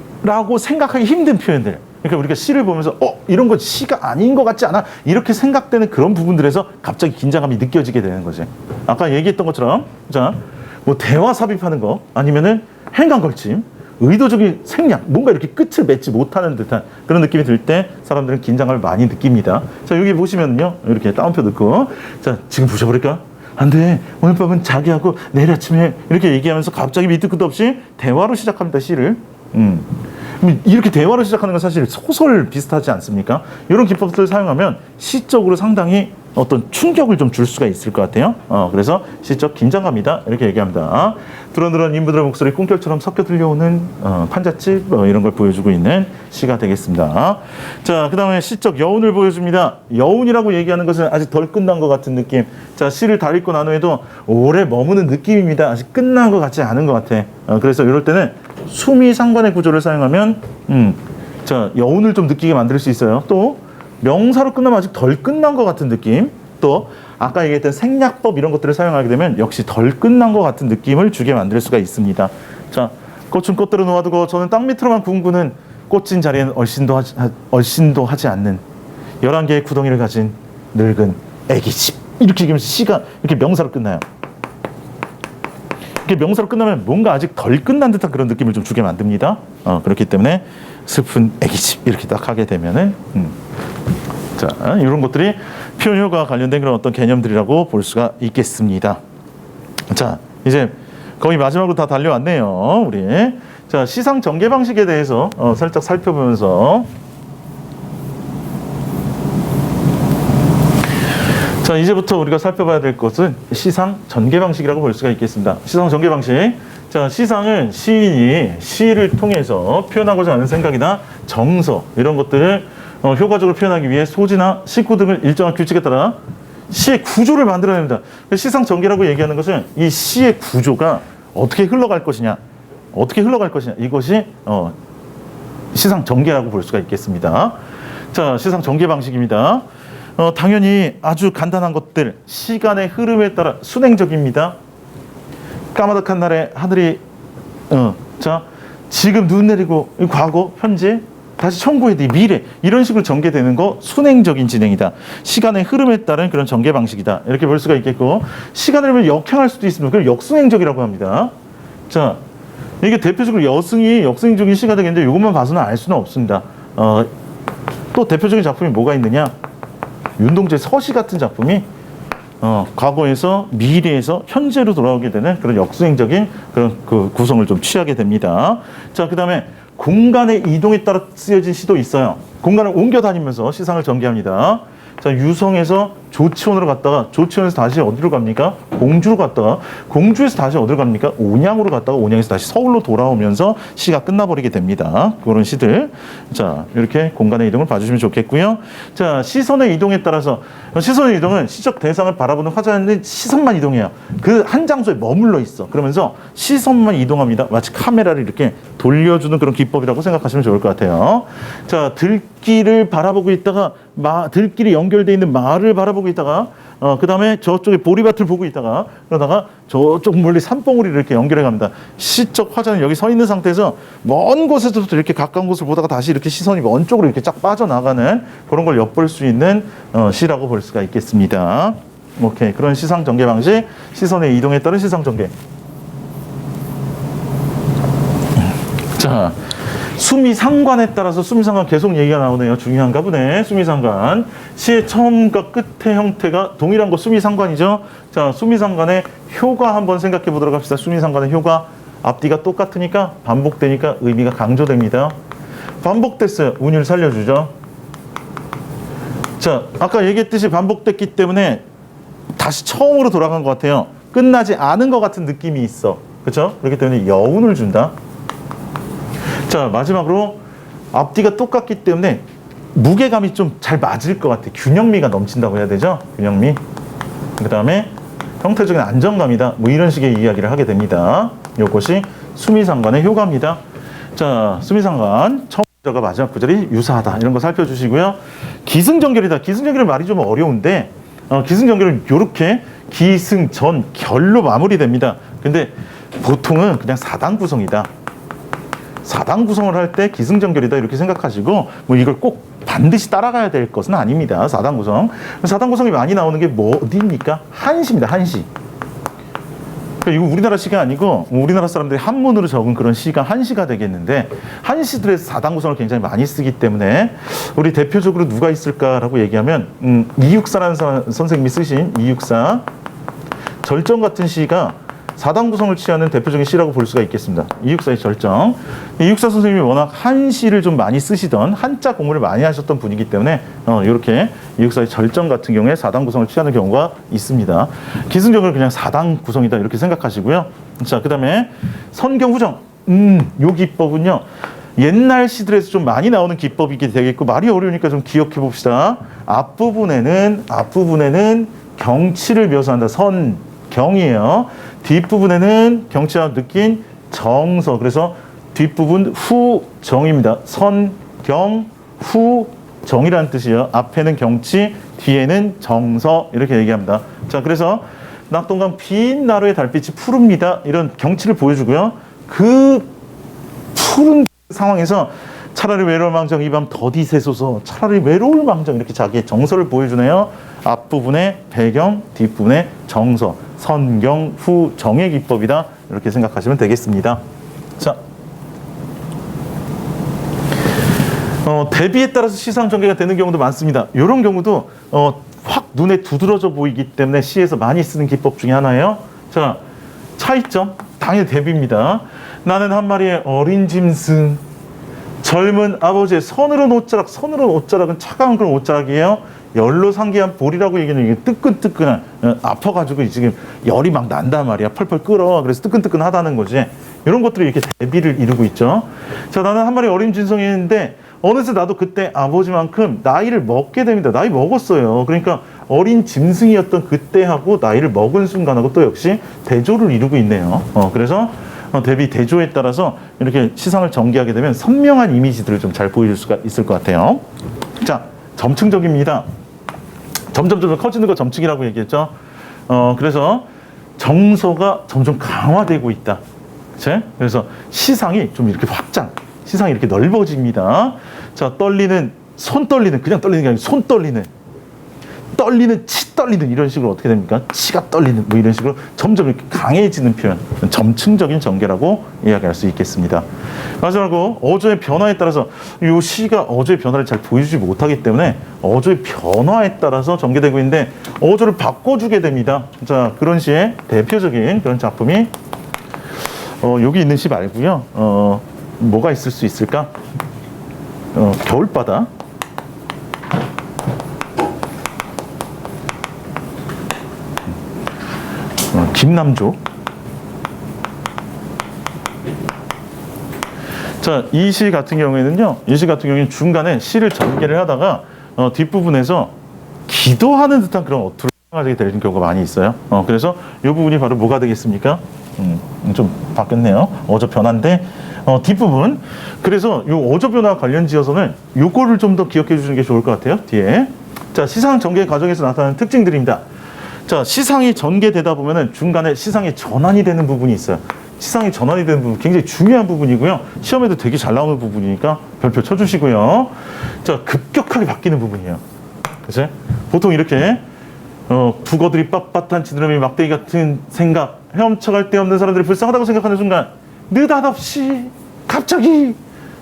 생각하기 힘든 표현들. 그러니까 우리가 시를 보면서 이런 건 시가 아닌 것 같지 않아? 이렇게 생각되는 그런 부분들에서 갑자기 긴장감이 느껴지게 되는 거지. 아까 얘기했던 것처럼 자, 뭐 대화 삽입하는 거 아니면은 행간걸침, 의도적인 생략, 뭔가 이렇게 끝을 맺지 못하는 듯한 그런 느낌이 들 때 사람들은 긴장감을 많이 느낍니다. 자, 여기 보시면요 이렇게 따옴표 넣고 자, 지금 부셔버릴까? 안 돼. 오늘 밤은 자기하고 내일 아침에 이렇게 얘기하면서 갑자기 밑도 끝도 없이 대화로 시작합니다. 시를. 이렇게 대화로 시작하는 건 사실 소설 비슷하지 않습니까? 이런 기법들을 사용하면 시적으로 상당히 어떤 충격을 좀 줄 수가 있을 것 같아요. 그래서 시적 긴장감이다 이렇게 얘기합니다. 드러늘한 인부들의 목소리 꿈결처럼 섞여 들려오는 판잣집 이런 걸 보여주고 있는 시가 되겠습니다. 자, 그 다음에 시적 여운을 보여줍니다. 여운이라고 얘기하는 것은 아직 덜 끝난 것 같은 느낌. 자, 시를 다 읽고 난 후에도 오래 머무는 느낌입니다. 아직 끝난 것 같지 않은 것 같아. 그래서 이럴 때는 수미 상관의 구조를 사용하면 자, 여운을 좀 느끼게 만들 수 있어요. 또 명사로 끝나면 아직 덜 끝난 것 같은 느낌. 또 아까 얘기했던 생략법 이런 것들을 사용하게 되면 역시 덜 끝난 것 같은 느낌을 주게 만들 수가 있습니다. 자, 꽃은 꽃대로 놓아두고 저는 땅 밑으로만 굽는 꽃진 자리에는 얼씬도 하지 않는 11개의 구덩이를 가진 늙은 애기집. 이렇게 얘기하면서 시가 이렇게 명사로 끝나요. 이렇게 명사로 끝나면 뭔가 아직 덜 끝난 듯한 그런 느낌을 좀 주게 만듭니다. 그렇기 때문에 슬픈 애기집 이렇게 딱 하게 되면은 자, 이런 것들이 표현 효과와 관련된 그런 어떤 개념들이라고 볼 수가 있겠습니다. 자, 이제 거의 마지막으로 다 달려왔네요, 우리. 자, 시상 전개 방식에 대해서 살짝 살펴보면서 자, 이제부터 우리가 살펴봐야 될 것은 시상 전개 방식이라고 볼 수가 있겠습니다. 시상 전개 방식. 자, 시상은 시인이 시를 통해서 표현하고자 하는 생각이나 정서 이런 것들을 효과적으로 표현하기 위해 소지나 식구 등을 일정한 규칙에 따라 시의 구조를 만들어냅니다. 시상 전개라고 얘기하는 것은 이 시의 구조가 어떻게 흘러갈 것이냐, 이것이 시상 전개라고 볼 수가 있겠습니다. 자, 시상 전개 방식입니다. 당연히 아주 간단한 것들, 시간의 흐름에 따라 순행적입니다. 까마득한 날에 하늘이 자, 지금 눈 내리고 과거, 현재, 다시 청구해야 돼, 미래 이런 식으로 전개되는 거 순행적인 진행이다. 시간의 흐름에 따른 그런 전개 방식이다. 이렇게 볼 수가 있겠고, 시간을 보면 역행할 수도 있습니다. 그걸 역순행적이라고 합니다. 자, 이게 대표적으로 역순행적인 시가 되겠는데 이것만 봐서는 알 수는 없습니다. 또 대표적인 작품이 뭐가 있느냐? 윤동주의 서시 같은 작품이 과거에서 미래에서 현재로 돌아오게 되는 그런 역수행적인 그런 그 구성을 좀 취하게 됩니다. 자, 그 다음에 공간의 이동에 따라 쓰여진 시도 있어요. 공간을 옮겨 다니면서 시상을 전개합니다. 자, 유성에서 조치원으로 갔다가 조치원에서 다시 어디로 갑니까? 공주로 갔다가 공주에서 다시 어디로 갑니까? 온양으로 갔다가 온양에서 다시 서울로 돌아오면서 시가 끝나버리게 됩니다. 그런 시들. 자, 이렇게 공간의 이동을 봐주시면 좋겠고요. 자, 시선의 이동에 따라서 시선의 이동은 시적 대상을 바라보는 화자의 시선만 이동해요. 그 한 장소에 머물러 있어. 그러면서 시선만 이동합니다. 마치 카메라를 이렇게 돌려주는 그런 기법이라고 생각하시면 좋을 것 같아요. 자, 들길을 바라보고 있다가 들길이 연결되어 있는 마을을 바라보고 있다가 그 다음에 저쪽에 보리밭을 보고 있다가 그러다가 저쪽 멀리 산봉우리를 이렇게 연결해 갑니다. 시적 화자는 여기 서 있는 상태에서 먼 곳에서부터 이렇게 가까운 곳을 보다가 다시 이렇게 시선이 먼 쪽으로 이렇게 쫙 빠져나가는 그런 걸 엿볼 수 있는 시라고 볼 수가 있겠습니다. 오케이, 그런 시상 전개 방식, 시선의 이동에 따른 시상 전개. 자, 수미상관에 따라서 수미상관 계속 얘기가 나오네요. 중요한가 보네. 수미상관. 시의 처음과 끝의 형태가 동일한 거 수미상관이죠. 자, 수미상관의 효과 한번 생각해 보도록 합시다. 수미상관의 효과. 앞뒤가 똑같으니까 반복되니까 의미가 강조됩니다. 반복됐어요. 운율 살려주죠. 자, 아까 얘기했듯이 반복됐기 때문에 다시 처음으로 돌아간 것 같아요. 끝나지 않은 것 같은 느낌이 있어. 그렇죠? 그렇기 때문에 여운을 준다. 자, 마지막으로 앞뒤가 똑같기 때문에 무게감이 좀 잘 맞을 것 같아. 균형미가 넘친다고 해야 되죠? 균형미. 그 다음에 형태적인 안정감이다. 뭐 이런 식의 이야기를 하게 됩니다. 이것이 수미상관의 효과입니다. 자, 수미상관 처음 구절과 마지막 구절이 유사하다. 이런 거 살펴주시고요. 기승전결이다. 기승전결은 말이 좀 어려운데 기승전결은 이렇게 기승전 결로 마무리됩니다. 근데 보통은 그냥 사당 구성이다. 사당 구성을 할 때 기승전결이다 이렇게 생각하시고 뭐 이걸 꼭 반드시 따라가야 될 것은 아닙니다. 사당 구성. 사당 구성이 많이 나오는 게 뭐 어디입니까? 한시입니다. 한시. 이거 우리나라 시가 아니고 우리나라 사람들이 한문으로 적은 그런 시가 한시가 되겠는데 한시들의 사당 구성을 굉장히 많이 쓰기 때문에 우리 대표적으로 누가 있을까라고 얘기하면 이육사라는 선생님이 쓰신 이육사 절정 같은 시가 사당 구성을 취하는 대표적인 시라고 볼 수가 있겠습니다. 이육사의 절정. 이육사 선생님이 워낙 한시를 좀 많이 쓰시던 한자 공부를 많이 하셨던 분이기 때문에 이렇게 이육사의 절정 같은 경우에 사당 구성을 취하는 경우가 있습니다. 기승전결은 그냥 사당 구성이다 이렇게 생각하시고요. 자, 그 다음에 선경후정. 요 기법은요. 옛날 시들에서 좀 많이 나오는 기법이게 되겠고 말이 어려우니까 좀 기억해 봅시다. 앞부분에는 경치를 묘사한다. 선경이에요. 뒷부분에는 경치와 느낀 정서. 그래서 뒷부분 후정입니다. 선경 후정이라는 뜻이에요. 앞에는 경치, 뒤에는 정서 이렇게 얘기합니다. 자, 그래서 낙동강 빈 나루의 달빛이 푸릅니다. 이런 경치를 보여주고요. 그 푸른 상황에서 차라리 외로울 망정 이 밤 더디 새소서 차라리 외로울 망정 이렇게 자기의 정서를 보여주네요. 앞부분의 배경, 뒷부분의 정서. 선경 후 정의 기법이다 이렇게 생각하시면 되겠습니다. 자, 대비에 따라서 시상 전개가 되는 경우도 많습니다. 이런 경우도 확 눈에 두드러져 보이기 때문에 시에서 많이 쓰는 기법 중에 하나예요. 자, 차이점 당연히 대비입니다. 나는 한 마리의 어린 짐승 젊은 아버지의 서늘한 옷자락. 서늘한 옷자락은 차가운 그런 옷자락이에요. 열로 상기한 볼이라고 얘기하는 이게 뜨끈뜨끈한 아파가지고 지금 열이 막 난단 말이야. 펄펄 끓어. 그래서 뜨끈뜨끈하다는 거지. 이런 것들이 이렇게 대비를 이루고 있죠. 자, 나는 한 마리 어린 짐승이었는데 어느새 나도 그때 아버지만큼 나이를 먹게 됩니다. 나이 먹었어요. 그러니까 어린 짐승이었던 그때하고 나이를 먹은 순간하고 또 역시 대조를 이루고 있네요. 그래서 대비 대조에 따라서 이렇게 시상을 전개하게 되면 선명한 이미지들을 좀 잘 보여줄 수가 있을 것 같아요. 자, 점층적입니다. 점점 커지는 거 점층이라고 얘기했죠. 그래서 정서가 점점 강화되고 있다. 그치? 그래서 시상이 좀 이렇게 확장, 시상이 이렇게 넓어집니다. 자, 손 떨리는, 그냥 떨리는 게 아니고 손 떨리는, 치 떨리는 이런 식으로 어떻게 됩니까? 치가 떨리는 뭐 이런 식으로 점점 이렇게 강해지는 표현, 점층적인 전개라고 이야기할 수 있겠습니다. 마지막으로 어조의 변화에 따라서 이 시가 어조의 변화를 잘 보여주지 못하기 때문에 어조의 변화에 따라서 전개되고 있는데 어조를 바꿔주게 됩니다. 자, 그런 시의 대표적인 그런 작품이 여기 있는 시 말고요. 뭐가 있을 수 있을까? 겨울바다. 김남조. 자, 이 시 같은 경우에는 중간에 시를 전개를 하다가 뒷부분에서 기도하는 듯한 그런 어투를 사용하게 되는 경우가 많이 있어요. 그래서 이 부분이 바로 뭐가 되겠습니까? 좀 바뀌었네요. 어조 변화인데 뒷부분. 그래서 이 어조 변화 관련 지어서는 요거를 좀 더 기억해 주시는 게 좋을 것 같아요. 뒤에. 자, 시상 전개 과정에서 나타나는 특징들입니다. 자, 시상이 전개되다 보면은 중간에 시상이 전환이 되는 부분이 있어요. 시상이 전환이 되는 부분 굉장히 중요한 부분이고요. 시험에도 되게 잘 나오는 부분이니까 별표 쳐주시고요. 자, 급격하게 바뀌는 부분이에요. 그치? 보통 이렇게 북어들이 빳빳한 지느러미 막대기 같은 생각, 헤엄쳐갈 데 없는 사람들이 불쌍하다고 생각하는 순간 느닷없이 갑자기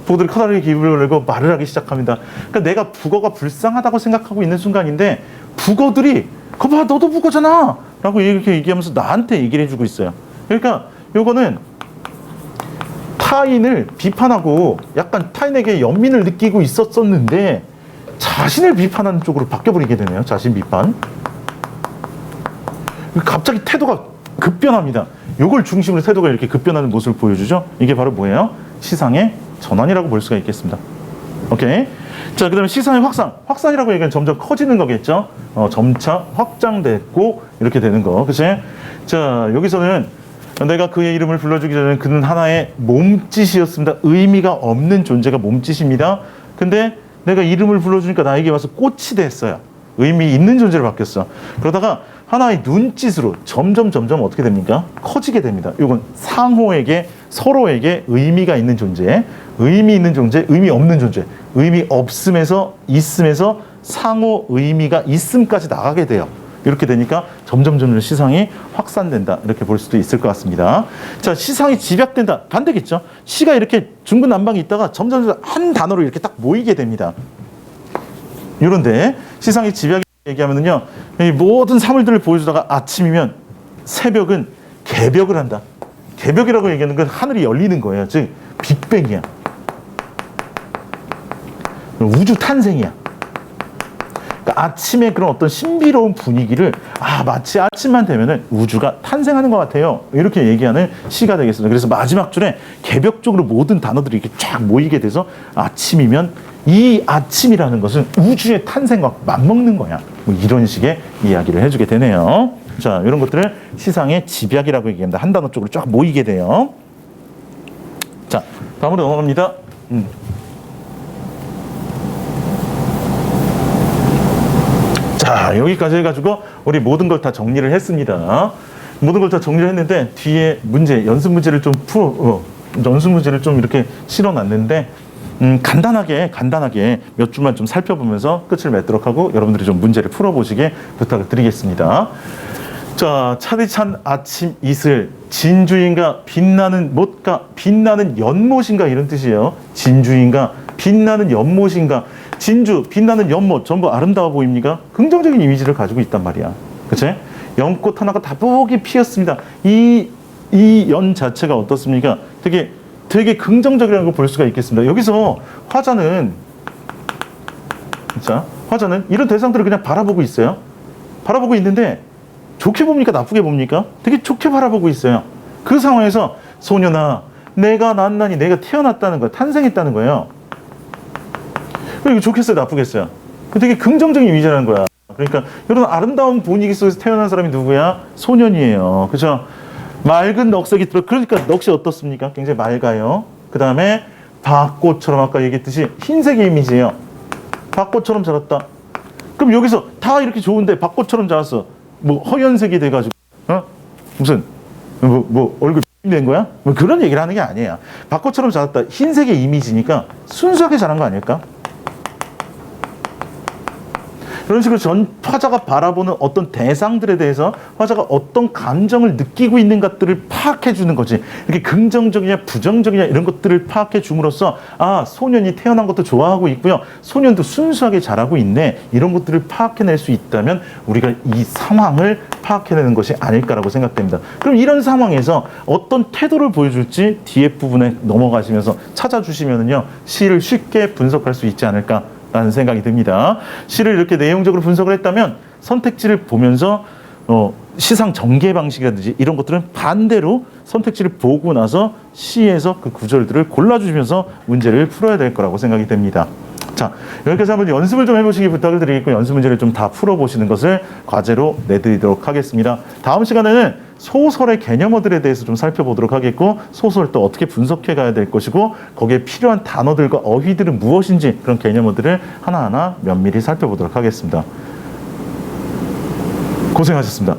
부고들이 커다랗게 기분을 내고 말을 하기 시작합니다. 그러니까 내가 북어가 불쌍하다고 생각하고 있는 순간인데 북어들이 거봐 너도 북어잖아 라고 이렇게 얘기하면서 나한테 얘기를 해주고 있어요. 그러니까 요거는 타인을 비판하고 약간 타인에게 연민을 느끼고 있었었는데 자신을 비판하는 쪽으로 바뀌어버리게 되네요. 자신 비판. 갑자기 태도가 급변합니다. 요걸 중심으로 태도가 이렇게 급변하는 모습을 보여주죠. 이게 바로 뭐예요? 시상의 전환이라고 볼 수가 있겠습니다. 오케이. 자, 그 다음에 시상의 확산. 확산이라고 얘기하면 점점 커지는 거겠죠. 점차 확장됐고 이렇게 되는 거. 그치? 자, 여기서는 내가 그의 이름을 불러주기 전에 그는 하나의 몸짓이었습니다. 의미가 없는 존재가 몸짓입니다. 근데 내가 이름을 불러주니까 나에게 와서 꽃이 됐어요. 의미 있는 존재로 바뀌었어. 그러다가 하나의 눈짓으로 점점 어떻게 됩니까? 커지게 됩니다. 이건 상호에게 서로에게 의미가 있는 존재, 의미 있는 존재, 의미 없는 존재, 의미 없음에서 있음에서 상호 의미가 있음까지 나가게 돼요. 이렇게 되니까 점점 시상이 확산된다. 이렇게 볼 수도 있을 것 같습니다. 자, 시상이 집약된다. 반대겠죠. 시가 이렇게 중구난방에 있다가 점점 한 단어로 이렇게 딱 모이게 됩니다. 이런데 시상이 집약이 얘기하면은요, 이 모든 사물들을 보여주다가 아침이면 새벽은 개벽을 한다. 개벽이라고 얘기하는 건 하늘이 열리는 거예요. 즉 빅뱅이야. 우주 탄생이야. 그러니까 아침에 그런 어떤 신비로운 분위기를 마치 아침만 되면은 우주가 탄생하는 것 같아요. 이렇게 얘기하는 시가 되겠습니다. 그래서 마지막 줄에 개벽적으로 모든 단어들이 이렇게 쫙 모이게 돼서 아침이면 이 아침이라는 것은 우주의 탄생과 맞먹는 거야. 뭐 이런 식의 이야기를 해주게 되네요. 자, 이런 것들을 시상의 집약이라고 얘기합니다. 한 단어 쪽으로 쫙 모이게 돼요. 자, 다음으로 넘어갑니다. 자, 여기까지 해가지고 우리 모든 걸 다 정리를 했습니다. 모든 걸 다 정리를 했는데 뒤에 문제, 연습 문제를 좀 연습 문제를 좀 이렇게 실어놨는데 간단하게 몇 줄만 좀 살펴보면서 끝을 맺도록 하고 여러분들이 좀 문제를 풀어보시게 부탁을 드리겠습니다. 자, 차디찬 아침 이슬, 진주인가 빛나는 못가, 빛나는 연못인가 이런 뜻이에요. 진주인가 빛나는 연못인가. 진주, 빛나는 연못 전부 아름다워 보입니까? 긍정적인 이미지를 가지고 있단 말이야. 그치? 연꽃 하나가 다복이 피었습니다. 이 연 자체가 어떻습니까? 되게 긍정적이라는 걸 볼 수가 있겠습니다. 여기서 화자는 이런 대상들을 그냥 바라보고 있어요. 바라보고 있는데 좋게 봅니까? 나쁘게 봅니까? 되게 좋게 바라보고 있어요. 그 상황에서 소년아, 내가 낳나니 내가 태어났다는 거야. 탄생했다는 거예요. 이거 좋겠어요? 나쁘겠어요? 되게 긍정적인 이미지라는 거야. 그러니까 이런 아름다운 분위기 속에서 태어난 사람이 누구야? 소년이에요. 그죠? 맑은 넋색이 그러니까 넋이 어떻습니까? 굉장히 맑아요. 그 다음에 밭꽃처럼 아까 얘기했듯이 흰색의 이미지예요. 밭꽃처럼 자랐다. 그럼 여기서 다 이렇게 좋은데 밭꽃처럼 자랐어. 뭐 허연색이 돼가지고 무슨 뭐 얼굴 된 거야? 뭐 그런 얘기를 하는 게 아니에요. 밭꽃처럼 자랐다. 흰색의 이미지니까 순수하게 자란 거 아닐까? 이런 식으로 화자가 바라보는 어떤 대상들에 대해서 화자가 어떤 감정을 느끼고 있는 것들을 파악해 주는 거지. 이렇게 긍정적이냐 부정적이냐 이런 것들을 파악해 줌으로써 소년이 태어난 것도 좋아하고 있고요. 소년도 순수하게 자라고 있네. 이런 것들을 파악해낼 수 있다면 우리가 이 상황을 파악해내는 것이 아닐까라고 생각됩니다. 그럼 이런 상황에서 어떤 태도를 보여줄지 뒤에 부분에 넘어가시면서 찾아주시면은요, 시를 쉽게 분석할 수 있지 않을까 라는 생각이 듭니다. 시를 이렇게 내용적으로 분석을 했다면 선택지를 보면서 시상 전개 방식이라든지 이런 것들은 반대로 선택지를 보고 나서 시에서 그 구절들을 골라주시면서 문제를 풀어야 될 거라고 생각이 됩니다. 자, 여기까지 한번 연습을 좀 해보시기 부탁을 드리겠고 연습 문제를 좀 다 풀어보시는 것을 과제로 내드리도록 하겠습니다. 다음 시간에는 소설의 개념어들에 대해서 좀 살펴보도록 하겠고 소설을 또 어떻게 분석해 가야 될 것이고 거기에 필요한 단어들과 어휘들은 무엇인지 그런 개념어들을 하나하나 면밀히 살펴보도록 하겠습니다. 고생하셨습니다.